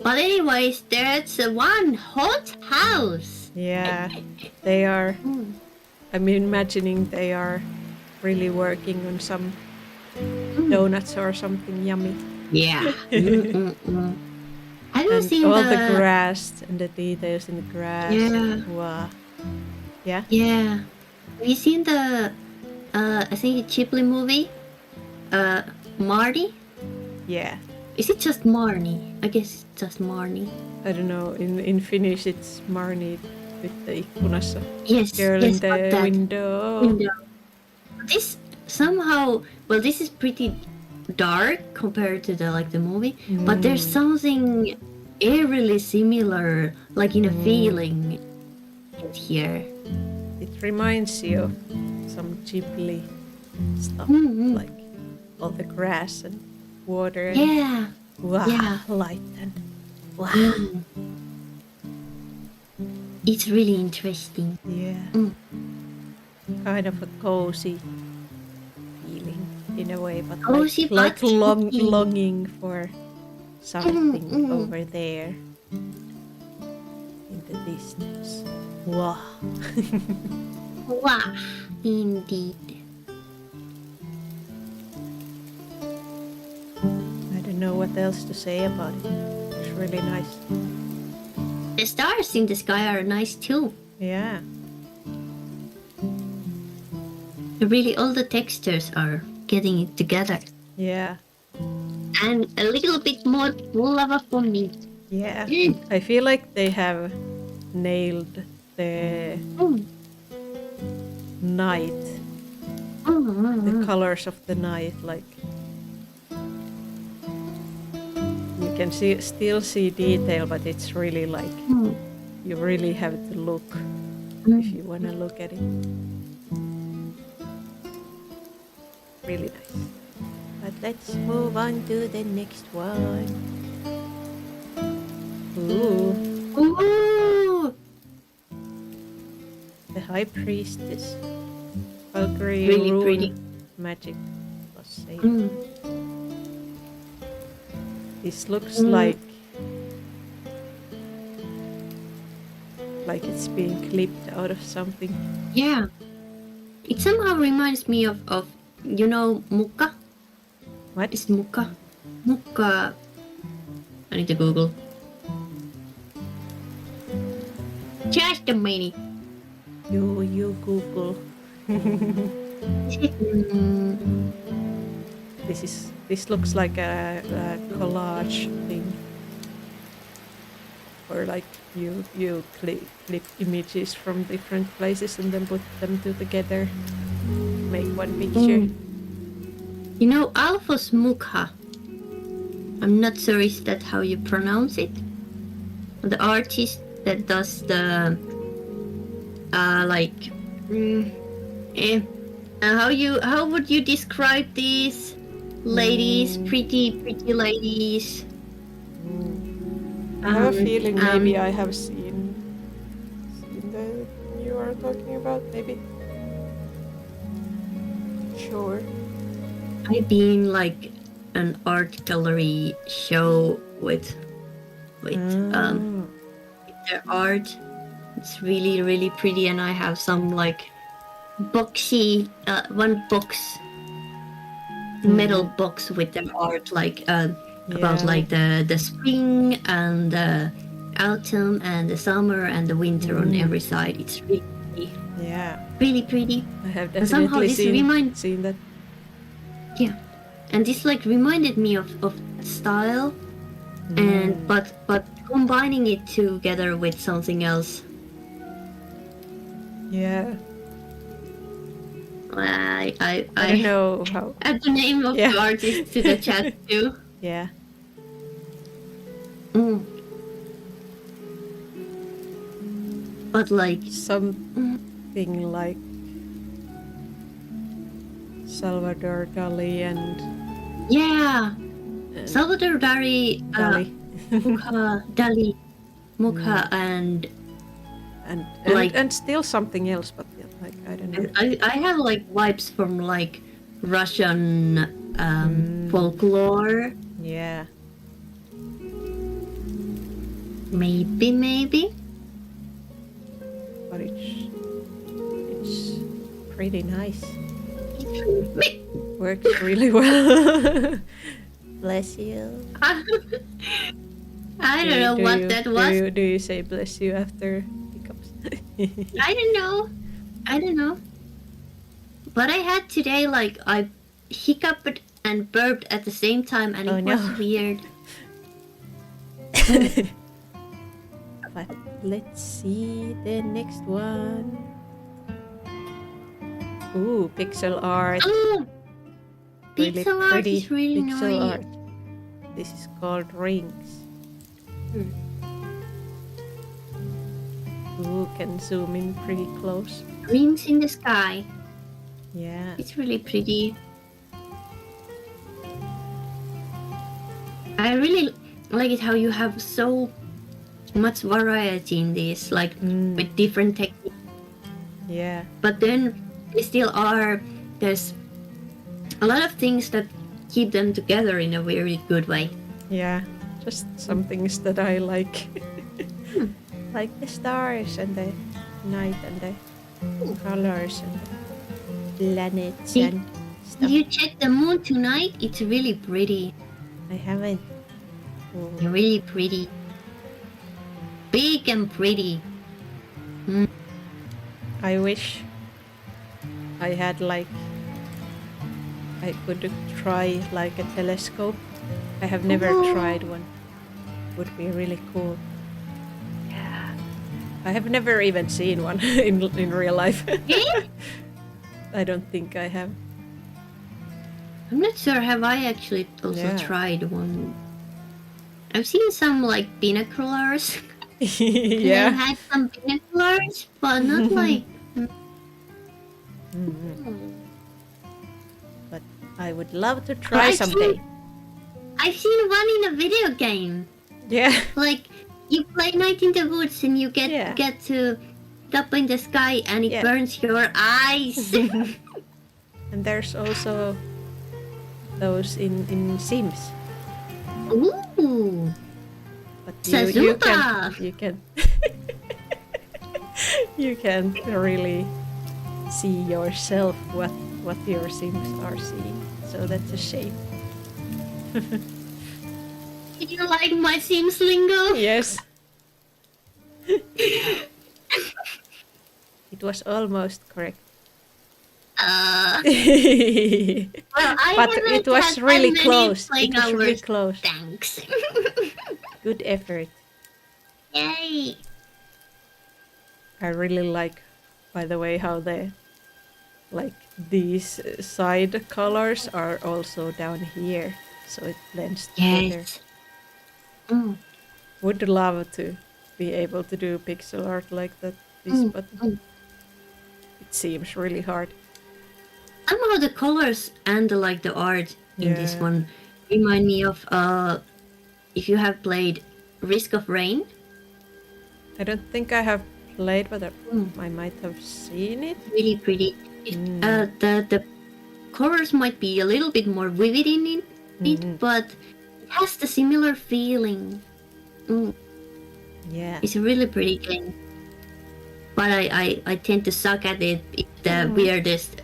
But anyways, there's one hot house. Yeah, they are. I'm imagining they are really working on some donuts or something yummy. Yeah. Have you And seen all the grass and the details in the grass. Yeah. Wow. Yeah? Yeah. Have you seen the I think Ghibli movie? Marty? Yeah. Is it just Marnie? I guess it's just Marnie. I don't know. In Finnish, it's Marnie with the ikkunassa. Yes. Girl yes, in the that window. This somehow, well, this is pretty dark compared to the movie, but there's something eerily similar, like in a feeling here. It reminds you of some Ghibli stuff, like all the grass and water. And Yeah. wow, Yeah. light and wow. It's really interesting. Yeah. Kind of a cozy feeling in a way, but Cozy like but spooky. longing for something over there in the distance. Wow. Wow, indeed. I don't know what else to say about it. It's really nice. The stars in the sky are nice too. Yeah. Really, all the textures are getting it together. Yeah. And a little bit more lava for me. Yeah. I feel like they have nailed the night. The colors of the night, like you can still see detail, but it's really like you really have to look if you want to look at it. Really nice. But let's move on to the next one. Ooh. Ooh. The High Priestess. Valkyrie Really rune pretty. magic was saved. This looks like it's being clipped out of something. Yeah. It somehow reminds me of you know, PUMPKA? What? Is PUMPKA? PUMPKA. I need to Google. Just a minute. You Google. This looks like a collage thing, or like you clip images from different places and then put them together, make one picture. You know, Alphonse Mukha. I'm not sure is that how you pronounce it. The artist that does the how would you describe these ladies, pretty ladies? I have a feeling maybe I have seen the you are talking about, maybe. Sure. I've been like an art gallery show with their art. It's really pretty, and I have some like boxy one box metal box with their art, like about like the spring and the autumn and the summer and the winter on every side. It's really pretty. Yeah. Really pretty. I have And somehow definitely this seen that. Yeah, and this like reminded me of style, and but combining it together with something else. Yeah. I don't know how. Add the name of the artist to the chat too. Yeah. But like something like Salvador Dali and Salvador Dali, Mukha, and still something else, but like I don't know. I have like vibes from like Russian folklore. Yeah. Maybe. But it's pretty nice. Works really well. Bless you. I don't know what that was. Do you say bless you after hiccups? I don't know. But I had today, like, I hiccuped and burped at the same time, and it was weird. But let's see the next one. Ooh, pixel art. Oh, pixel art pretty is really pixel nice. art. This is called rings. Ooh, can zoom in pretty close. Rings in the sky. Yeah. It's really pretty. I really like it how you have so much variety in this, like with different techniques. Yeah. But then they still are, there's a lot of things that keep them together in a very good way. Yeah, just some things that I like. Like the stars and the night and the colors and the planets and stuff. Did you check the moon tonight? It's really pretty. I haven't. Really pretty. Big and pretty. I wish I had like I could try like a telescope. I have never tried one. Would be really cool. Yeah. I have never even seen one in real life. I don't think I have. I'm not sure. Have I actually also tried one? I've seen some like binoculars. Yeah. I've had some binoculars, but not like. But I would love to try someday. I've seen one in a video game. Yeah. Like you play Night in the Woods and you get to up in the sky and it burns your eyes. And there's also those in Sims. Ooh. But you can you can't really see yourself what your Sims are seeing. So that's a shame. Did you like my Sims lingo? Yes. It was almost correct. Well, but it was really close. It was really close. Thanks. Good effort. Yay. I really like, by the way, how these side colors are also down here, so it blends together. Yes. Would love to be able to do pixel art like that, but it seems really hard. Somehow the colors and the art in this one remind me of if you have played Risk of Rain. I don't think I have played, but I might have seen it. Really pretty. The colors might be a little bit more vivid in it, but it has the similar feeling. Yeah. It's a really pretty game. But I tend to suck at it. It's the weirdest.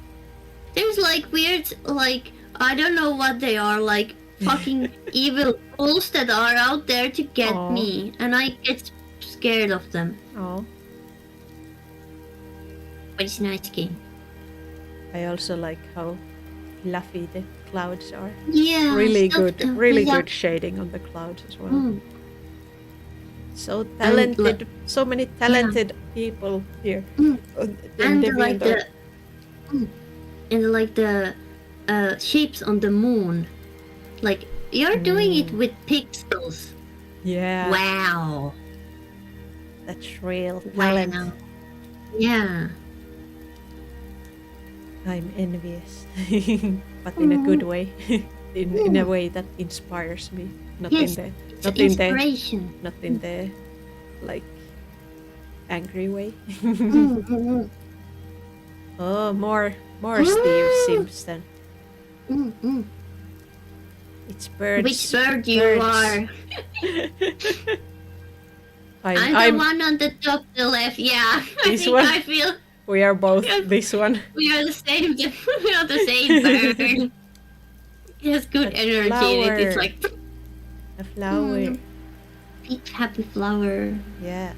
There's like weird, like, I don't know what they are, like fucking evil fools that are out there to get me. And I get scared of them. Oh. But it's a nice game. I also like how fluffy the clouds are. Yeah. Really good shading on the clouds as well. So talented, so many talented people here. And like the shapes on the moon, like you're doing it with pixels. Yeah. Wow. That's real talent. Wow. Yeah. I'm envious, but in a good way, in a way that inspires me. Not in the like angry way. Oh, more Steve Sims then. It's birds. Which bird you are? I'm the one on the top, the left. Yeah, I feel. We are both this one. We are the same. We are the same bird. It has good energy. It's like a flower. Big happy flower. Yeah.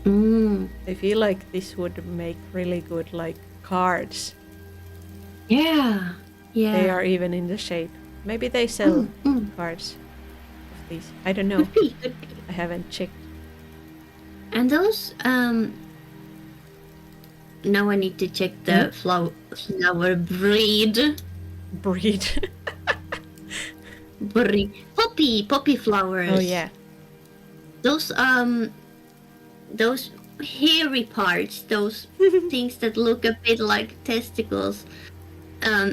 I feel like this would make really good like cards. Yeah. Yeah. They are even in the shape. Maybe they sell cards of these. I don't know. Could be. I haven't checked. And those now I need to check the flower breed. Poppy flowers. Oh yeah. Those hairy parts, those things that look a bit like testicles.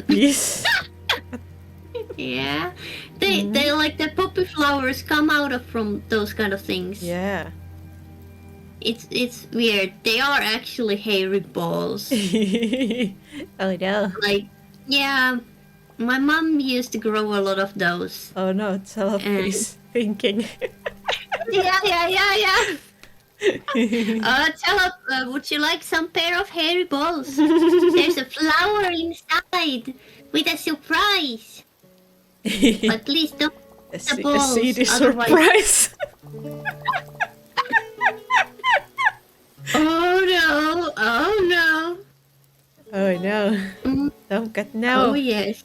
Yes. Yeah. They like the poppy flowers come out from those kind of things. Yeah. It's weird. They are actually hairy balls. Oh no. Like, yeah, my mom used to grow a lot of those. Oh no, tell us thinking. Yeah. Tell her, would you like some pair of hairy balls? There's a flower inside with a surprise. But please don't the balls. A seedy surprise. Oh no! Oh no! Don't Pumpkin, no. Oh yes.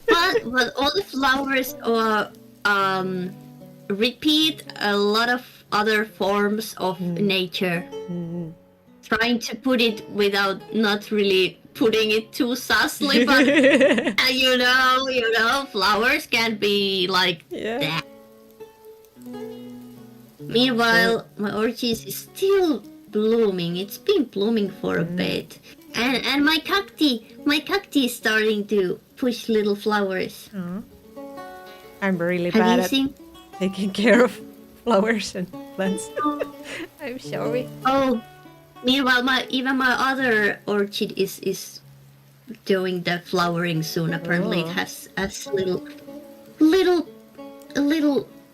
but all the flowers repeat a lot of other forms of nature. Trying to put it without not really putting it too sassly, but you know, flowers can be like that. Meanwhile, my orchid is still blooming. It's been blooming for a bit. And my cacti is starting to push little flowers. I'm really bad at taking care of flowers and plants. I'm sorry. Oh, meanwhile, my other orchid is doing the flowering soon. Apparently, it has little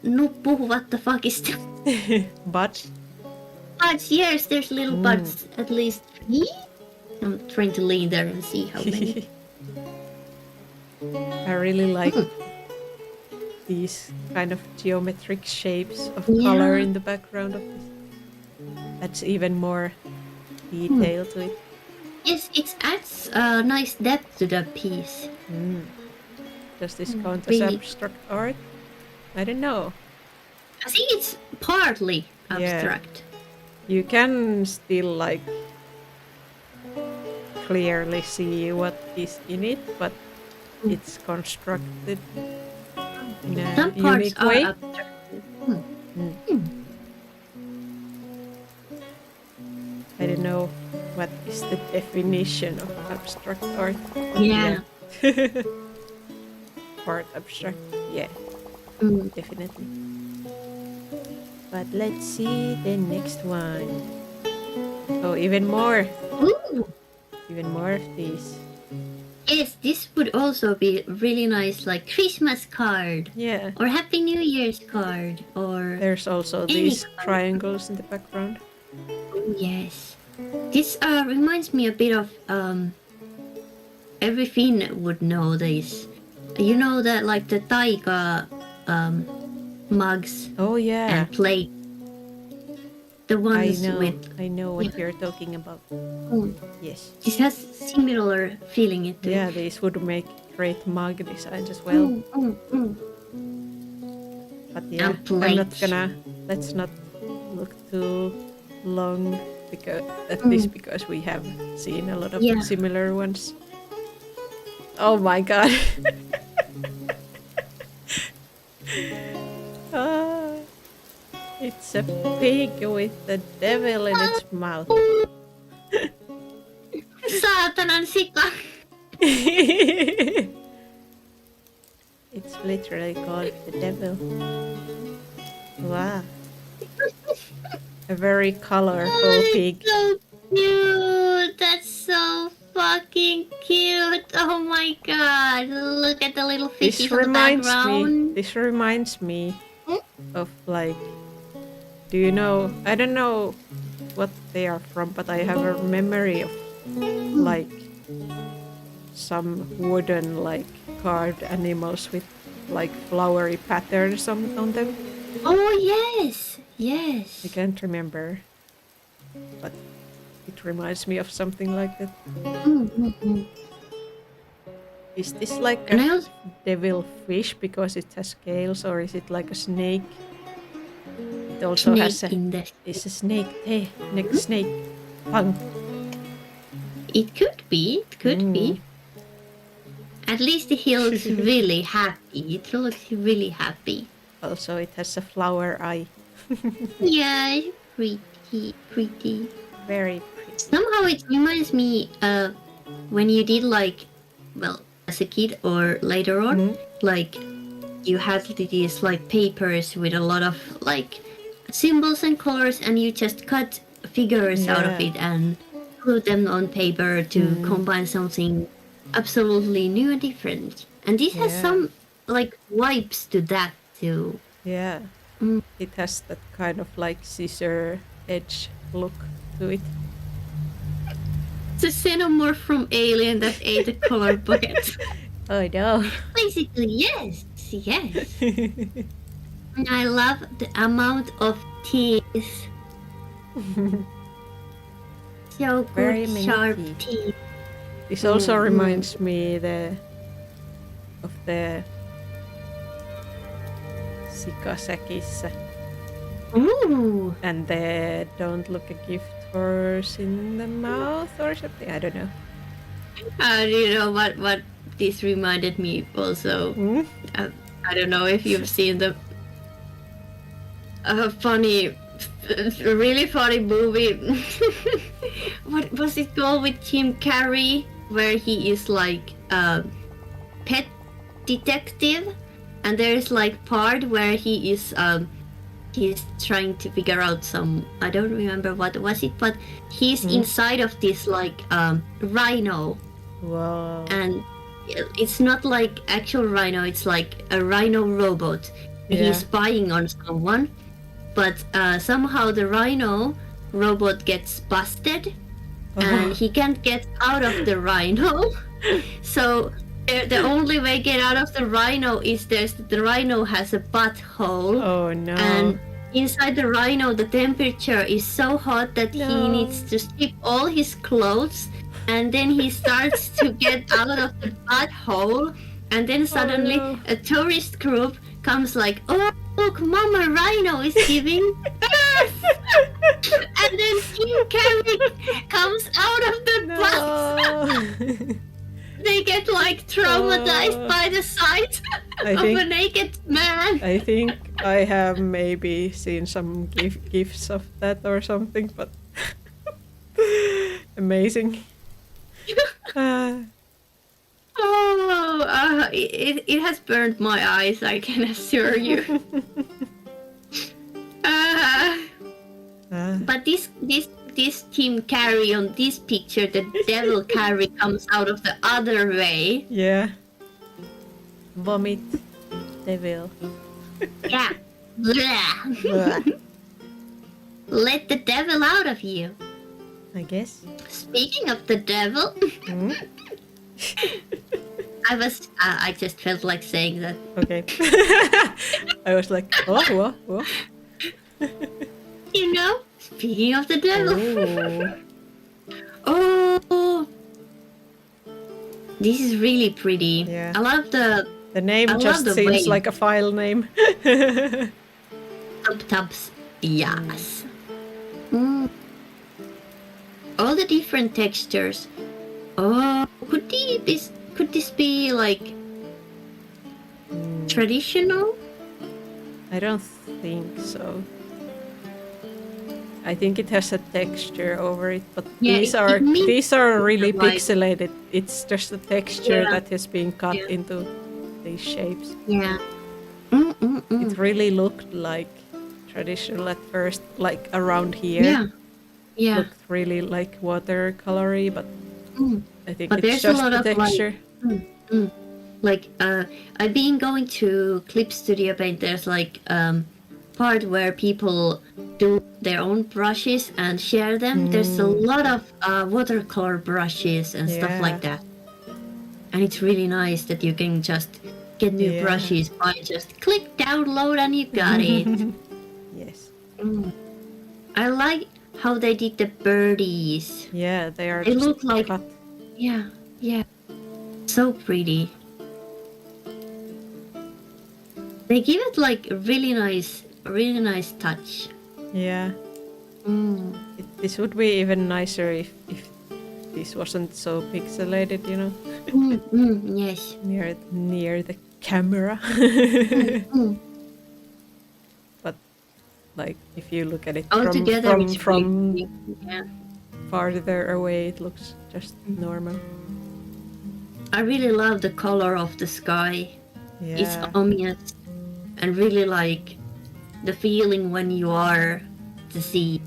nuppu. What the fuck is that? Buds? Buds, yes, there's little buds. At least 3. I'm trying to lean there and see how many. I really like these kind of geometric shapes of color in the background of this. That's even more detail to it. Yes, it adds a nice depth to the piece. Does this count as abstract art? I don't know. I think it's partly abstract. You can still like clearly see what is in it, but it's constructed in a Some parts unique are way. abstract. I don't know what is the definition of abstract art. Yeah. Part abstract, definitely. But let's see the next one. Oh, even more. Ooh. Even more of these. Yes, this would also be really nice, like Christmas card. Yeah. Or Happy New Year's card. Or there's also these triangles in the background. Oh, yes. This reminds me a bit of every Finn would know this. You know that like the taiga mugs. Oh yeah. And plate. The ones I know what you're talking about. Yes. This has similar feeling it. Yeah, these would make great mug designs as well. But yeah, I'm not gonna. Let's not look too long at this because we have seen a lot of similar ones. Oh my god. It's a pig with the devil in its mouth. Saatanan sika. It's literally called the devil. Wow. A very colorful pig. So cute. That's so fucking cute. Oh my god. Look at the little fishes in the background. This reminds me of like, do you know, I don't know what they are from, but I have a memory of like some wooden like carved animals with like flowery patterns on them. Oh yes, yes. I can't remember, but it reminds me of something like that. Is this like a devil fish because it has scales, or is it like a snake? It also has it's a snake. Hey, snake. Pang. It could be. It could be. At least he looks really happy. It looks really happy. Also, it has a flower eye. Yeah, pretty. Very pretty. Somehow it reminds me of when you did like, well, as a kid or later on, like you had these like papers with a lot of like symbols and colors, and you just cut figures out of it and put them on paper to combine something absolutely new and different. And this has some like vibes to that too. Yeah. It has that kind of like scissor edge look to it. It's a xenomorph from Alien that ate a color bucket. Oh no. Basically, yes. And I love the amount of teeth. So good, Very many sharp teeth. This also reminds me of the Sikasäkissä. Ooh. And the don't look a gift horse in the mouth or something. I don't know. You know what this reminded me also. I don't know if you've seen the really funny movie. What was it called with Jim Carrey, where he is like a pet detective, and there's like part where he's trying to figure out some, I don't remember what was it, but he's inside of this like rhino. Wow. And it's not like actual rhino, it's like a rhino robot. Yeah. He's spying on someone, but somehow the rhino robot gets busted and he can't get out of the rhino. So the only way to get out of the rhino is the rhino has a butthole. Oh no. And inside the rhino the temperature is so hot that he needs to strip all his clothes, and then he starts to get out of the butthole, and then suddenly a tourist group comes like, oh look, Mama Rhino is giving birth. And then Jim Carrey comes out of the butt. They get like traumatized by the sight of a naked man. I think I have maybe seen some gifs of that or something, but amazing. It has burned my eyes, I can assure you. But this Jim Carrey on this picture, the devil Carrey comes out of the other way. Yeah. Vomit. Devil. Yeah. Blah. Let the devil out of you. I guess. Speaking of the devil, I just felt like saying that. Okay. I was like, what? You know, speaking of the devil. Oh. This is really pretty. Yeah. I love the name just seems like a file name. Tubs. Yes. All the different textures. Oh, could this be like traditional? I don't think so. I think it has a texture over it, but these are really pixelated. It's just a texture that has been cut into these shapes. Yeah. It really looked like traditional at first, like around here. Yeah. Looked really like watercolory, but I think but it's just the texture. Like I've been going to Clip Studio Paint. There's like part where people do their own brushes and share them. There's a lot of watercolor brushes and stuff like that, and it's really nice that you can just get new brushes by just click download and you got it. Yes. I like how they did the birdies. Yeah, they are. They look like cut. Yeah, so pretty. They give it like a really nice touch. Yeah. This would be even nicer if this wasn't so pixelated, you know. Yes. Near the camera. But like if you look at it from farther away, it looks just normal. I really love the color of the sky. Yeah. It's ominous and really like the feeling when you are at the sea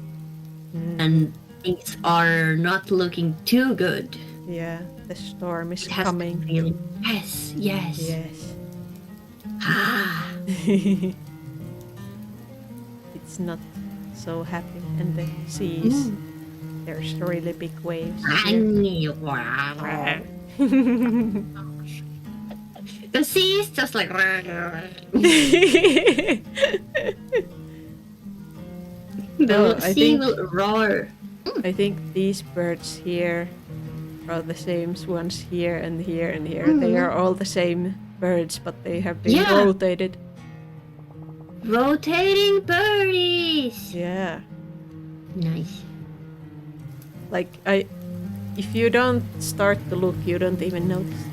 and things are not looking too good. Yeah, the storm is it has coming. That feeling. Yes. It's not so happy, and the seas. There's really big waves. The sea is just like. The sea will roar. I think these birds here are the same ones here and here and here. They are all the same birds, but they have been rotated. Rotating birdies! Yeah. Nice. Like, if you don't start to look, you don't even notice.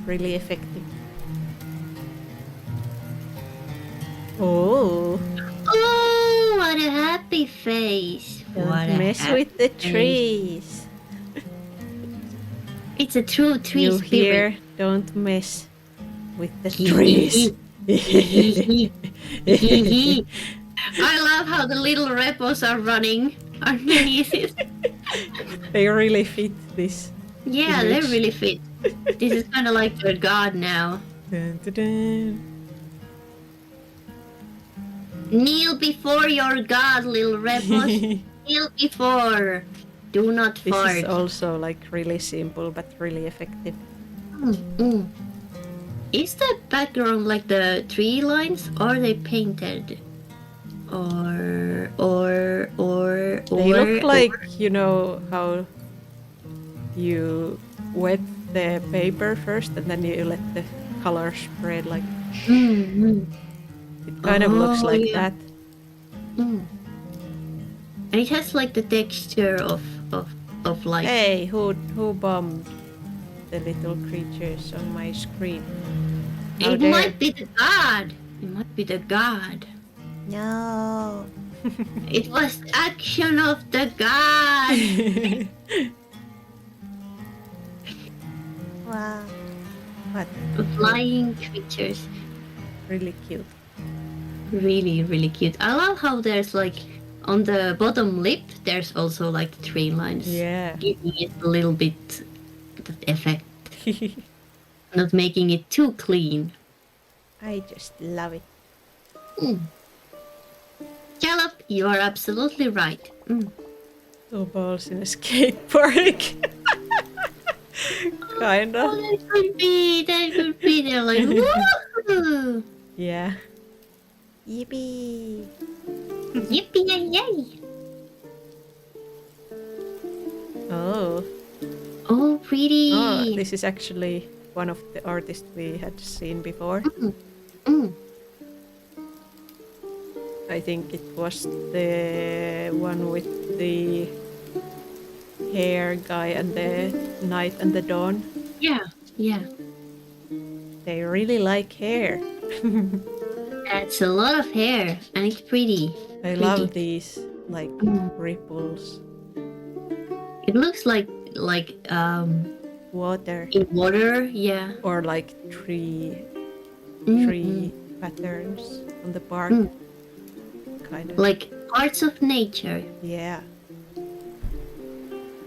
Really effective. Oh. Oh, what a happy face. Don't mess with the trees. It's a true tree you spirit. Here, don't mess with the trees. I love how the little repos are running underneath it. They really fit this. Yeah, image. they really fit. This is kind of like their god now. Dun, dun, dun. Kneel before your god, little repos. Kneel before. Do not fart. This is also like really simple but really effective. Is the background like the tree lines? Or are they painted? Or They look like, you know how you wet the paper first and then you let the color spread like. It kind of looks like that. And it has like the texture of like. Hey, who bombed the little creatures on my screen? It might be the god. It might be the god. No. It was action of the god. Wow. What? Flying creatures. Really cute. Really, really cute. I love how there's like on the bottom lip there's also like tree lines. Yeah. Giving it a little bit of effect. Not making it too clean. I just love it. Caleb, you are absolutely right. Two balls in a skate park. Kinda. Oh, that could be. They're like, woohoo! Yeah. Yippee! Yippee yay! Oh. Oh, pretty. Oh, this is actually one of the artists we had seen before. I think it was the one with the hair guy and the night and the dawn. Yeah. They really like hair. That's a lot of hair, and it's pretty. I love these like ripples. It looks like Water. in water, yeah. Or like tree patterns on the bark. Kind of. Like parts of nature. Yeah.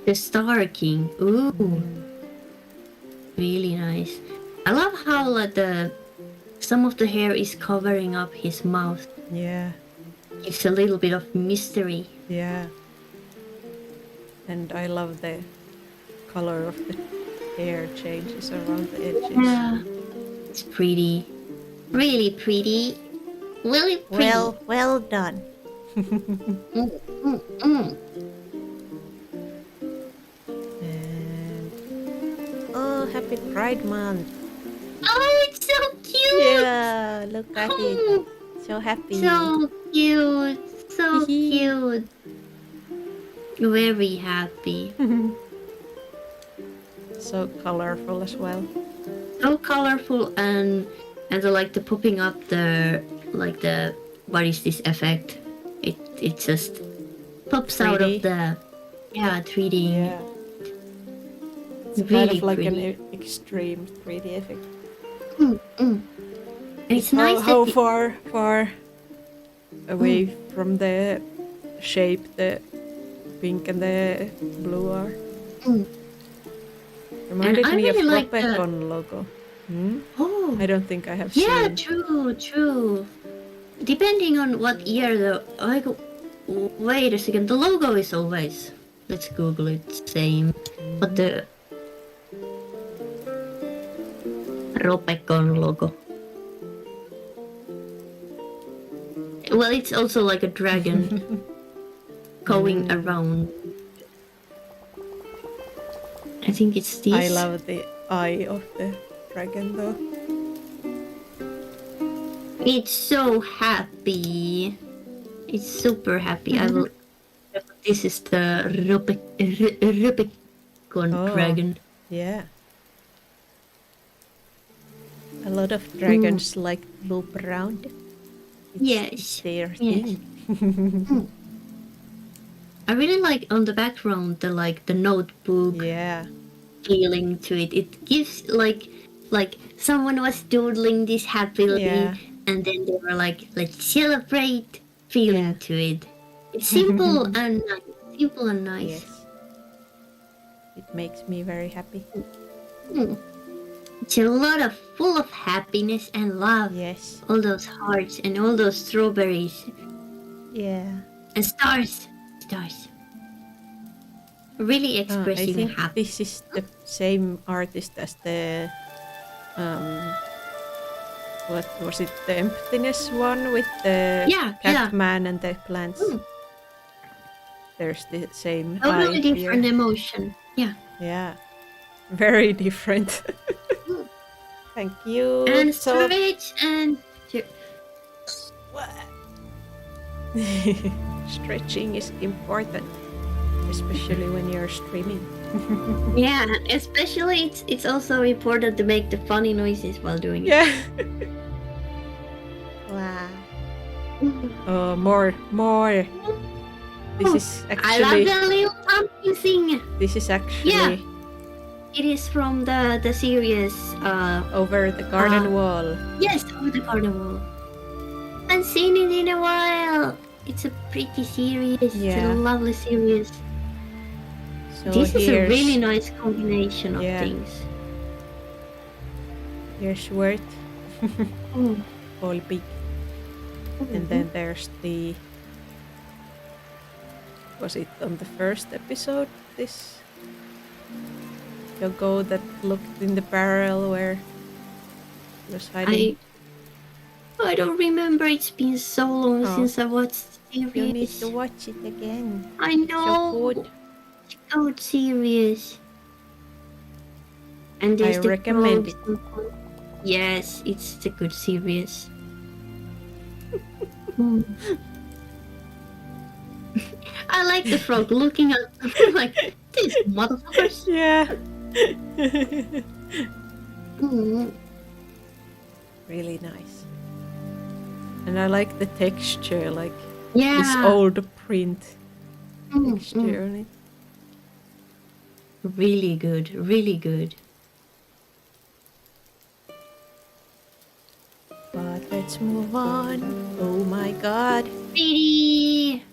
The Star King. Ooh. Really nice. I love how some of the hair is covering up his mouth. Yeah. It's a little bit of mystery. Yeah. And I love the color of the hair changes around the edges. Yeah. It's pretty. Really pretty. Really pretty. Well done. And oh, happy Pride Month. Oh, it's so cute. Yeah, look at it. So happy. So cute. So cute. Very happy. So colorful as well. So colorful and the popping up the what is this effect? It just pops 3D. out of the 3D. Yeah. It's Really kind of like pretty. an extreme 3D effect. And it's nice How that far away from the shape the pink and the blue are? Reminded And I me of really like the- PUMPKA logo. Oh, I don't think I have yeah, seen. true. Depending on what year wait a second, the logo is always, let's Google it, same. But the Ropecon logo. Well, it's also like a dragon going around. I think it's this. I love the eye of the dragon though. It's so happy. It's super happy. I will. This is the Rubicon dragon. Yeah. A lot of dragons like loop around. It's their thing. I really like on the background the notebook feeling to it. It gives like someone was doodling this happily and then they were like, let's celebrate feeling to it. It's simple and nice. Simple and nice. Yes. It makes me very happy. It's a lot of full of happiness and love. Yes. All those hearts and all those strawberries. Yeah. And stars. Stars. Really expressive and happy. This is the same artist as the what was it? The emptiness one with the Catman and the plants. There's the same. Totally different emotion. Yeah. Yeah. Very different. Thank you. And stretch and stretching is important, especially when you're streaming. Yeah, especially it's also important to make the funny noises while doing it. Yeah. Wow. Oh, more. This is actually. I love the little pumpkin thing. This is actually. Yeah. It is from the series. Over the garden wall. Yes, over the garden wall. I haven't seen it in a while. It's a pretty series. Yeah. It's a lovely series. So this is a really nice combination of things. Here's Word. All big. And then there's the. Was it on the first episode? This Yogo that looked in the barrel where he was hiding. I don't remember. It's been so long since I watched the series. You need to watch it again. I know. So good. Good series. And there's I recommend it. Yes, it's a good series. I like the frog looking at like these motherfuckers. Yeah. Really nice. And I like the texture, like this old print texture on it. Really good, really good. But let's move on. Oh my god. Pretty.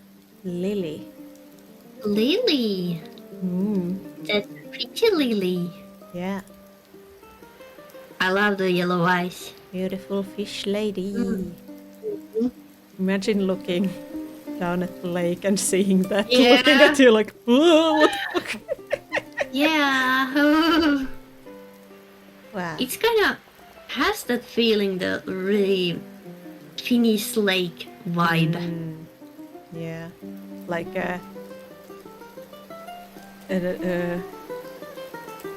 Lily. Lily. That's pretty Lily. Yeah. I love the yellow eyes. Beautiful fish lady. Imagine looking down at the lake and seeing that. Yeah. Looking at you like, whoa, what the fuck? Yeah. Wow. It's kind of has that feeling, the really Finnish lake vibe. Yeah. Like a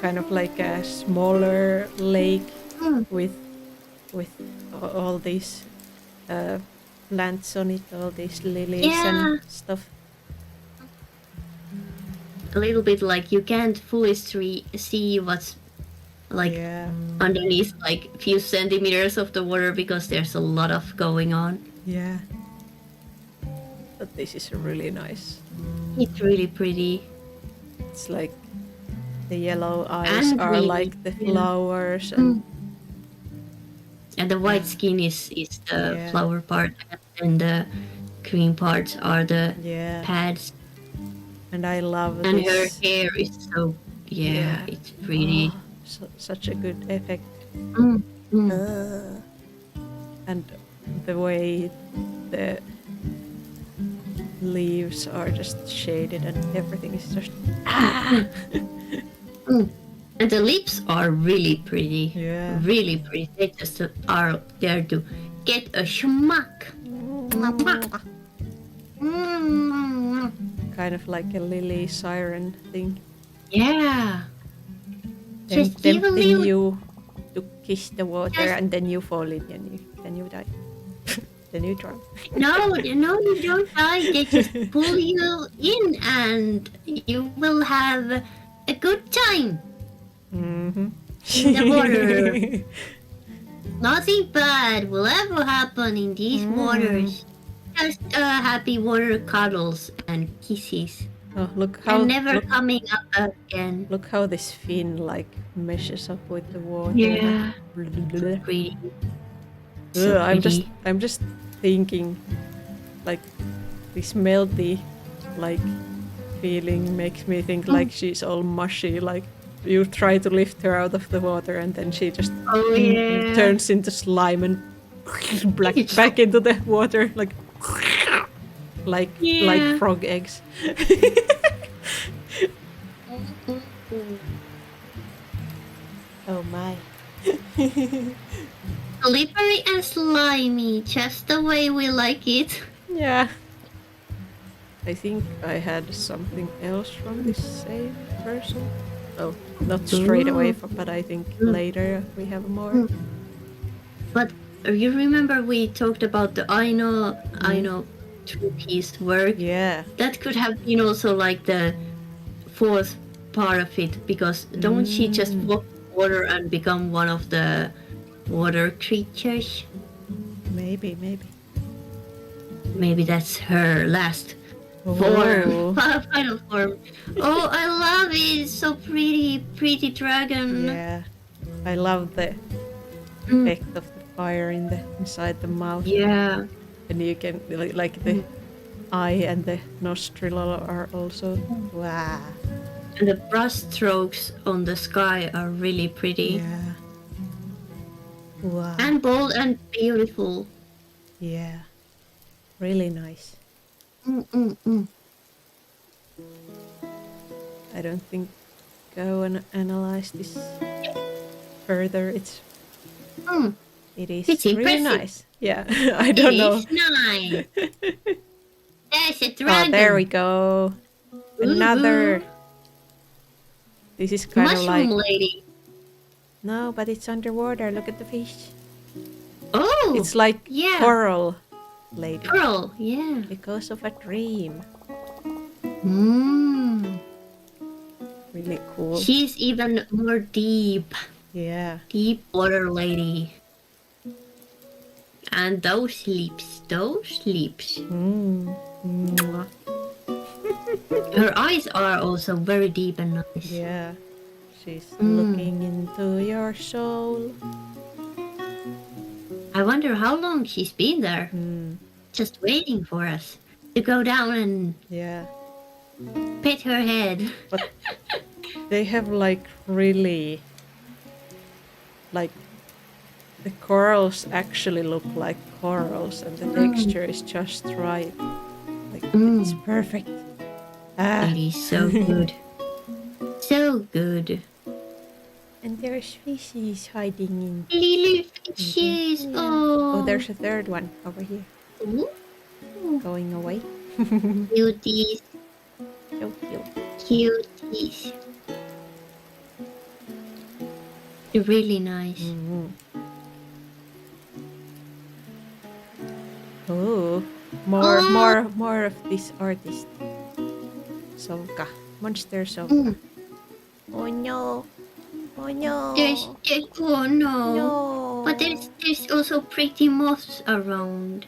kind of like a smaller lake with all these plants on it, all these lilies and stuff. A little bit like you can't fully see what's like underneath like a few centimeters of the water because there's a lot of going on. Yeah. But this is really nice. It's really pretty. It's like the yellow eyes are really, like the flowers and the white skin is the flower part and the green parts are the pads. And I love and this. Her hair is so it's pretty. Such a good effect. And the way the leaves are just shaded and everything is just And the lips are really pretty. Yeah. Really pretty. They just are there to get a schmuck. Kind of like a lily siren thing. Yeah. Just tempting evil. you to kiss the water, Just... and then you fall in, and then you die. Then you drown. No, you don't die. They just pull you in, and you will have a good time Mm-hmm. in the water. Nothing bad will ever happen in these waters. Just happy water cuddles and kisses. Oh, look how And never coming up again. Look how this fin like meshes up with the water. Yeah. Like, Pretty. So pretty. I'm just thinking, like, this melty, like, feeling makes me think like she's all mushy. Like, you try to lift her out of the water, and then she just turns into slime and back into the water, like frog eggs. Oh my. Slippery and slimy, just the way we like it. Yeah. I think I had something else from this same person. Oh, not straight away, but I think later we have more. But you remember we talked about the Aino two-piece work? Yeah. That could have been also like the fourth part of it, because don't she just walk water and become one of the water creatures? Maybe. Maybe that's her last form. Final form. Oh, I love it. It's so pretty dragon. Yeah. I love the effect of the fire inside the mouth. Yeah. And you can like the eye and the nostril are also wow. And the brush strokes on the sky are really pretty. Yeah. Wow. And bold and beautiful. Yeah. Really nice. I don't think go and analyze this further. It is it's really impressive. nice. Yeah. I don't know. It's nice. There's a dragon. Oh, there we go. Another. This is kind of like mushroom lady. No, but it's underwater. Look at the fish. Oh, it's like coral lady. Coral, yeah. Because of a dream. Really cool. She's even more deep. Yeah. Deep water lady. And those lips. Her eyes are also very deep and nice. Yeah. She's looking into your soul. I wonder how long she's been there. Just waiting for us to go down and pet her head. But they have like really like the corals actually look like corals, and the texture is just right. Like it's perfect. It is so good. So good. And there's fishes hiding in. Little fishes. Yeah. Oh, There's a third one over here. Ooh. Going away. Cuties. So cute. Cuties. Really nice. Oh, more of this artist. Sovka. Monster Sovka. Oh no. Oh no. There's oh no. But there's also pretty moths around.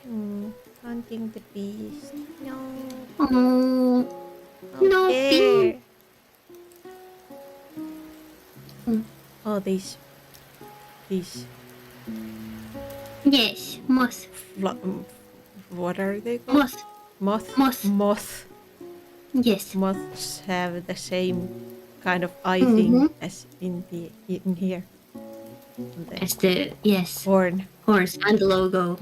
Hunting the beast. No. Oh. No. There. Oh, these. Yes, moth. What are they called? Moth. Yes. Moths have the same kind of eye thing as in here. As the horns and the logo.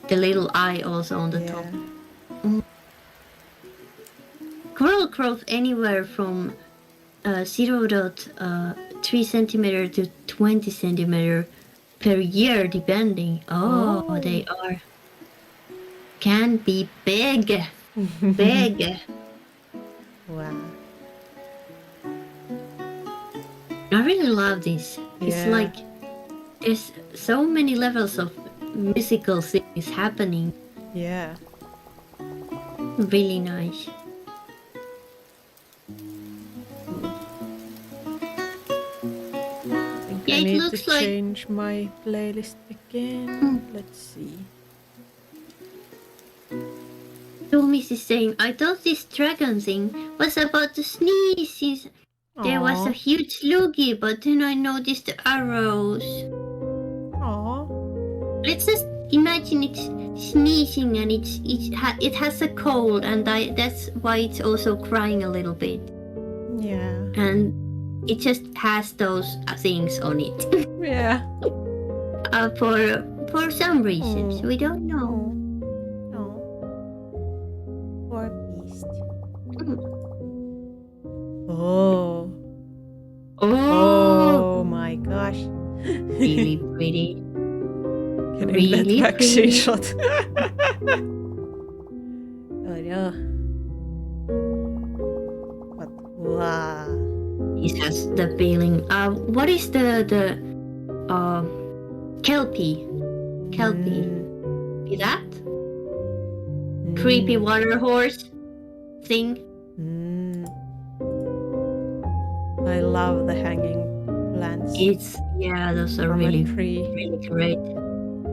The little eye also on the top. Coral grows anywhere from 0.3 centimeter to 20 centimeter per year, depending. Oh, they can be big. Big. Wow. I really love this. It's Yeah. like there's so many levels of musical things happening. Yeah. Really nice. I think Yeah, I it need to looks like change my playlist again. Let's see. Tomis is saying, I thought this dragon thing was about to sneeze. There was a Aw. huge loogie, but then I noticed the arrows. Aw. Let's just imagine it's sneezing and it has a cold, and that's why it's also crying a little bit. Yeah. And it just has those things on it. Yeah. For some reasons, we don't know. Oh. Poor beast. Oh. Oh my gosh. Really pretty. Getting Really that vaccine pretty. shot. Oh no. But wow. It has the feeling. What is the kelpie? Kelpie. Is that creepy water horse thing? I love the hanging plants. Those are from really a tree. really great.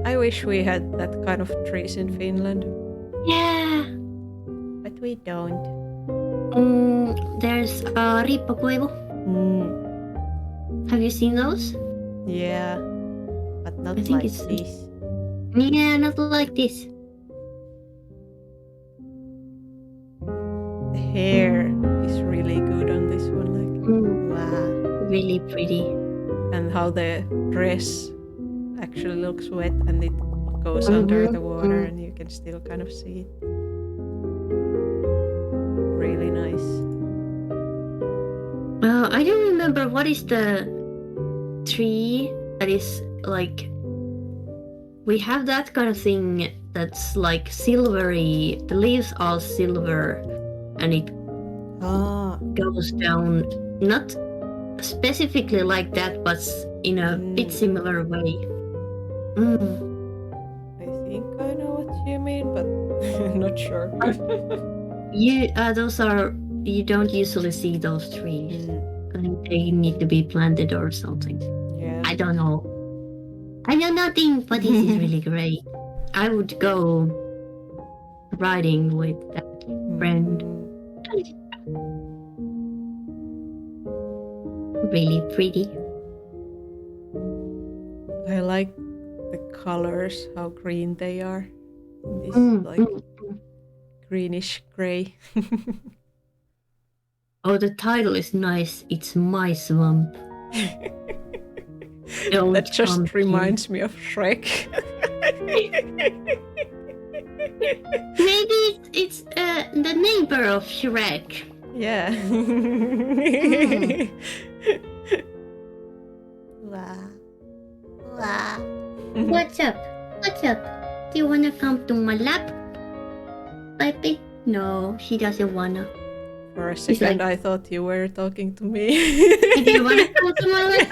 I wish we had that kind of trees in Finland. Yeah. But we don't. There's riippakuivu. Have you seen those? Yeah, but not I think like it's this. Yeah, not like this. The hair is really good on this one. Like, wow. Really pretty. And how the dress actually looks wet and it goes under the water and you can still kind of see it. Really nice. I don't remember what is the tree that is like. We have that kind of thing that's like silvery. The leaves are silver, and it goes down. Not specifically like that, but in a bit similar way. I think I know what you mean, but not sure. Those are. You don't usually see those trees. I think they need to be planted or something. Yeah. I don't know. I know nothing, but this is really great. I would go riding with that friend. Really pretty. I like the colors, how green they are. This like greenish gray. Oh, the title is nice. It's My Swamp. That just reminds me of Shrek. Maybe it's the neighbor of Shrek. Yeah. Wow. Wow. What's up? What's up? Do you wanna come to my lap? Baby? No, she doesn't wanna. For a second, I thought you were talking to me. Do you wanna come to my lap?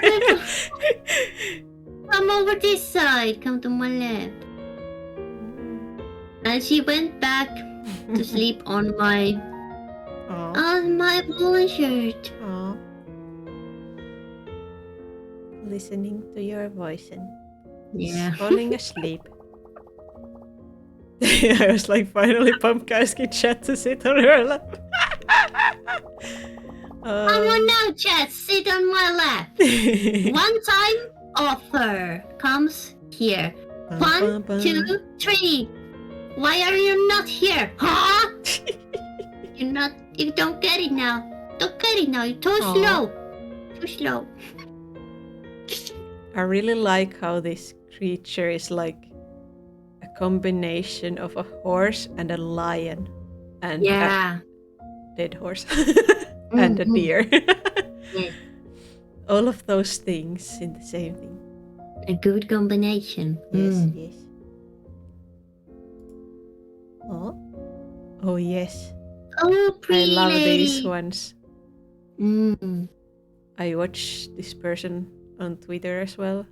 Come over this side. Come to my lap. And she went back to sleep on my my woolen shirt. Aww. Listening to your voice and falling asleep. I was like, finally PUMPKA asking chat to sit on her lap. Come on now, chat, sit on my lap. One time offer comes here. 1, 2, 3. Why are you not here? Huh? You don't get it now. Don't get it now. You're too slow. Too slow. I really like how this creature is like a combination of a horse and a lion and a dead horse and a deer. All of those things in the same thing. A good combination. Yes, yes. Oh yes. Oh, pretty I love lady. these ones. I watch this person on Twitter as well.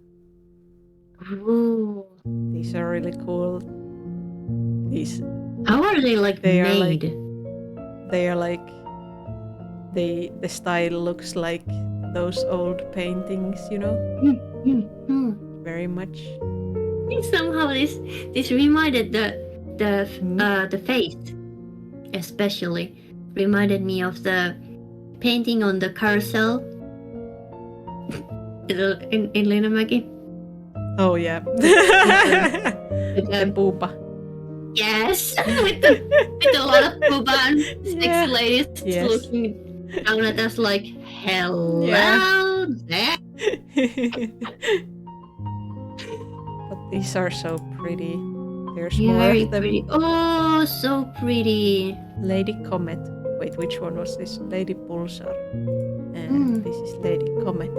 Ooh. These are really cool. These. How are they like made? They are like. The style looks like those old paintings, you know. Very much. Somehow this reminded the face, especially reminded me of the painting on the carousel in Lenamäki. Oh yeah. The pupa. Yes, with a lot of pupa and six ladies looking down at us like, hello there. But these are so pretty. There's Very more of them. Pretty. Oh, so pretty. Lady Comet. Wait, which one was this? Lady Pulsar. And this is Lady Comet.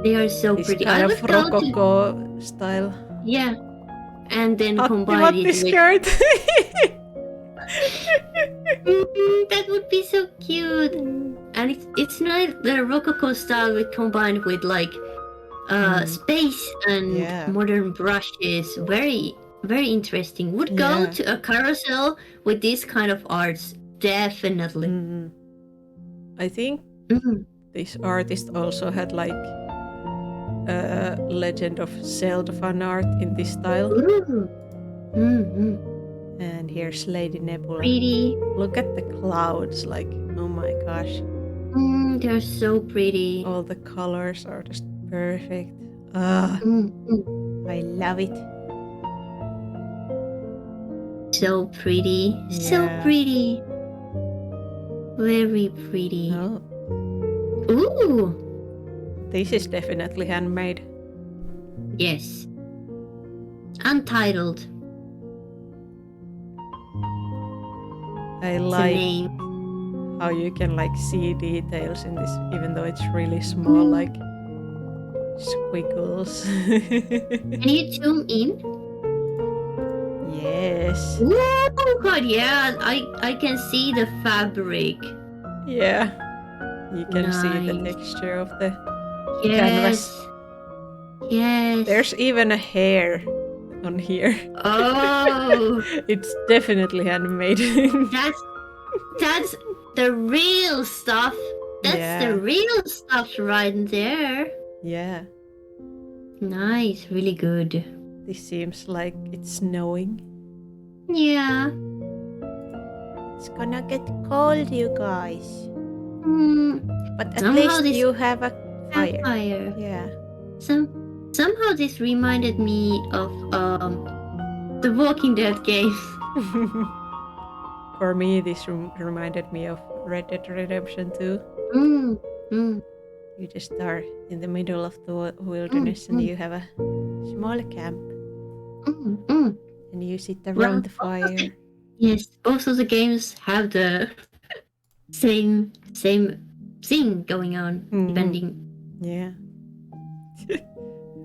They are so pretty. Kind of Rococo style. Yeah. And then combine it with... skirt. That would be so cute. And it's nice, the Rococo style with combined with like space and modern brushes. Very, very interesting. Would go to a carousel with this kind of arts. Definitely. I think this artist also had like Legend of Zelda fan art in this style. And here's Lady Nebula. Pretty. Look at the clouds, like, oh my gosh. They're so pretty. All the colors are just perfect. I love it. So pretty. So pretty. Very pretty. Oh. Ooh. This is definitely handmade. Yes. Untitled. I like how you can like see details in this, even though it's really small, like squiggles. Can you zoom in? Yes. Oh god, yeah, I can see the fabric. Yeah. You can see the texture of the canvas. Yes. There's even a hair on here. Oh. It's definitely handmade. That's the real stuff. That's the real stuff right there. Yeah. Nice, really good. This seems like it's snowing. Yeah. It's gonna get cold, you guys. But at somehow least you have a fire. Yeah. Somehow this reminded me of the Walking Dead game. For me, this reminded me of Red Dead Redemption 2. You just are in the middle of the wilderness and you have a small camp. And you sit around the fire. Yes, both of the games have the same thing going on, depending. Yeah.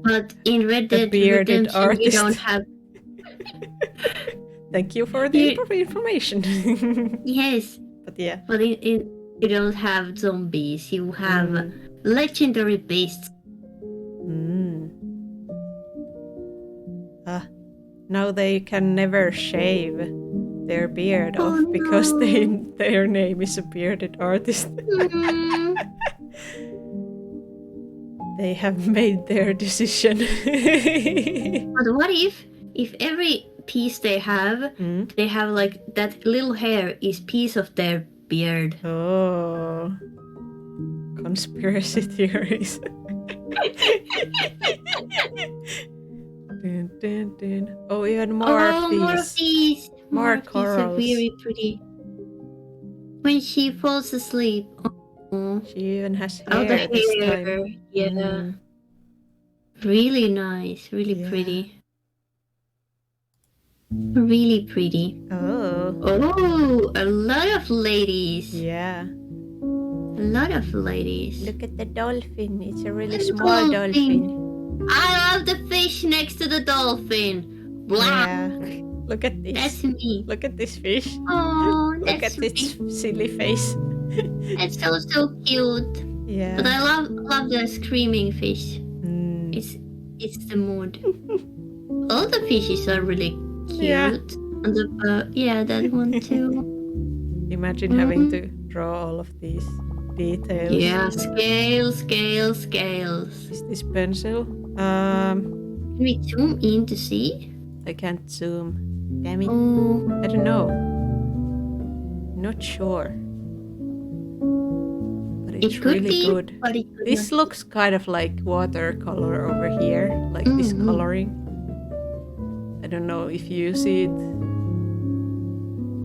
But in Red Dead Redemption, you don't have... Thank you for the information. Yes. But yeah. But you don't have zombies. You have legendary beasts. Now they can never shave their beard off because their name is a bearded artist. They have made their decision. But what if every piece they have like that little hair is piece of their beard? Oh, conspiracy theories. Dun, dun, dun. Oh, even more of these. More of these. More corals. These are very pretty. When she falls asleep. She even has hair this time. Yeah. Really nice. Really pretty. Really pretty. Oh. Oh, a lot of ladies. Yeah. A lot of ladies. Look at the dolphin. It's a really small dolphin. I love the fish next to the dolphin. Blah. Yeah. Look at this. That's me. Look at this fish. Oh, Look at its silly face. It's so cute. Yeah. But I love the screaming fish. Mm. It's the mood. All the fishes are really cute. Yeah. And that one too. Imagine having to draw all of these details. Yeah, scales. Is this pencil? Can we zoom in to see? I can't zoom. Damn it. Oh. I don't know. Not sure. But it's It could really be, good. but it could This not. looks kind of like watercolor over here, like this coloring. I don't know if you see it,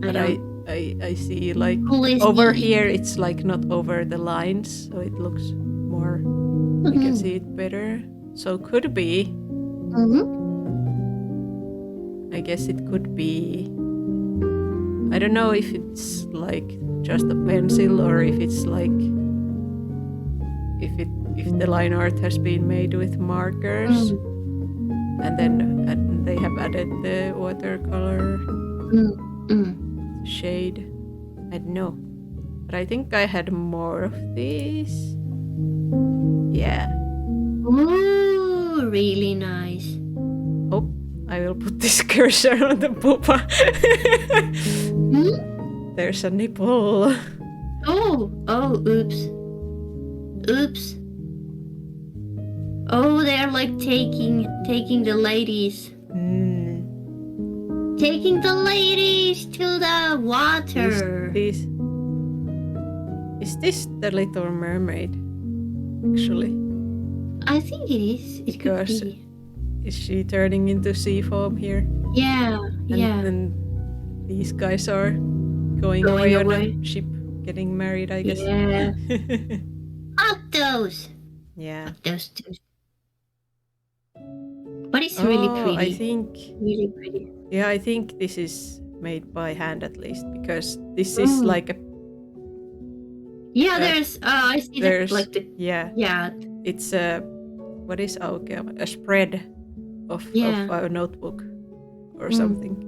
but I see like over here it's like not over the lines, so it looks more. I can see it better. So could be. I guess it could be. I don't know if it's like just a pencil or if it's like if the line art has been made with markers and then they have added the watercolor shade. I don't know, but I think I had more of these. Yeah. Ooh, really nice. Oh, I will put this cursor on the pupa. There's a nipple. Oh, oops. Oh, they're like taking the ladies. Taking the ladies to the water. Is this the Little Mermaid? Actually, I think it is. It could be. Is she turning into sea foam here? Yeah, And these guys are going away on a ship, getting married, I guess. Yeah. Hug those. Yeah. Hug those two. But it's really pretty. I think. Really pretty. Yeah, I think this is made by hand at least, because this is like a. Yeah, there's. I see that like the. Yeah. Yeah. It's a. What is a spread of a notebook or something.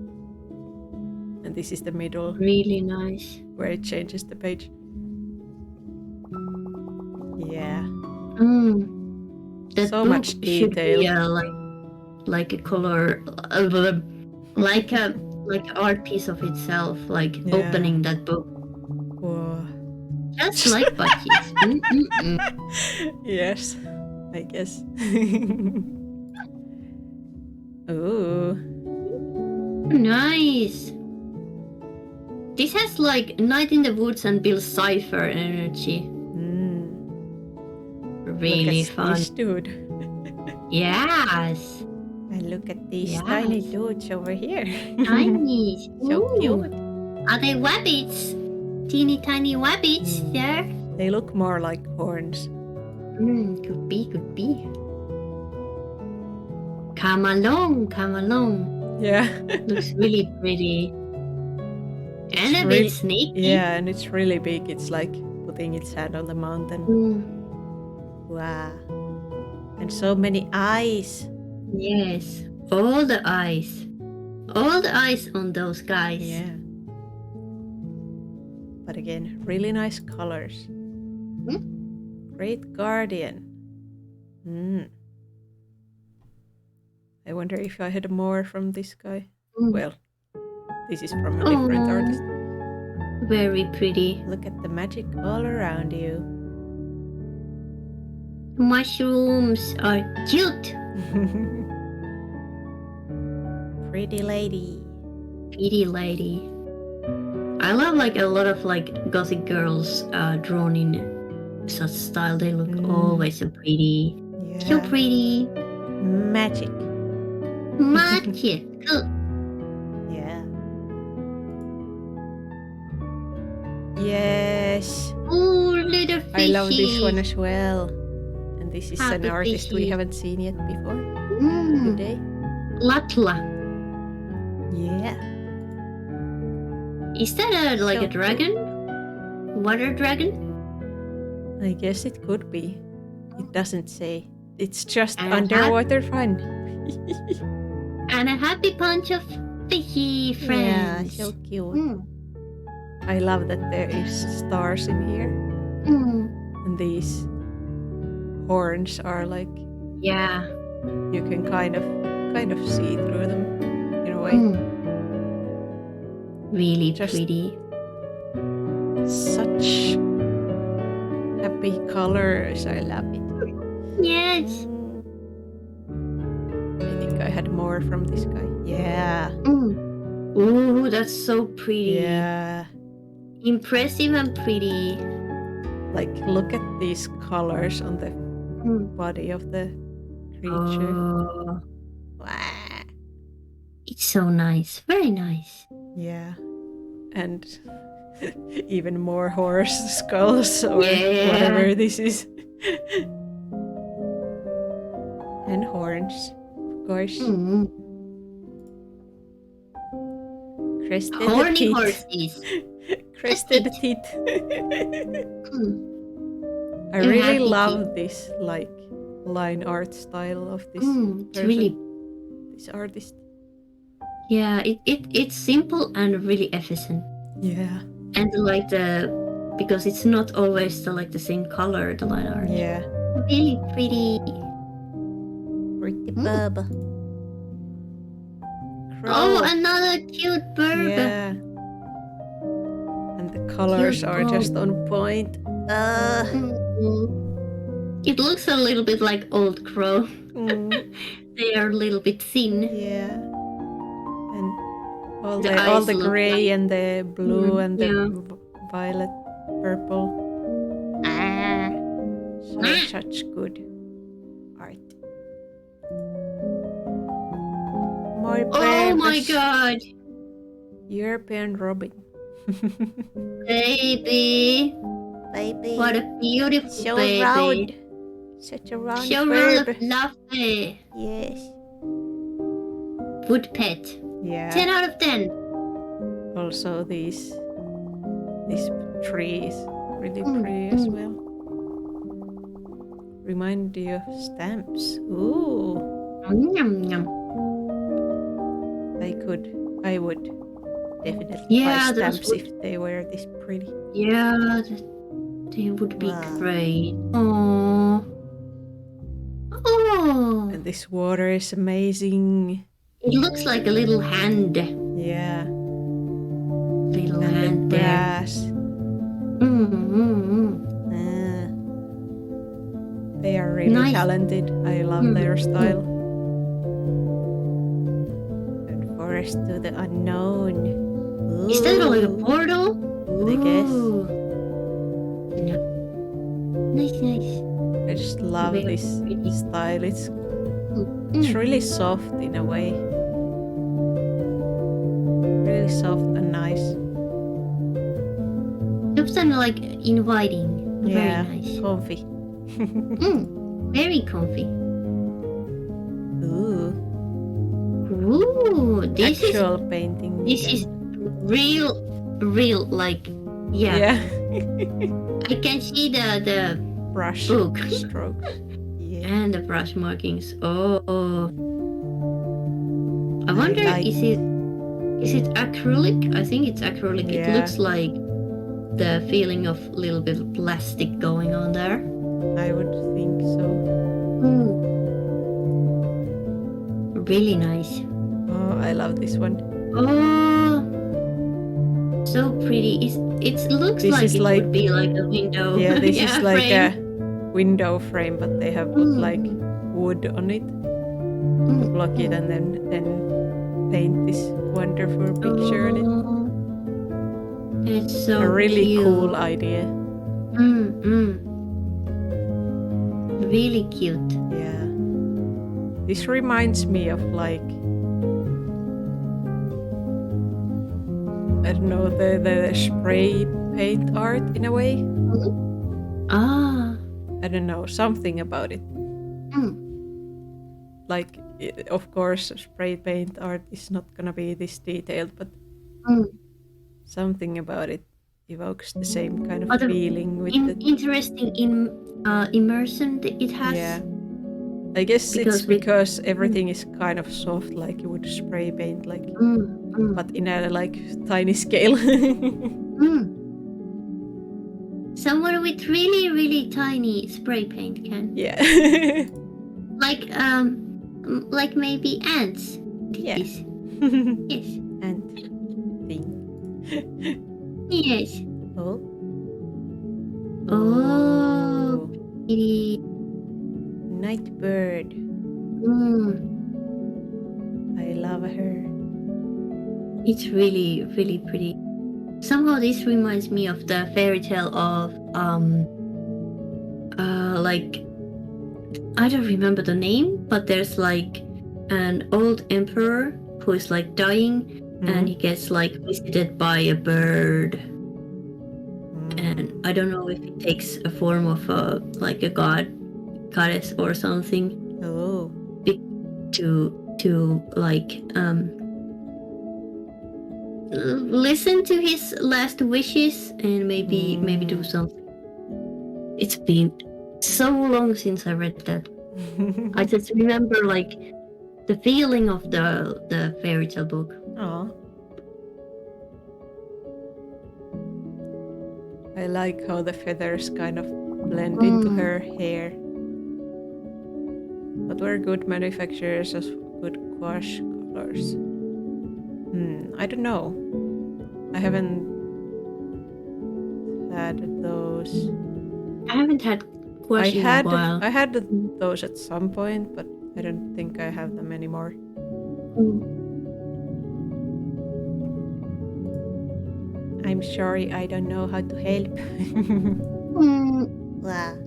And this is the middle. Really nice. Where it changes the page. Yeah. That so much detail. Yeah, like a color, like a art piece of itself, like opening that book. Whoa. Just like budgies. Yes, I guess. Ooh. Nice. This has like Night in the Woods and Bill Cipher energy. Really fun. This dude. Yes. And look at these tiny dudes over here. Tiny. So cute. Are they wabbits? Teeny tiny wabbits there? They look more like horns. Could be. Come along. Yeah. Looks really pretty. And a bit sneaky. Yeah, and it's really big. It's like putting its head on the mountain. Wow. And so many eyes. Yes. All the eyes. All the eyes on those guys. Yeah. But again, really nice colors. Great Guardian. I wonder if I had more from this guy. Well, this is from a different artist. Very pretty. Look at the magic all around you. Mushrooms are cute. Pretty lady. I love like a lot of like gothic girls drawn in such style. They look always so pretty. Yeah. So pretty. Magic. Good. Yeah. Yes. Oh, little fishy. I love this one as well. And this is an artist fishy. we haven't seen yet before today. Latla. Yeah. Is that a dragon? Water dragon? I guess it could be. It doesn't say. It's just And underwater fun. And a happy bunch of fishy friends. Yeah, so cute. I love that there is stars in here, and these horns are like Yeah. you can kind of see through them in a way. Really Just pretty. Such happy colors. I love it. Yes. I think I had more from this guy. Yeah. Ooh, that's so pretty. Yeah. Impressive and pretty. Like, look at these colors on the body of the creature. Oh, Wow. it's so nice. Very nice. Yeah. And even more horse skulls or whatever this is. And horns, of course. Crested Horny teeth. horses. Crested teeth. I really love this like line art style of this It's person, really, this artist. yeah, it's simple and really efficient. Yeah. And like because it's not always the same color, the line art. Yeah. Really pretty. Pretty bub. Oh, another cute bird. Yeah. And the colors are just on point. It looks a little bit like old crow. They are a little bit thin. Yeah. And all The the eyes gray look and the blue and the yeah. violet, purple. Such good art. More Oh my bears. god. European robin. Baby. Baby. What a beautiful So baby. round. Such a round So bird. lovely. Yes. Good pet. Yeah. 10 out of 10. Also this tree is really pretty as well. Remind you of stamps. Ooh. Yum, yum. I would definitely buy stamps if they were this pretty. Yeah, they would be great. Oh. Oh. And this water is amazing. It looks like a little hand. Yeah. Little And hand the there. brass. They are really talented. I love their style. And Forest to the Unknown. Ooh. Is that like a portal? I guess. No. Nice. I just love Very this pretty. style. It's really soft in a way. Really soft and nice. Looks kind of like inviting. Yeah, Very nice. comfy. Very comfy. Ooh. Ooh, this Actual painting. is real like Yeah. I can see the Brush book strokes. Yeah. and the brush markings. Oh. I wonder like- is it acrylic? I think it's acrylic. It Yeah. looks like the feeling of a little bit of plastic going on there. I would think so. Really nice. Oh, I love this one. Oh, so pretty. It looks This like is it like- would be like a window. Yeah, this is like frame. a window frame, but they have put like wood on it to block it, and then paint this wonderful picture on it. It's so A really cute. cool idea. Really cute. Yeah. This reminds me of like I don't know the spray paint art in a way. Ah. I don't know, something about it. Like, of course, spray paint art is not gonna be this detailed, but something about it evokes the same kind of But the feeling with the. Interesting immersion that it has. Yeah. I guess Because it's because everything is kind of soft, like you would spray paint, like, but in a like tiny scale. Someone with really, really tiny spray paint can. Yeah. Like maybe ants did Yeah. this. Yes. Ant thing. Yes. Oh. Oh. Pretty. Nightbird. I love her. It's really, really pretty. Somehow this reminds me of the fairy tale of like I don't remember the name, but there's like an old emperor who is like dying, and he gets like visited by a bird, and I don't know if it takes a form of a goddess or something. Oh. To like listen to his last wishes and maybe do something. It's been so long since I read that. I just remember like the feeling of the fairy tale book. Aw. I like how the feathers kind of blend into her hair. But we're good manufacturers of good gouache colors. I don't know. I haven't had those. I haven't had gouache in a while. I had those at some point, but I don't think I have them anymore. I'm sorry, I don't know how to help. Wow.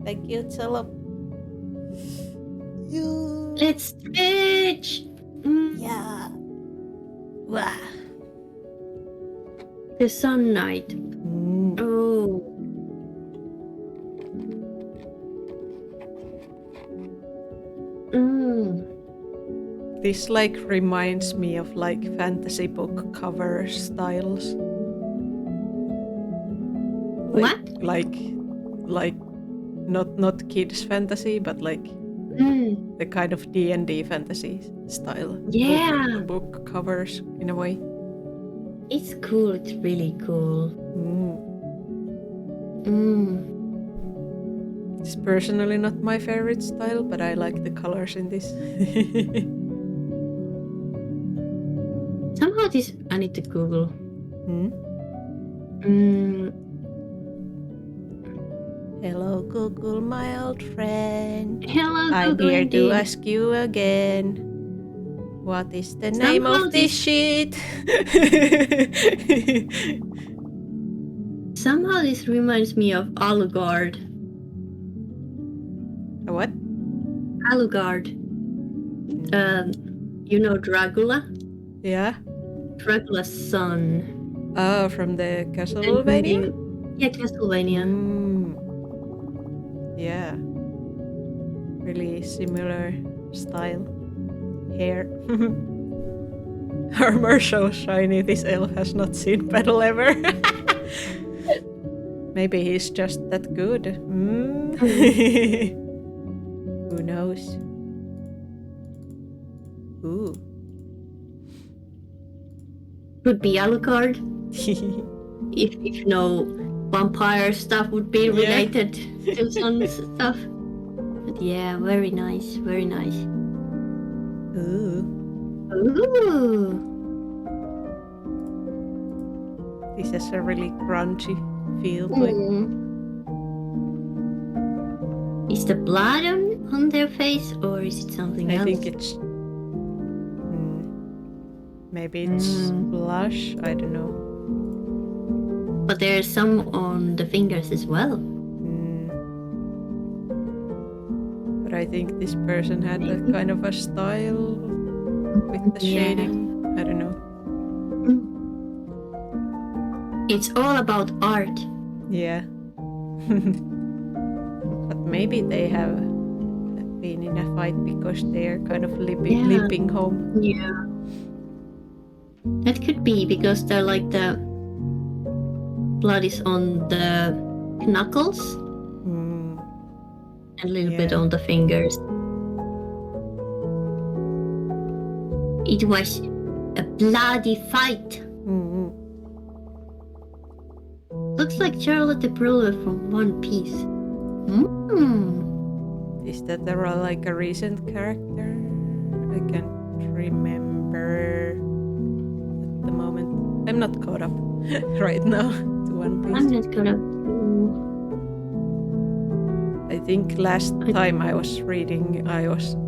Thank you, Cello. Let's switch. Yeah. Wow. The Sun Knight. Oh. This like reminds me of like fantasy book cover styles. What? Like not kids fantasy, but like the kind of D&D fantasy style. Yeah. Book covers in a way. It's cool. It's really cool. It's personally not my favorite style, but I like the colors in this. Somehow this I need to Google. Hello Google, my old friend. Hello I'm Google. here Indeed. to ask you again. What is the name of this shit? Somehow this reminds me of Alucard. A what? Alucard. You know Dracula? Yeah. Dracula's son. Oh, from the Castlevania? Yeah, Castlevania. Yeah. Really similar style. Hair. Armor so shiny, this elf has not seen battle ever. Maybe he's just that good. Who knows? Ooh. Could be Alucard. if no vampire stuff would be related to some stuff. But yeah, very nice, very nice. Ooh. Ooh. This has a really grungy feel to it. Is the blood on their face or is it something else? I think it's... maybe it's blush, I don't know. But there's some on the fingers as well. But I think this person had a kind of a style with the shading. I don't know. It's all about art. Yeah. But maybe they have been in a fight because they're kind of limping home. Yeah. That could be because they're like the blood is on the knuckles and a little bit on the fingers. It was a bloody fight. looks like Charlotte the Brawler from One Piece. Is that like a recent character? I can't remember at the moment. I'm not caught up right now to One Piece. I'm not caught up. I think last time I was reading,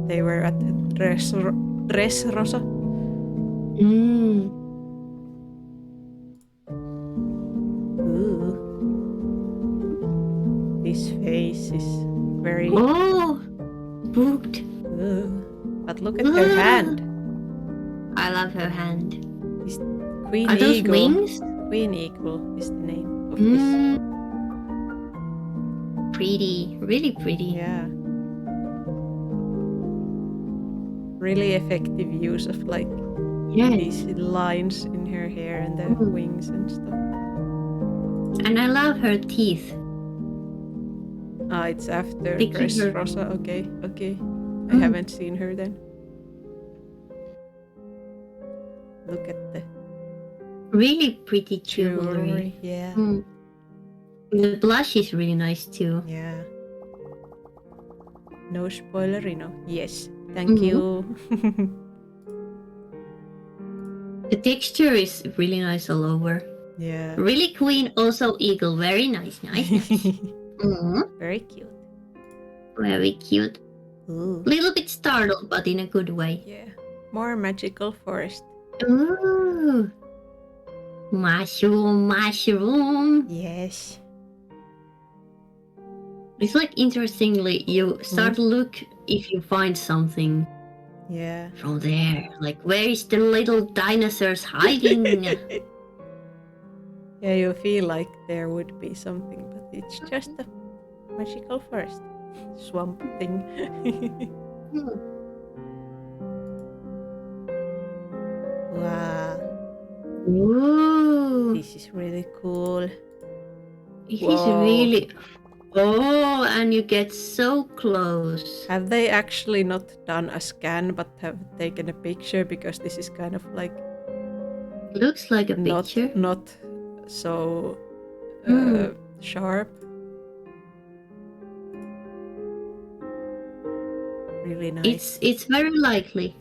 they were at Dressrosa. Ooh. This face is very... Booked. Ooh. But look at her hand. I love her hand. Is Queen Are those Eagle. wings? Queen Eagle is the name of this. Pretty, really pretty. Yeah. Really effective use of like these lines in her hair and the wings and stuff. And I love her teeth. Ah, it's after They keep her- Dressrosa. Okay. I haven't seen her then. Look at the Really pretty jewelry. Yeah. The blush is really nice too. Yeah. No spoilery, no? Yes. Thank you. The texture is really nice all over. Yeah. Really queen, also eagle. Very nice. Very cute. Very cute. Ooh. Little bit startled, but in a good way. Yeah. More magical forest. Ooh. Mushroom. Yes. It's like interestingly, you start to look if you find something Yeah. from there. Like, where is the little dinosaurs hiding? Yeah, you feel like there would be something, but it's just a magical forest. Swamp thing. Wow. Ooh. This is really cool. It is Whoa. really... Oh, and you get so close. Have they actually not done a scan but have taken a picture, because this is kind of like Looks like a picture. not so sharp. Really nice. It's very likely,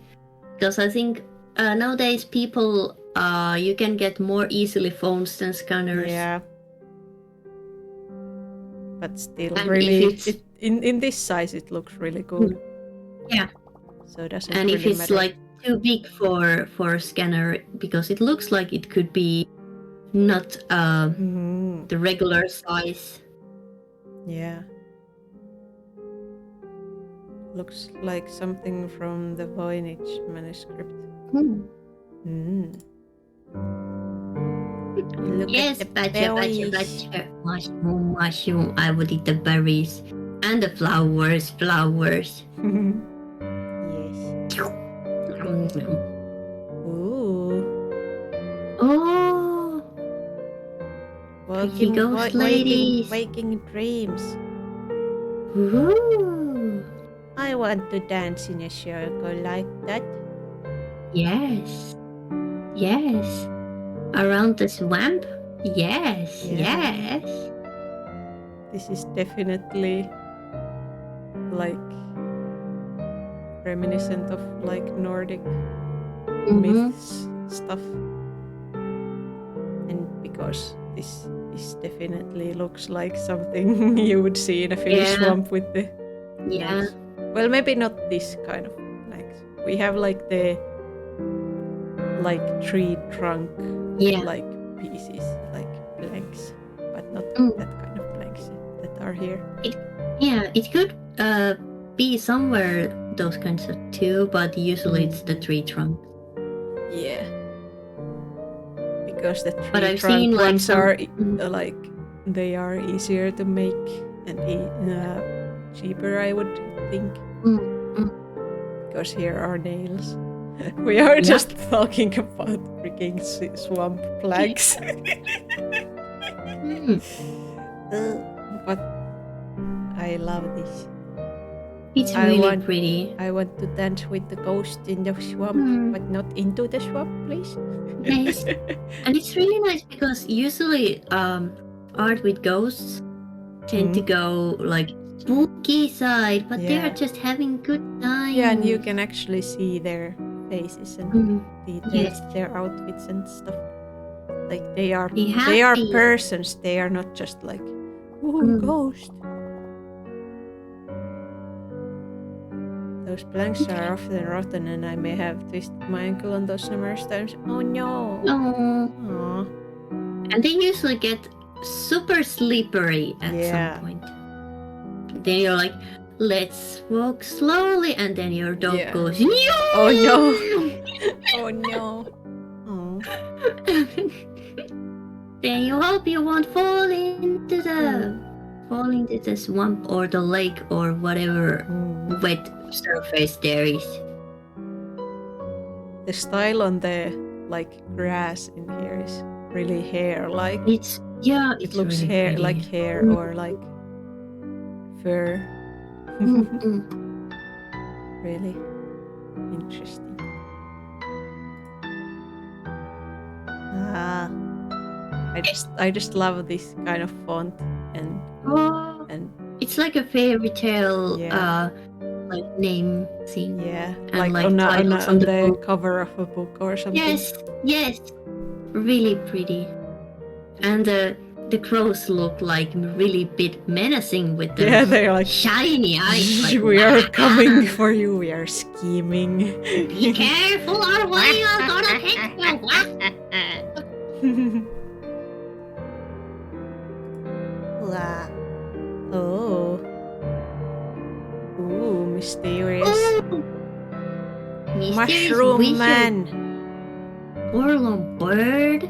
because I think nowadays people you can get more easily phones than scanners. Yeah. But still, And really, if it's- in this size, it looks really good. Yeah. So it doesn't And really if it's matter. like too big for a scanner, because it looks like it could be not the regular size. Yeah. Looks like something from the Voynich manuscript. Look Yes, at the badger. berries. Mushroom. I would eat the berries and the flowers. Yes. Ooh. Oh, pretty ghost ladies. Waking dreams. Ooh. I want to dance in a circle like that. Yes. Around the swamp? Yes. This is definitely like reminiscent of like Nordic myths stuff. And because this definitely looks like something you would see in a Finnish swamp with the planks. Well, maybe not this kind of planks. We have like the tree trunk like pieces, like planks, but not that kind of planks that are here. It could be somewhere those kinds of too, but usually it's the tree trunk. Yeah. Because the But tree I've trunk seen, like, ones some- are like they are easier to make and cheaper, I would think. Because here are nails. We are just talking about freaking swamp planks. But I love this. It's really pretty. I want to dance with the ghost in the swamp, but not into the swamp, please. Yes. And it's really nice because usually art with ghosts tend to go like spooky side, but they are just having good time. Yeah, and you can actually see their faces and details, their outfits and stuff. Like they are persons. They are not just like ghost. Those planks are often rotten, and I may have twisted my ankle on those numerous times. Oh no! Aww. And they usually get super slippery at some point. Then you're like, let's walk slowly, and then your dog goes, Yo! Oh no! Oh no! Oh. Then you hope you won't fall into the swamp or the lake or whatever wet surface there is. The style on the grass in here is really hair-like. It looks really hair pretty. like hair or like fur. Really interesting. I just love this kind of font and it's like a fairy tale like name thing. Yeah, and like on the book. cover of a book or something. Yes, really pretty. And the crows look like really bit menacing with the they're like shiny eyes. Like, we are coming for you. We are scheming. Be careful, or we are gonna take you. Oh. Ooh, mysterious. Mushroom wizard. man. Orlon bird.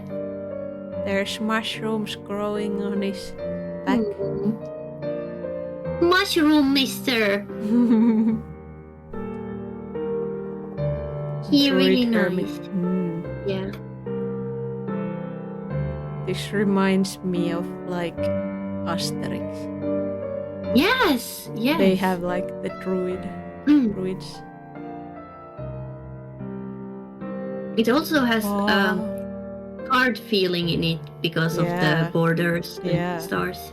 There's mushrooms growing on his back. Mushroom mister. He really nice. Yeah. This reminds me of like Asterix. Yes. They have like the druids. It also has card feeling in it because of the borders and stars.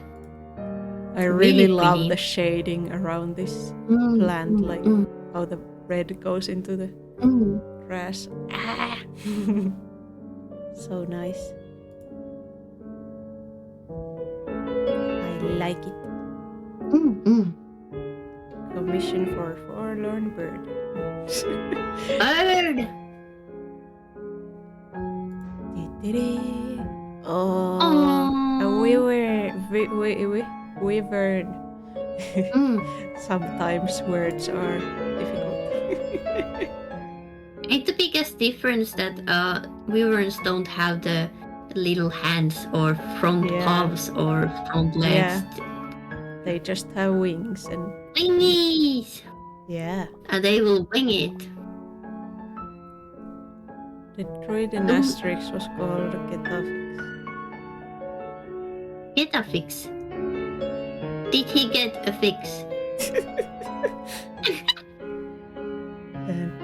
I really love the shading around this plant, like how the red goes into the grass. So nice. I like it. Commission for forlorn bird. Bird. Oh, a wyvern. Sometimes words are difficult. Ain't the biggest difference that wyverns don't have the little hands or front paws or front legs. They just have wings and wingies. Yeah. And they will wing it. The druid in Asterix was called Getafix. Getafix? Did he get a fix?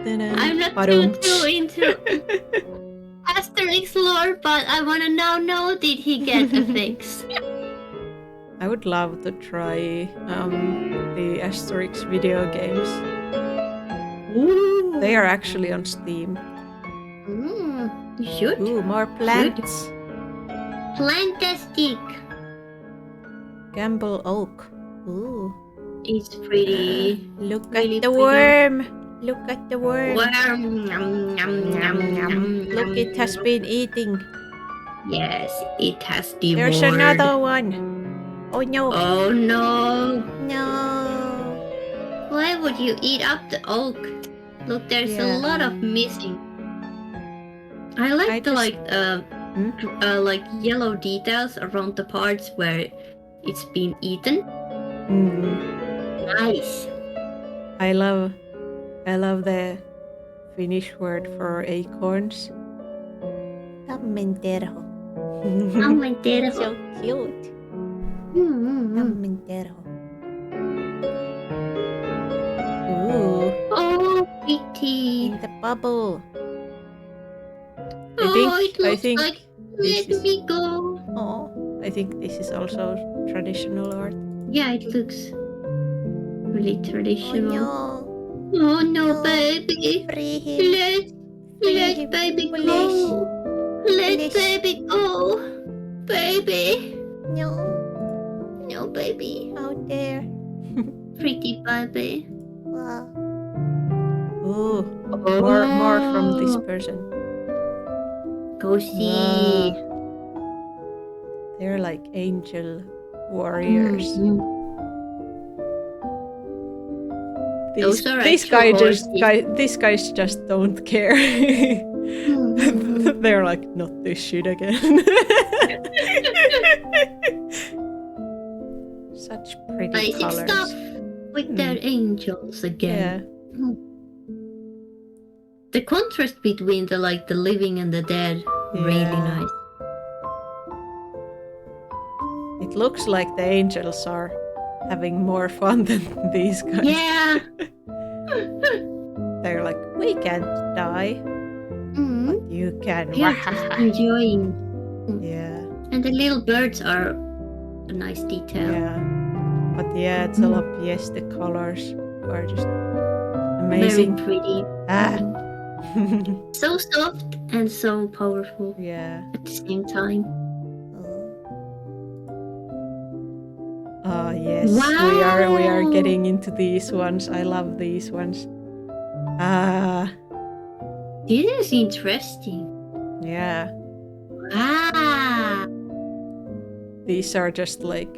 I'm not too into Asterix lore, but I wanna know, did he get a fix? I would love to try the Asterix video games. Ooh. They are actually on Steam. You should. Ooh, more plants. Plantastic. Gamble oak. Ooh. It's pretty. Look at the worm. Look at the worm. Worm. Yum, yum, yum, yum, Look, it has been eating. Yes, it has devoured. There's another one. Oh no. Oh no. No. Why would you eat up the oak? Look, there's a lot of missing. I like like yellow details around the parts where it's been eaten. Nice. I love the Finnish word for acorns. Tammenterho. Tammenterho. So cute. Tammenterho. Ooh. Oh, pretty. In the bubble. It looks I think like let me go. Oh, I think this is also traditional art. Yeah, it looks really traditional. Oh Oh no, no, baby. free him. Let him, baby please. go. Let Please. baby go. Baby. No, No, baby. out there. Pretty baby. Wow. Ooh, more from this person. Go see. They're like angel warriors. Those are These guys just don't care. They're like, not this shit again. Such pretty Basic colors. stuff with their angels again. Yeah. The contrast between the living and the dead, really nice. It looks like the angels are having more fun than these guys. Yeah. They're like, we can't die, but you can. They're just enjoying. Yeah. And the little birds are a nice detail. Yeah. But yeah, it's all obvious. The colors are just amazing. Very pretty. So soft and so powerful. Yeah. At the same time. Oh yes, Wow. we are getting into these ones. I love these ones. This is interesting. Yeah. Ah. These are just like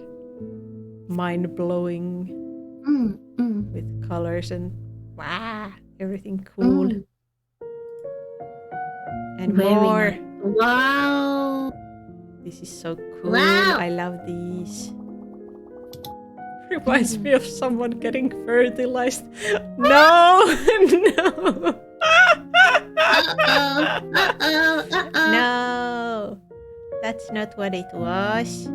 mind-blowing with colors and everything cool. And very more. Nice. Wow. This is so cool. Wow. I love these. Reminds me of someone getting fertilized. No! No! No! That's not what it was.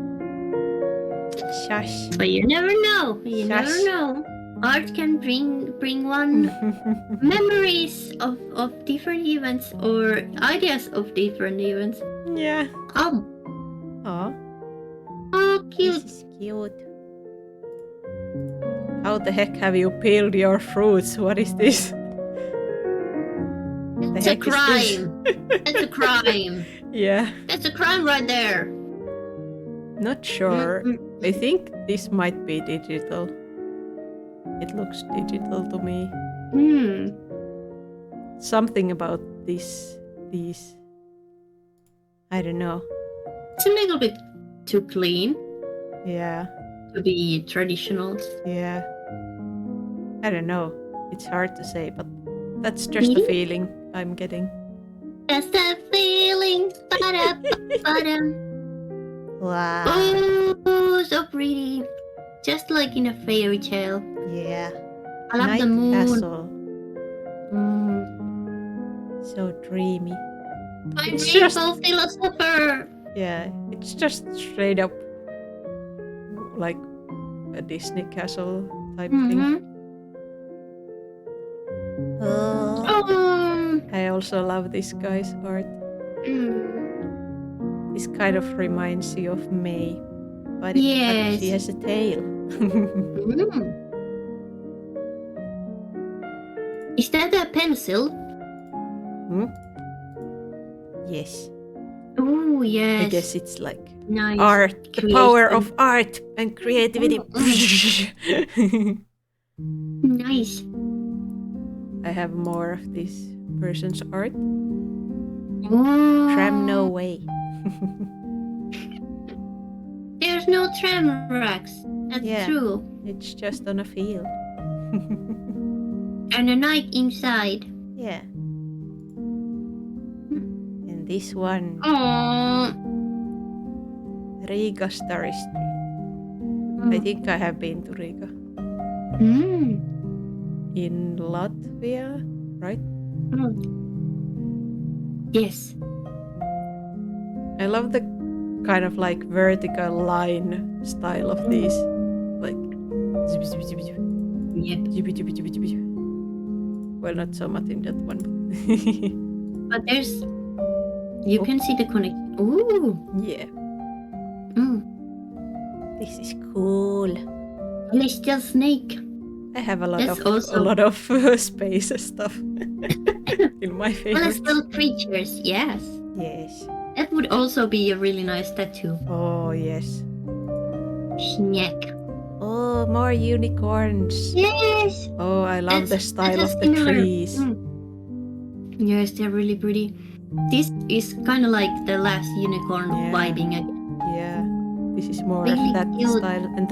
Shush. But you never know. You Shush. never know. Art can bring one memories of different events or ideas of different events. Yeah. Oh, cute. This is cute. How the heck have you peeled your fruits? What is this? It's a crime. That's a crime. Yeah. That's a crime right there. Not sure. I think this might be digital. It looks digital to me. Something about these. I don't know. It's a little bit too clean. Yeah. To be traditional. Yeah. I don't know. It's hard to say, but that's just the feeling I'm getting. That's the feeling. Ba-da-ba-ba-dum. Wow. Oh, so pretty. Just like in a fairy tale. Yeah. I love Night the moon. Castle. So dreamy. I'm It's rainbow just- philosopher. Yeah, it's just straight up like a Disney castle type thing. I also love this guy's art. This kind of reminds you of May, but she has a tail. Is that a pencil? Yes. Oh, yes. I guess it's like nice. art, the power of art and creativity. Nice. I have more of this person's art. Oh. Tram no way. There's no tram racks. That's true. It's just on a field. And a night inside. Yeah. And this one. Aww. Riga Starry Street. I think I have been to Riga. In Latvia, right? Yes. I love the kind of like vertical line style of these. Like zip, zip, zip, zip. Yep. Zip, zip, zip, zip, zip. Well, not so much in that one. But there's... You can see the connection. Ooh. Yeah. This is cool. Celestial snake. I have a That's lot of space stuff in my favorites. Celestial creatures, yes. Yes. That would also be a really nice tattoo. Oh, yes. Snack. Oh, more unicorns. Yes. Oh, I love the style of the similar. trees. Yes, they're really pretty. This is kind of like the last unicorn vibing again. Yeah, this is more Really of that cute. style, and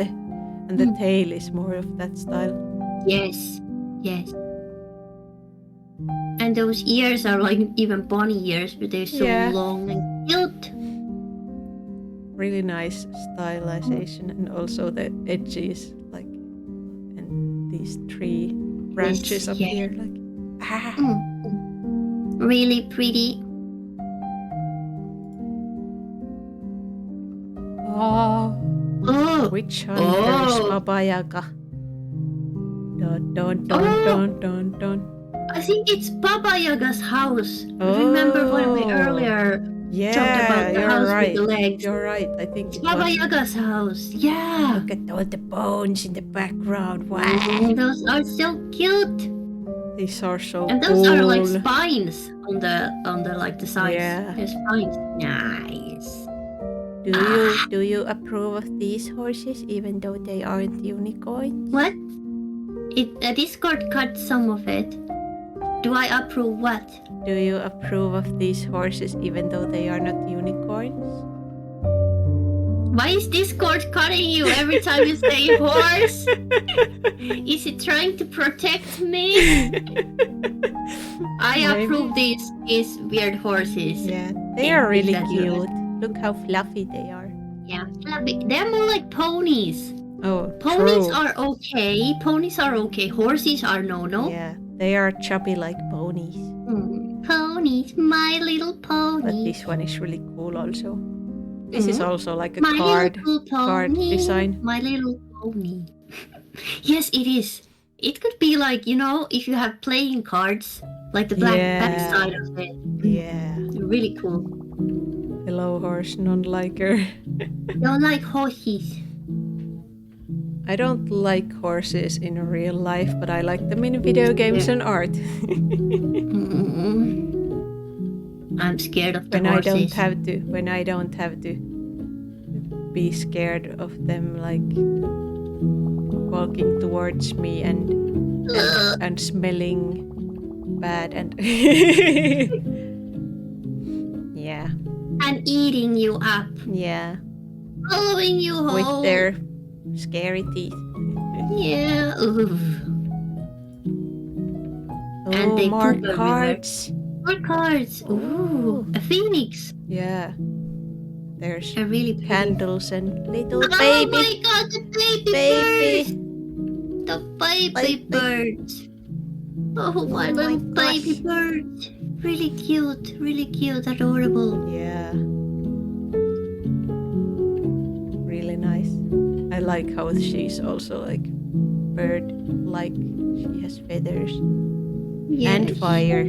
the tail is more of that style. Yes, yes. And those ears are like even bunny ears, but they're so long and cute. Really nice stylization, and also the edges, like, and these three branches up here, like, Really pretty. Oh, witch hunters, Baba Yaga. Dun dun dun dun dun dun. I think it's Baba Yaga's house. Remember when we earlier talked about the house with the legs? You're right. I think it's Baba Yaga's house. Yeah. Look at all the bones in the background. Wow. Those are so cute. These are so and those are like spines on the like the sides. Yeah. There's spines. Nice. Do you approve of these horses even though they aren't unicorns? What? Discord cut some of it. Do I approve what? Do you approve of these horses even though they are not unicorns? Why is Discord cutting you every time you say horse? Is it trying to protect me? I approve these weird horses. Yeah, they are really cute. Look how fluffy they are. Yeah, fluffy. They're more like ponies. Oh, ponies are okay. Ponies are okay. Horses are no. Yeah, they are chubby like ponies. Ponies, My Little Pony. But this one is really cool also. This is also like a card design. My Little Pony. Yes, it is. It could be like, if you have playing cards, like the back side of it. Yeah. Really cool. Hello, horse non-liker. Don't like horses. I don't like horses in real life, but I like them in video games and art. I'm scared of the when horses. When I don't have to be scared of them, like walking towards me and smelling bad and yeah. And eating you up. Yeah. Following you home. With their scary teeth. Yeah. Ooh. Oh, and they more cards. More cards. Ooh. A phoenix. Yeah. There's really candles and little baby. Oh my god, the baby birds. The baby birds. Oh, my little baby birds. Really cute, adorable. Yeah. Really nice. I like how she's also like bird-like. She has feathers. Yes. And fire.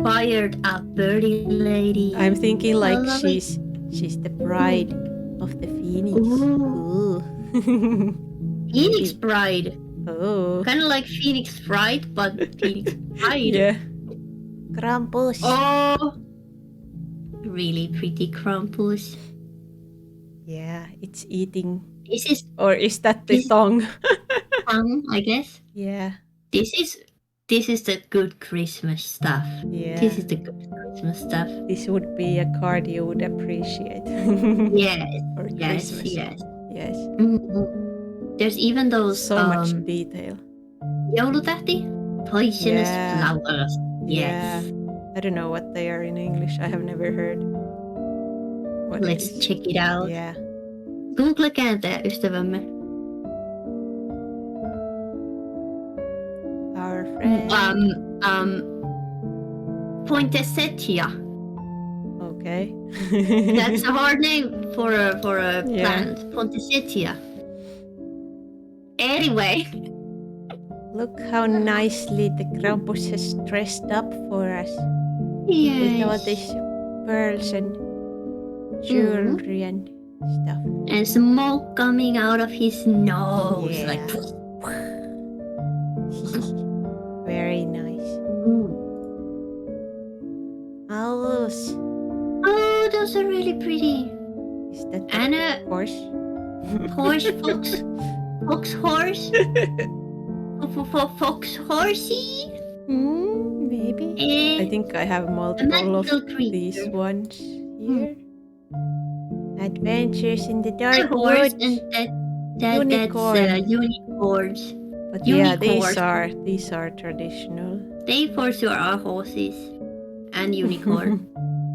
Fired up birdie lady. I'm thinking like she's the bride of the phoenix. Ooh. Phoenix bride. Oh. Kind of like Phoenix Fright, but Phoenix Bride. Yeah. Krampus. Oh. Really pretty Krampus. Yeah, it's eating. Or is that the tongue? Tongue, I guess. Yeah. This is the good Christmas stuff. Yeah. This is the good Christmas stuff. This would be a card you would appreciate. Yes. For Christmas. Yes. Mm-hmm. There's even those so much detail. Joulutähti, poisonous flowers. Yes. Yeah. I don't know what they are in English. I have never heard. Let's check it out. Yeah. Google kääntää ystävämme. Our friend. Poinsettia. Okay. That's a hard name for a plant. Poinsettia. Anyway. Look how nicely the Krampus has dressed up for us. Yes. With all these pearls and jewelry and stuff. And smoke coming out of his nose. Yeah. Like, Very nice. Owls. oh, those are really pretty. Is that the And a horse? horse, fox horse, fox horsey. Maybe. I And think I have a multiple of magical creature. these ones here. Adventures in the A dark horse woods. and that's Unicorn. unicorns. But yeah, Unicorns. these are traditional. They for sure are horses and unicorn.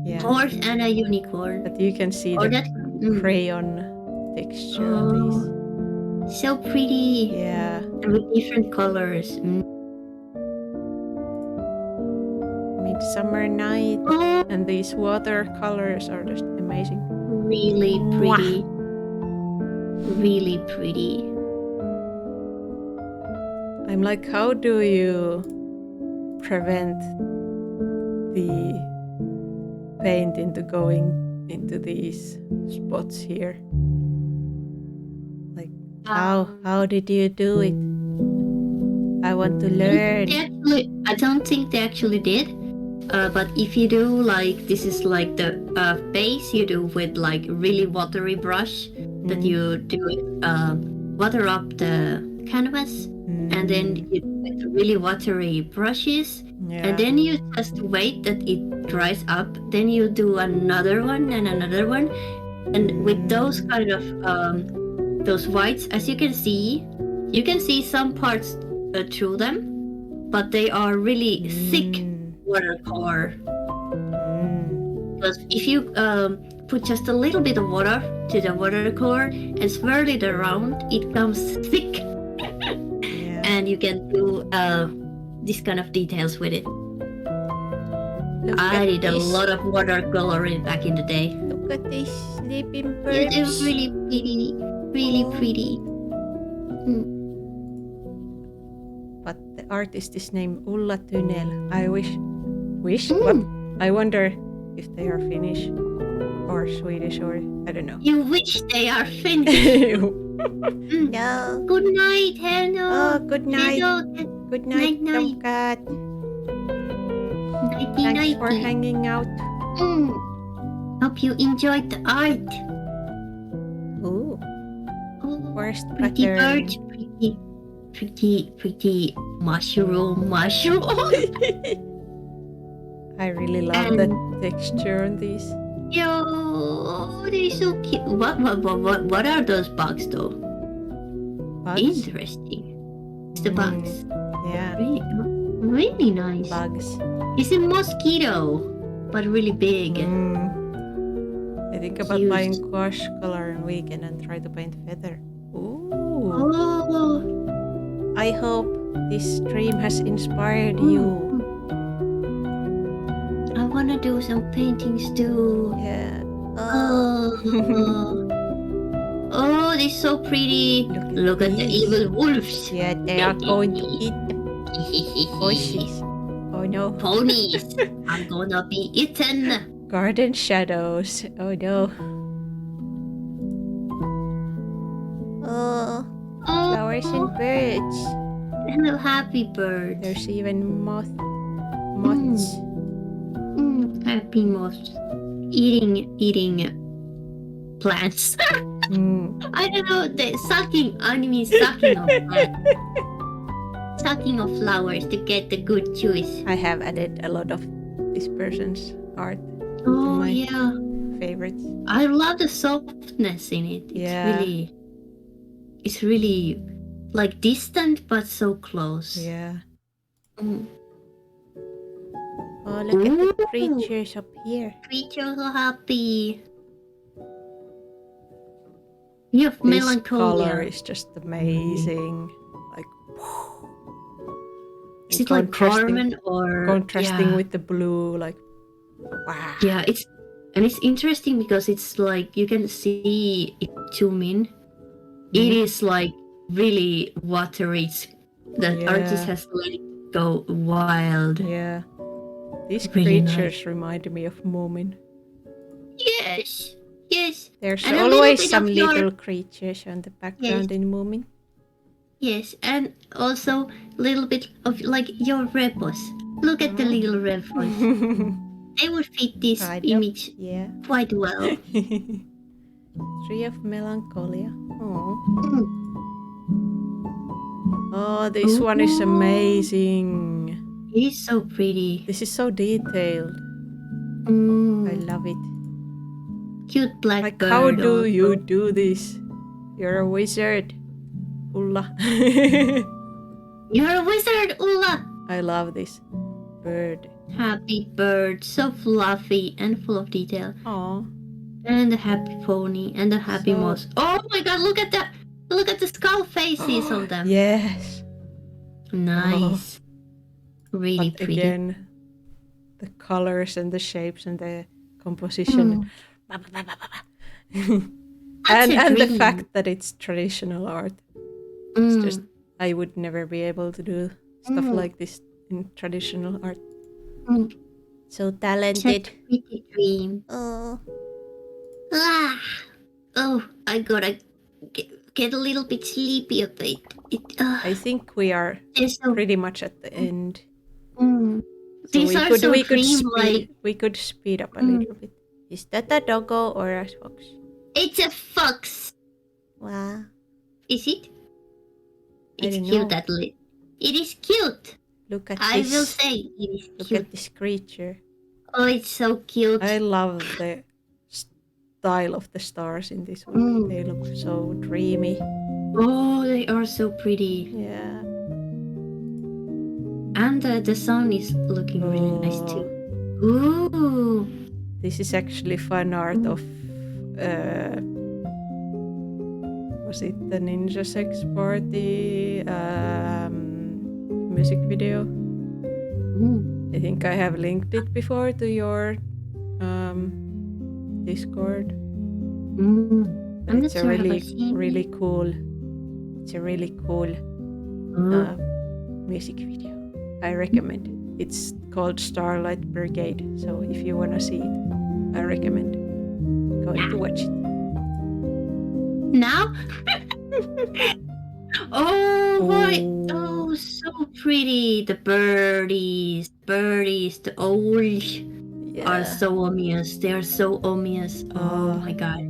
Yeah. Horse and a unicorn. But you can see Or the that crayon texture on these. so pretty. Yeah. And with different colors. Midsummer night. Oh, And these watercolors are just amazing. really pretty. Really pretty. I'm like, how do you prevent the paint into going into these spots here? Like, how did you do it? I want to learn. I don't think they actually did. But if you do, like, this is like the base you do with like really watery brush that you do water up the canvas, and then you do with really watery brushes, and then you just wait that it dries up. Then you do another one and another one, and with those kind of those whites, as you can see some parts through them, but they are really thick watercolor. Because if you put just a little bit of water to the watercolor and swirl it around, it comes thick. And you can do this kind of details with it. I did a lot of watercoloring back in the day. Look at these sleeping birds. It was really pretty. Really pretty. But the artist is named Ulla Tynell. I wish, but I wonder if they are Finnish or Swedish or I don't know. You wish they are Finnish. No. Good night, hello. Oh, good night. Hello. Good night, Night, Tomcat. Nighty, Thanks for nighty. hanging out. Hope you enjoyed the art. Ooh, Oh, first pretty pattern. birds, pretty mushroom. I really love the texture on these. Yo, they're so cute. What are those bugs though? Bugs? Interesting. It's the bugs. Yeah, Really nice. bugs. It's a mosquito, but really big. I think about Cute. buying gouache color on weekend and try to paint feather. Ooh. Oh. I hope this stream has inspired you. I wanna do some paintings too. Yeah. Oh, they're so pretty. Look at the these. evil wolves. Yeah, they are going to eat the horses. Oh no. Ponies. I'm gonna be eaten. Garden shadows. Oh no. Oh, flowers and birds. Hello, happy birds. There's even moths. Happy moths. Eating plants. I don't know. Sucking of plants. Sucking of flowers to get the good juice. I have added a lot of this person's art to Oh my yeah. favorites. I love the softness in it. It's really like distant but so close. Yeah. Mm. Oh, look at the creatures up here. Creatures are happy. You have This melancholia. color is just amazing. Like, Is it like Carmen or contrasting with the blue? Like, wow. Yeah, it's interesting because it's like you can see it zoom in. It is like really watery. The artist has let it go wild. Yeah. These Really creatures remind me of Moomin. Yes. Yes. There's And always some little creatures on the background Yes. in Moomin. Yes, and also a little bit of like your rebels. Look at the little rebels. They would fit this image quite well. Tree of Melancholia. Oh. Mm. Oh, this one is amazing. It is so pretty. This is so detailed. I love it. Cute black like, bird. How do you do this? You're a wizard, Ulla. You're a wizard, Ulla. I love this bird. Happy bird, so fluffy and full of detail. Aww. And the happy pony and the happy mouse. Oh my god, look at that! Look at the skull faces on them. Yes. Nice. Really but pretty. Again, the colors and the shapes and the composition. and the fact that it's traditional art. It's just, I would never be able to do stuff like this in traditional art. So talented. Such a pretty dream. Oh. Oh, I gotta get a little bit sleepy a bit. I think we are pretty much at the end. So These are so dreamlike. We could speed up a little bit. Is that a doggo or a fox? It's a fox. Wow. Is it? It's cute, that It is cute. Look at I this. will say it is cute. Look at this creature. Oh, it's so cute. I love the style of the stars in this one. They look so dreamy. Oh, they are so pretty. Yeah. And the sun is looking really nice too. Ooh. This is actually fan art of was it the Ninja Sex Party music video? I think I have linked it before to your Discord. It's a really cool. It's a really cool music video. I recommend it. It's called Starlight Brigade. So if you wanna see it, I recommend going to watch it. Now? Oh my! Oh, so pretty. The birdies, the owls are so ominous. They are so ominous. Oh my god.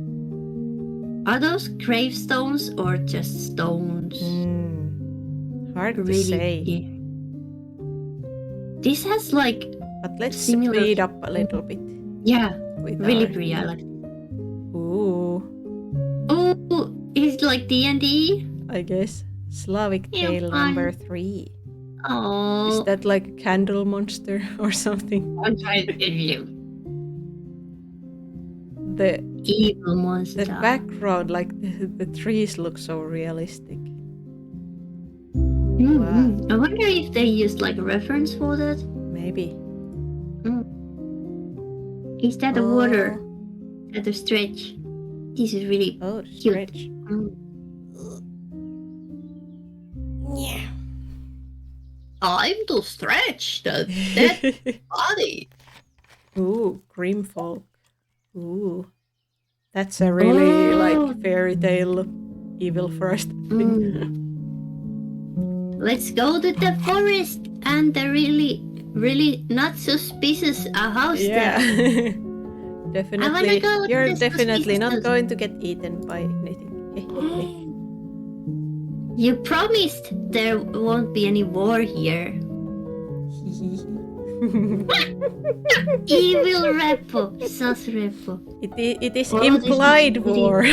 Are those gravestones or just stones? Hard to say. Pretty. This has like. But let's speed up a little bit. Yeah, really pretty. I like it. Ooh. Oh, it's like D&D. I guess. Slavic Tale number 3. Oh. Is that like a candle monster or something? I'm trying to give you. The evil monster. The background, like the trees look so realistic. Wow. I wonder if they used like a reference for that. Maybe. Is that the water at the stretch? This is really cute. Stretch. Yeah. Time to stretch the dead body. Ooh, Grimfolk. Ooh. That's a really like fairy tale evil forest thing. Let's go to the forest and the really not suspicious house there. Definitely. You're definitely not going to get eaten by anything. You promised there won't be any war here. Evil repo, sus repo. It is implied war.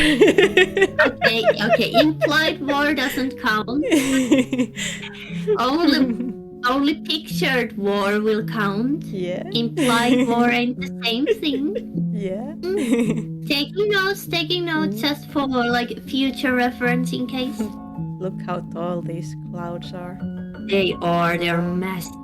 Okay, implied war doesn't count. Only pictured war will count. Yeah. Implied war ain't the same thing. Yeah. Taking notes just for like future reference in case. Look how tall these clouds are. They're massive.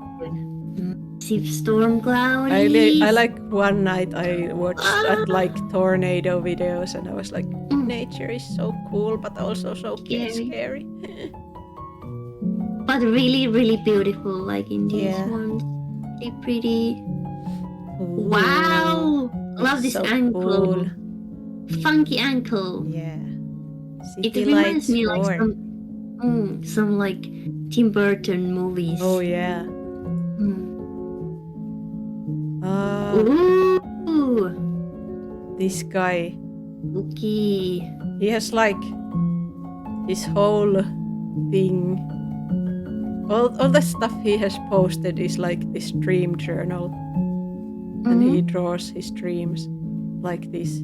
Storm clouds. I like one night I watched at like tornado videos and I was like, nature is so cool but also so scary. But really, really beautiful, like in these ones. Really pretty. Wow! Love this so angle. Cool. funky ankle. Yeah. It City reminds Lights me like 4. some like Tim Burton movies. Oh yeah. Ooh, This guy. spooky. He has like his whole thing. All the stuff he has posted is like this dream journal. And he draws his dreams like this.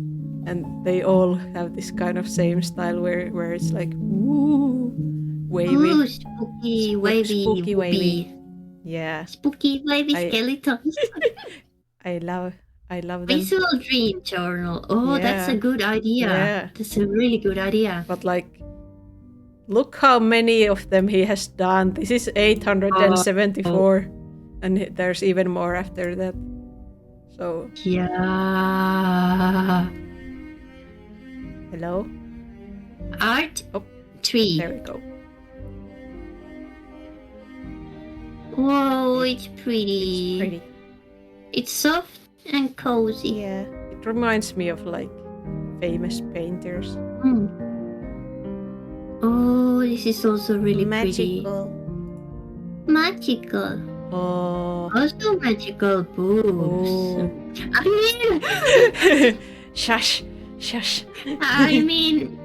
And they all have this kind of same style where it's like woo, wavy. Ooh, spooky, wavy, Spooky, wavy. wavy. Yeah. Spooky, wavy skeletons. I love them. Visual dream journal. Oh, Yeah. that's a good idea. Yeah. That's a really good idea. But like, look how many of them he has done. This is 874. And there's even more after that. So. Yeah. Hello? Art Oh, 3. there we go. Whoa, it's pretty. It's pretty. It's soft and cozy. Yeah. It reminds me of like famous painters. Oh, this is also really Magical. pretty. Magical. Oh. Also magical boobs. Oh. I mean, Shush. Shush. I mean,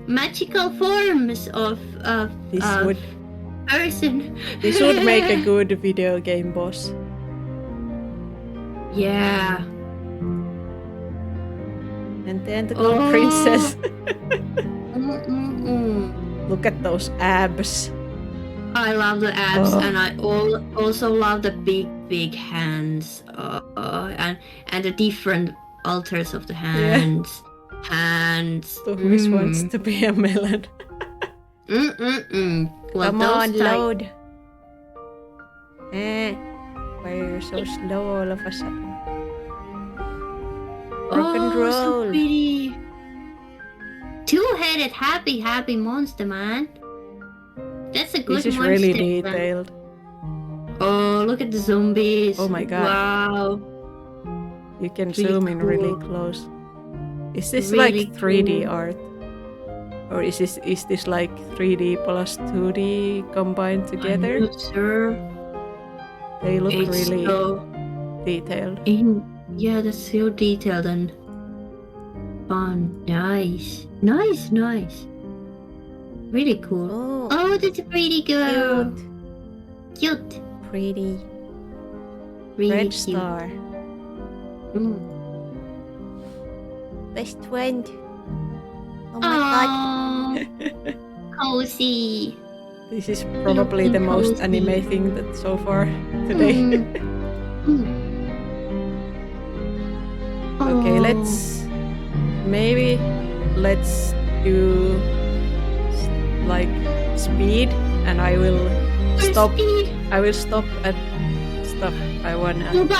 magical forms of This would person. This would make a good video game boss. Yeah. And then the gold princess. Look at those abs. I love the abs, and I also love the big hands, and the different alters of the hands. Yeah. Hands. So who wants to be a melon? Well, Come on, those load. Why are you so slow all of a sudden? Rock and roll. So pretty. Two-headed happy monster, man. That's a good This is monster. really detailed. Oh, look at the zombies. Oh my god. Wow. You can Really zoom in really cool. close. Is this Really like 3D cool. art? Or is this like 3D plus 2D combined together? I'm not sure. They look It's really so detailed. yeah, that's so detailed and fun. Nice. Really cool. Oh, that's a pretty girl. Cute. Pretty. Really Red cute. star. Best friend. Oh my god. Cozy. This is probably the most Cozy. anime thing that so far today. Okay, let's do like speed, and I will stop. Speed. I will stop at stuff I wanna Uba.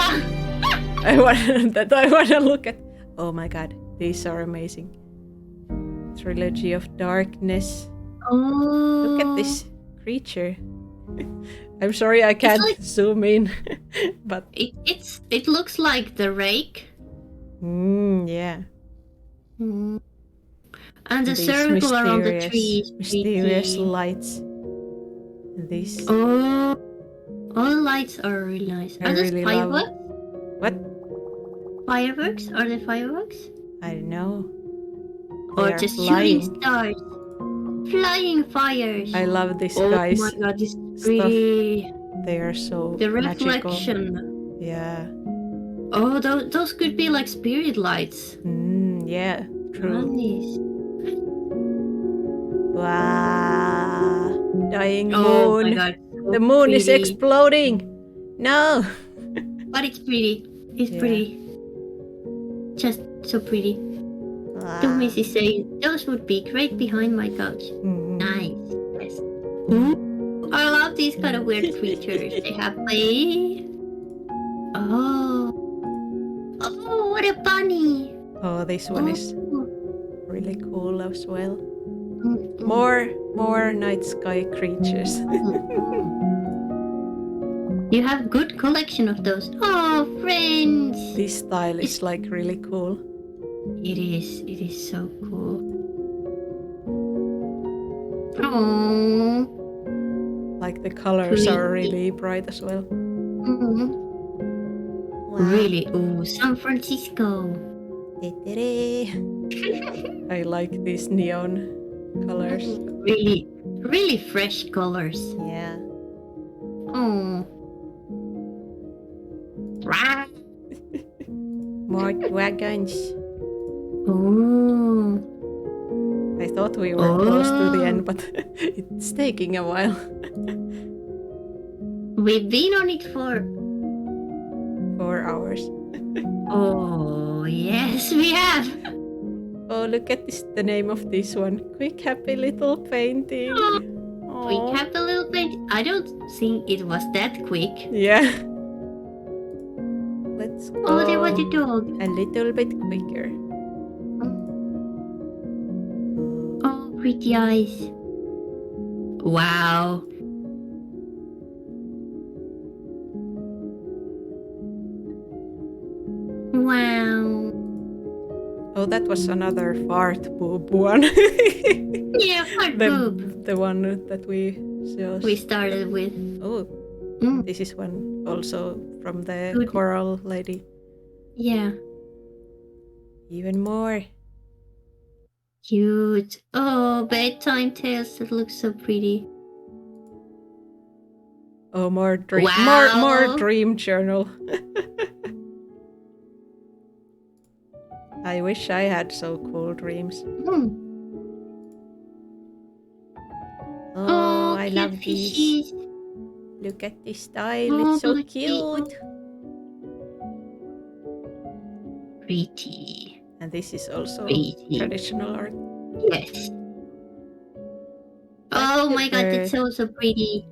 look at. Oh my god, these are amazing. Trilogy of Darkness. Oh. Look at this creature. I'm sorry I can't zoom in, but it looks like the rake. Yeah. And the These circle around the tree. is mysterious pretty. lights. This Oh, all the lights are really nice. I Are those really love. fireworks? What? Fireworks? Are they fireworks? I don't know. Or They are just flying. shooting stars? Flying fires. I love these oh guys. my god, this is pretty. They are so The magical. reflection. Yeah. Oh, those could be like spirit lights. Yeah. True. Nice. Wow. Dying Oh moon. my god. so The moon is pretty. exploding. No. But it's pretty. It's Yeah. pretty. Just so pretty. Wow. Don't miss it say those would be great behind my couch. Nice. Yes. I love these kind of weird creatures. They have play. Oh, what a bunny! Oh, this one is really cool as well. Mm. More night sky creatures. You have good collection of those. Oh, friends! This style is like really cool. It is. It is so cool. Oh. Like the colors are really bright as well. Mm-hmm. Wow. Really? Oh, San Francisco. I like these neon colors. Really, really fresh colors. Yeah. Oh. More dragons. Oh. I thought we were close to the end, but it's taking a while. We've been on it for 4 hours. Oh, yes, we have. Oh, look at this, the name of this one. Quick Happy Little Painting. Quick Happy Little Painting. I don't think it was that quick. Yeah. Let's go. Oh, there was a dog. A little bit quicker. Oh, pretty eyes. Wow. Wow. Oh, that was another fart boob one. Yeah, fart boob. The one that we started with. Oh, this is one also from the Good. coral lady. Yeah. Even more. Cute. Oh, bedtime tales that look so pretty. Oh, more dream. Wow. More dream journal. I wish I had so cool dreams. Oh, I love these. Look at this style. It's so cute. Pretty. And this is also pretty. Traditional art. Yes. Oh my god, it's so pretty.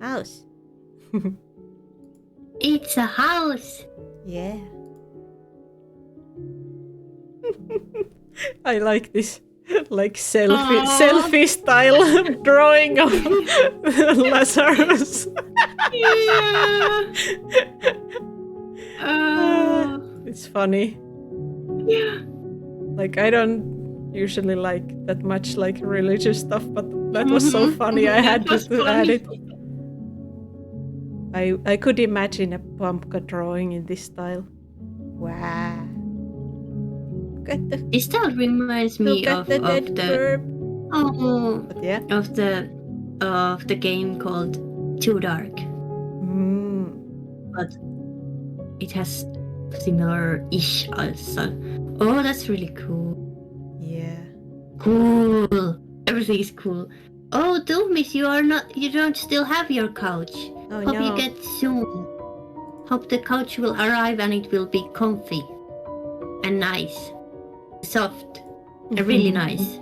House. It's a house. Yeah. I like this, like selfie style drawing of Lazarus. Yeah. It's funny. Yeah. Like I don't usually like that much like religious stuff, but that was so funny. I had to add it. I could imagine a PUMPKA drawing in this style. Wow. This style reminds me of the but yeah, of the game called Too Dark. But it has similar-ish also. Oh, that's really cool. Yeah. Cool. Everything is cool. Oh, Doomis, you don't still have your couch. Oh, Hope no. you get soon. Hope the couch will arrive and it will be comfy and nice. Soft and really nice.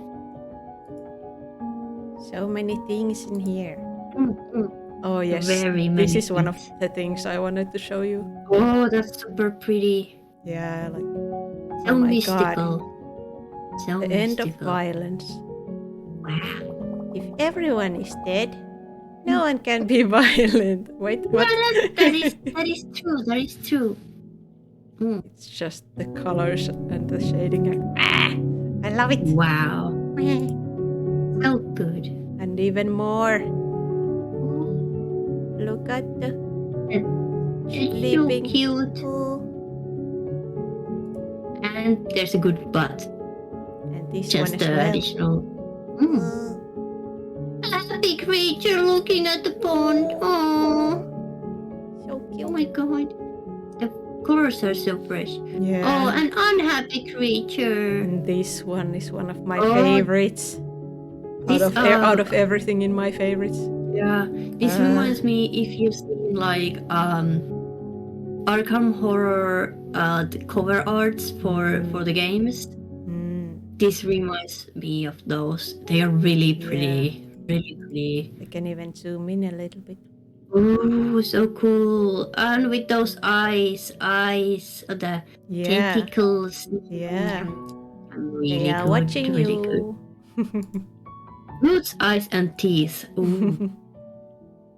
So many things in here. Mm-hmm. Oh yes, this is one of the things I wanted to show you. Oh, that's super pretty. Yeah, like so oh my mystical. God. So the mystical. End of violence. Wow. If everyone is dead, no one can be violent. Wait, what? Yeah, that is true. That is true. It's just the colors and the shading. I love it. Wow. So good. And even more. Look at the sleeping. So cute. And there's a good butt. And this just one as the well. Additional. A happy creature looking at the pond. Oh. So cute. Oh my god. The colors are so fresh. Yeah. Oh, an unhappy creature. And this one is one of my favorites. Out of everything in my favorites. Yeah. This reminds me if you've seen like Arkham Horror the cover arts for the games. This reminds me of those. They are really pretty. Yeah. Really pretty. I can even zoom in a little bit. Oh, so cool. And with those eyes, the tentacles. Yeah. Really they are good, watching really you. Good. Roots, eyes, and teeth. Ooh.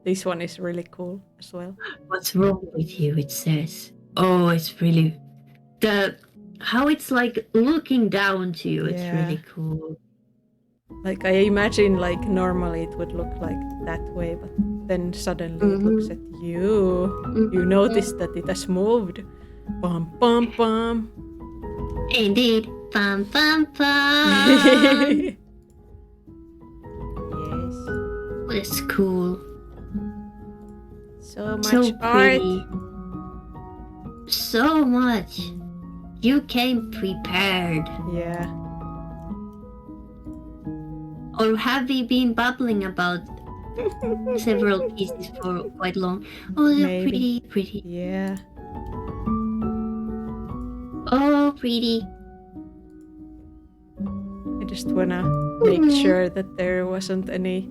This one is really cool as well. What's wrong with you? It says. Oh, it's really. how it's like looking down to you. It's Yeah. really cool. Like I imagine like normally it would look like that way, but then suddenly it looks at you. You notice that it has moved. Bum bum bum. Indeed. Bum bum bum. Yes. That's cool. So much So art. pretty. So much. You came prepared. Yeah. Or have we been babbling about several pieces for quite long? Oh, they're Maybe. pretty. Yeah. Oh, pretty. I just wanna make sure that there wasn't any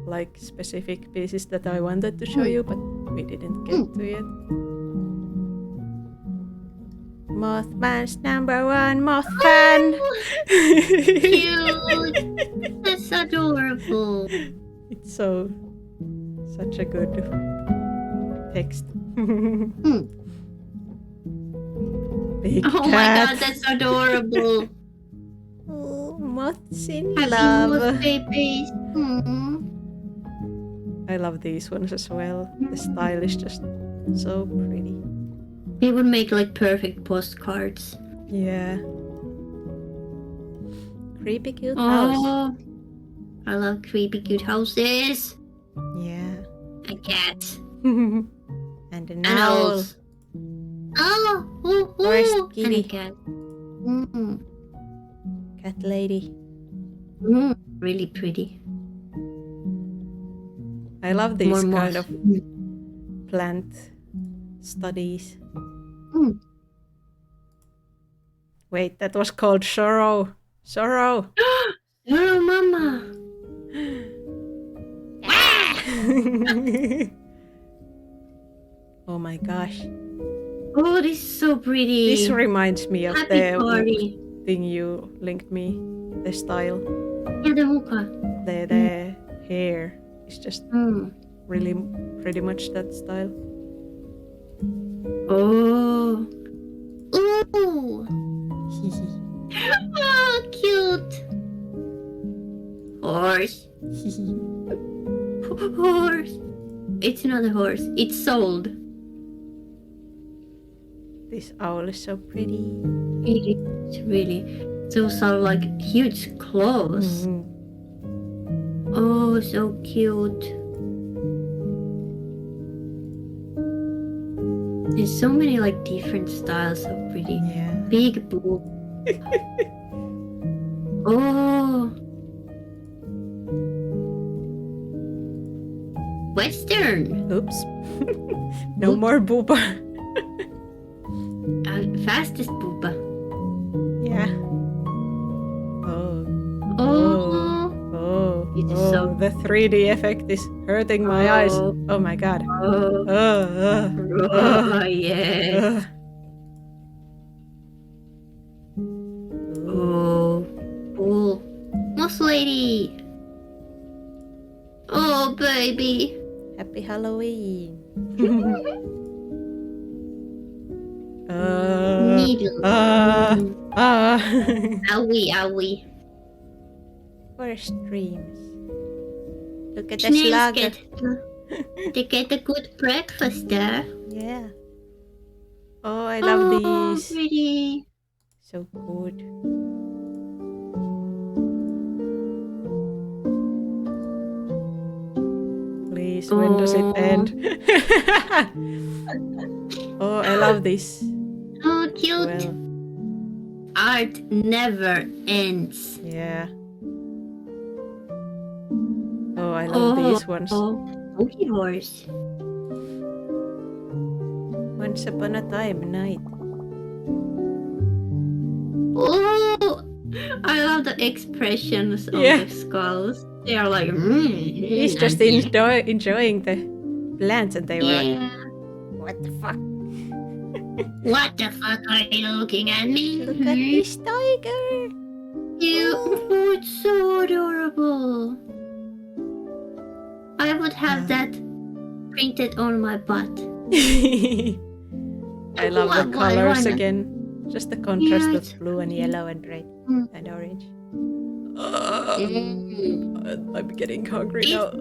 like specific pieces that I wanted to show you, but we didn't get to it. Mothman's number one Mothman. Cute. That's adorable. It's such a good text. Big Oh cat. my god, that's adorable. Oh, moths in Happy love. moth babies. I love these ones as well. The style is just so pretty. They would make like perfect postcards. Yeah. Creepy cute house. Oh, I love creepy cute houses. Yeah. And cats. And an And owl. owls. Oh, Forest and a kitty. cat. Cat lady. Really pretty. I love these More kind moss. of plant studies. Wait, that was called sorrow. Sorrow. Hello, mama. Oh my gosh. Oh, this is so pretty. This reminds me of Happy the party. thing you linked me. The style. Yeah, the muka. The hair is just really pretty much that style. Oh. Ooh. Oh, cute. Horse. Horse. It's not a horse. It's sold. This owl is so pretty. It's really. Those are like huge claws. Oh, so cute. There's so many like different styles of pretty. Yeah. Big boob. Oh. Western. Oops. No more booba. Fastest booba. Yeah. Oh. Oh. Oh. It is Oh. so- The 3D effect is hurting my eyes. Oh. Oh my god. Oh. Oh, yes. Oh. Oh. Moss lady. Oh, baby. Happy Halloween. Needle. Owie. Forest dreams. Look at the Snails slugger. they get a good breakfast there. Yeah. Oh, I love these. Pretty. So good. Please, when does it end? Oh, I love this. Oh, cute. Well, Art never ends. yeah. Oh, I love these ones. Monkey horse. Once upon a time, night. Oh, I love the expressions of Yeah. the skulls. They are like. He's just enjoying the plants, and they were like, Yeah. "What the fuck? What the fuck are you looking at me? Look at this tiger!" Oh, it's so adorable. I would have that printed on my butt. I love the Why colors not? again. Just the contrast Yeah, of it's blue and okay. yellow and red and orange. I'm getting hungry now.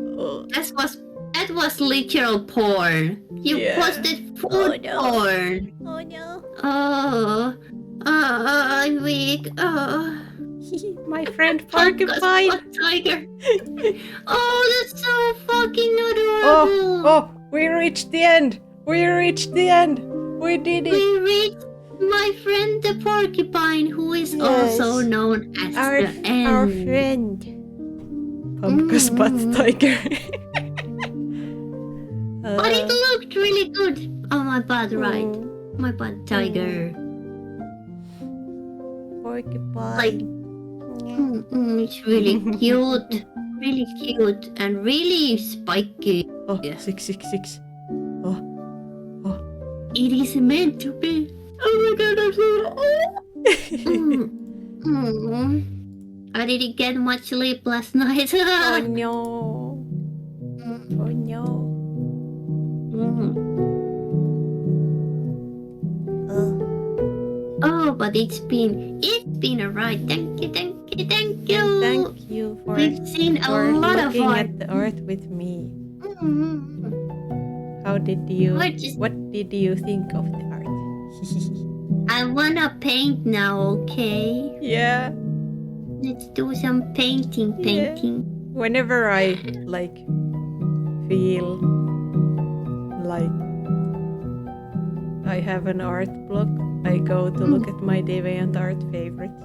That was literal porn. You Yeah. posted Oh food no. porn. Oh no. Oh, I'm weak. Oh, My friend Pumpka's Porcupine. butt tiger. Oh, that's so fucking Oh, adorable. we reached the end. We reached the end. We did it. We reached my friend the porcupine, who is also Yes. known as Our the end. our friend. Pumpka's butt tiger. But it looked really good. Oh, my butt, right? My butt tiger. Porcupine. Like, it's really cute. Really cute and really spiky. Oh, 666. Oh. It is meant to be. Oh my god, I'm so. I didn't get much sleep last night. Oh no. Oh no. Oh, but it's been a ride. Thank you. And thank you for We've seen a lot of looking art. at the art with me. How did you? What did you think of the art? I wanna paint now, okay? Yeah. Let's do some painting. Yeah. Whenever I feel like I have an art block, I go to look at my DeviantArt favorites.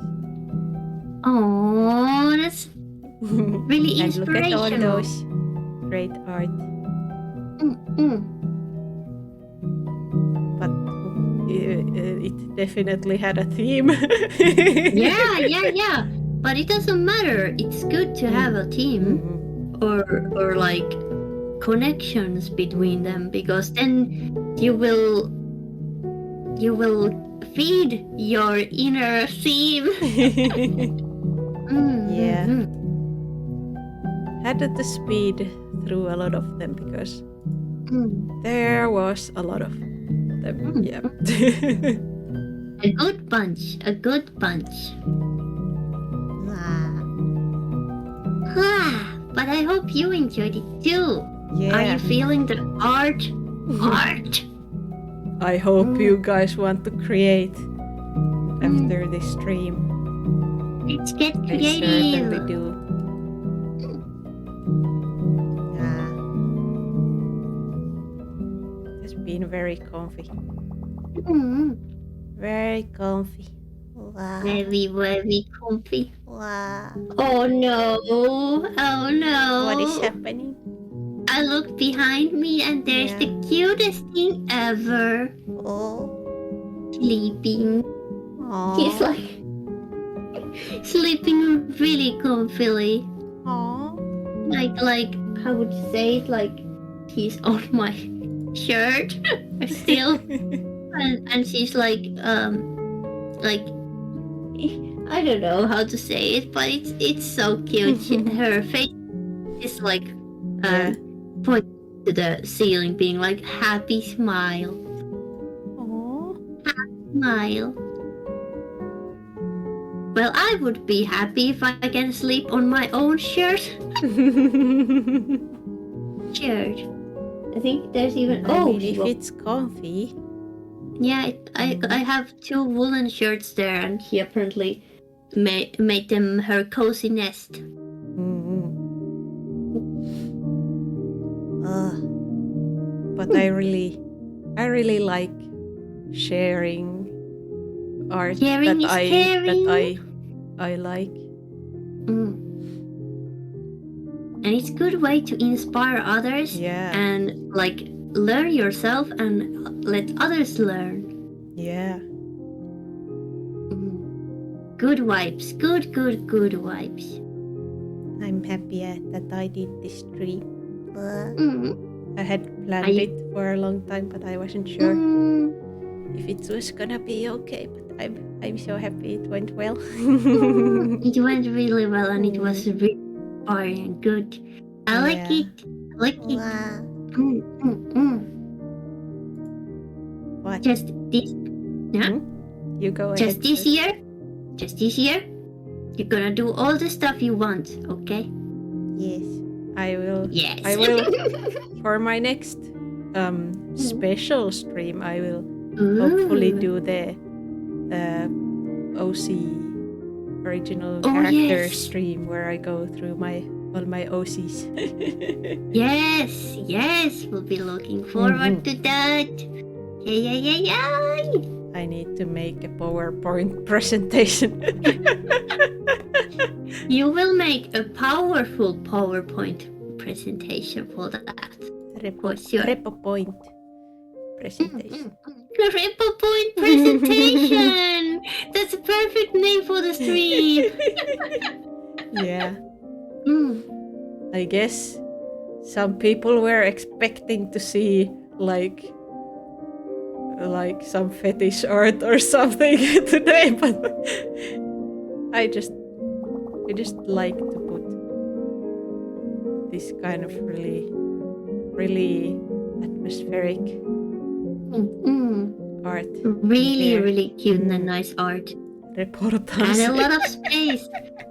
Oh, that's really and look at all inspirational. those great art. But it definitely had a theme. yeah. But it doesn't matter. It's good to have a team or like connections between them, because then you will feed your inner theme. Yeah. Had to speed through a lot of them because there was a lot of them. Yeah. A good bunch. But I hope you enjoyed it too. Yeah. Are you feeling the art? I hope you guys want to create after this stream. Let's get I creative. certainly do. It's been very comfy. Very comfy. Wow. Very comfy. Wow. Oh no. What is happening? I look behind me and there's the cutest thing ever. Oh. Sleeping. Aww. He's like sleeping really comfily. Aww. Like how would you say it? Like he's on my shirt still. and she's like I don't know how to say it, but it's so cute. Her face is like pointing to the ceiling, being like happy smile. Aww. Happy smile. Well, I would be happy if I can sleep on my own shirt. Shirt. I think there's even if it's comfy. Yeah, I have 2 woolen shirts there, and he apparently made them her cozy nest. But I really like sharing art Sharing that I like. And it's a good way to inspire others. Yeah. And like learn yourself and let others learn. Yeah. Good vibes. Good vibes. I'm happy that I did this stream. I had planned it for a long time, but I wasn't sure if it was gonna be okay. But I'm so happy it went well. It went really well, and it was really inspiring and good. I like it. Wow. What? Just this. Yeah. You go ahead. Just this year. Just this year. You're gonna do all the stuff you want, okay? Yes, I will. Yes. I will. For my next special stream, I will hopefully do the OC original character stream where I go through all my OCs. Yes, we'll be looking forward to that. Yay. I need to make a PowerPoint presentation. You will make a powerful PowerPoint presentation for that. PowerPoint presentation. PowerPoint presentation! That's a perfect name for the stream. Yeah. I guess some people were expecting to see like some fetish art or something today, but I just like to put this kind of really atmospheric art. Really cute and nice art. Reportaasi. And a lot of space.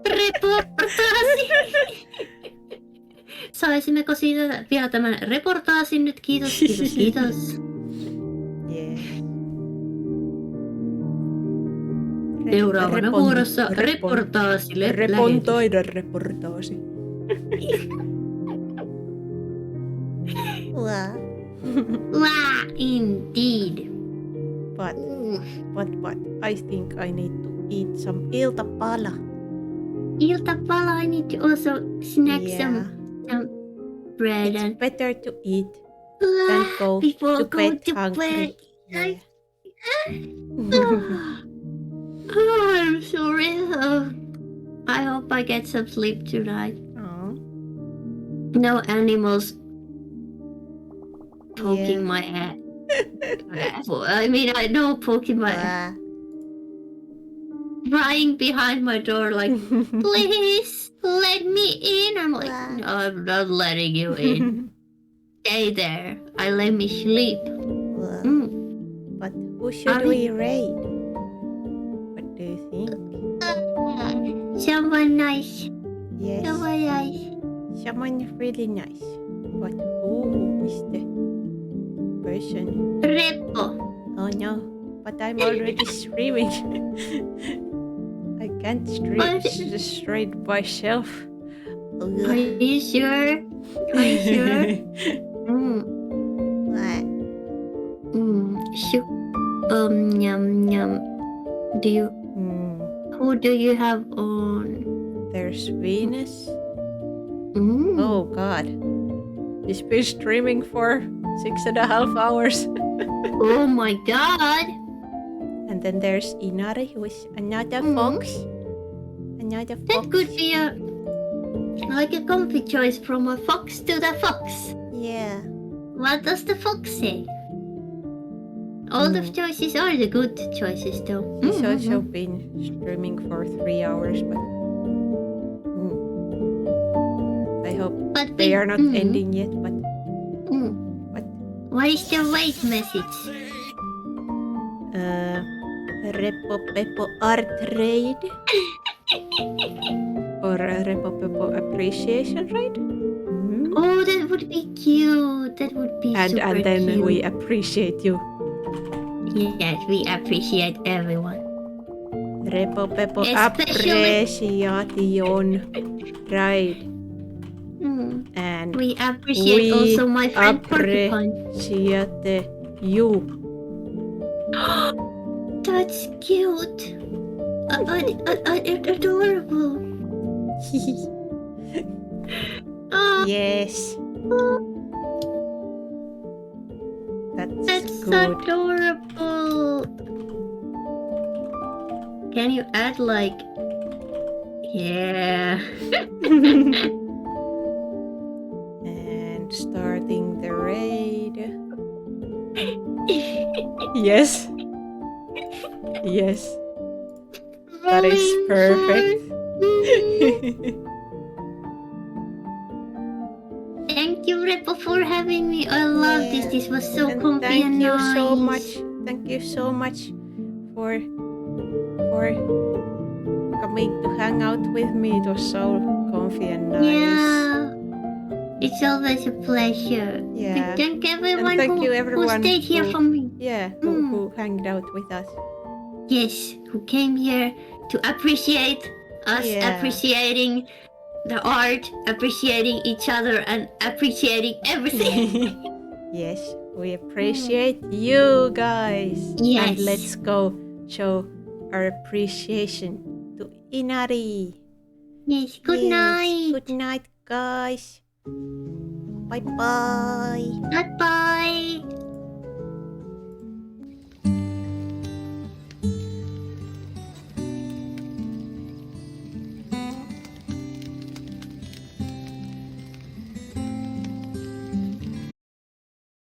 Reportaasi! Saisimmeko siitä vielä tämän reportaasin nyt? Kiitos. Yeah. Seuraavana vuorossa reportaasi. Repontoida reportaasi. Wow, indeed. But I think I need to eat some iltapala. Iltapala, I need to also snack some bread. It's better to eat than go before to go bed to hungry. bed. Yeah. I'm sorry. I hope I get some sleep tonight. No animals poking my head. I mean, I know poking my head. Crying behind my door like, please let me in. I'm like, no, I'm not letting you in. Stay there. I let me sleep. But who should we raid? What do you think? Someone nice. Yes. Someone nice. Someone really nice. But who is the person? Repo. Oh no, but I'm already streaming. I can't stream straight myself. Are you sure? Are you sure? Yum. Do you? Who do you have on? There's Venus. Oh God, he's been streaming for 6.5 hours. Oh my God! And then there's Inari, who is another fox. Another fox. That could be a comfy choice from a fox to the fox. Yeah. What does the fox say? All the choices are the good choices, though. He's also been streaming for 3 hours, but I hope they are not ending yet. But what is the wait message? Repo Pepo Art Raid or Repo Pepo Appreciation Raid. Oh, that would be cute. That would be super and then cute. we appreciate you. Yes, we appreciate everyone. Repo Pepo Appreciation Raid. And we appreciate also my friend Porcupine. Appreciate you. That's cute. Adorable. Yes. That's good. Adorable. Can you add like... Yeah. And starting the raid. Yes. Yes. That is perfect. Thank you, Repo, for having me. I love this. This was so comfy Thank and you nice. so much. Thank you so much for for coming to hang out with me. It was so comfy and nice. Yeah. It's always a pleasure. Yeah. Thank everyone, and thank who, you everyone who stayed here for me. Yeah, who hanged out with us. Yes, who came here to appreciate us, appreciating the art, appreciating each other, and appreciating everything. Yes, we appreciate you guys. Yes. And let's go show our appreciation to Inari. Yes, good night. Good night, guys. Bye-bye. Bye-bye.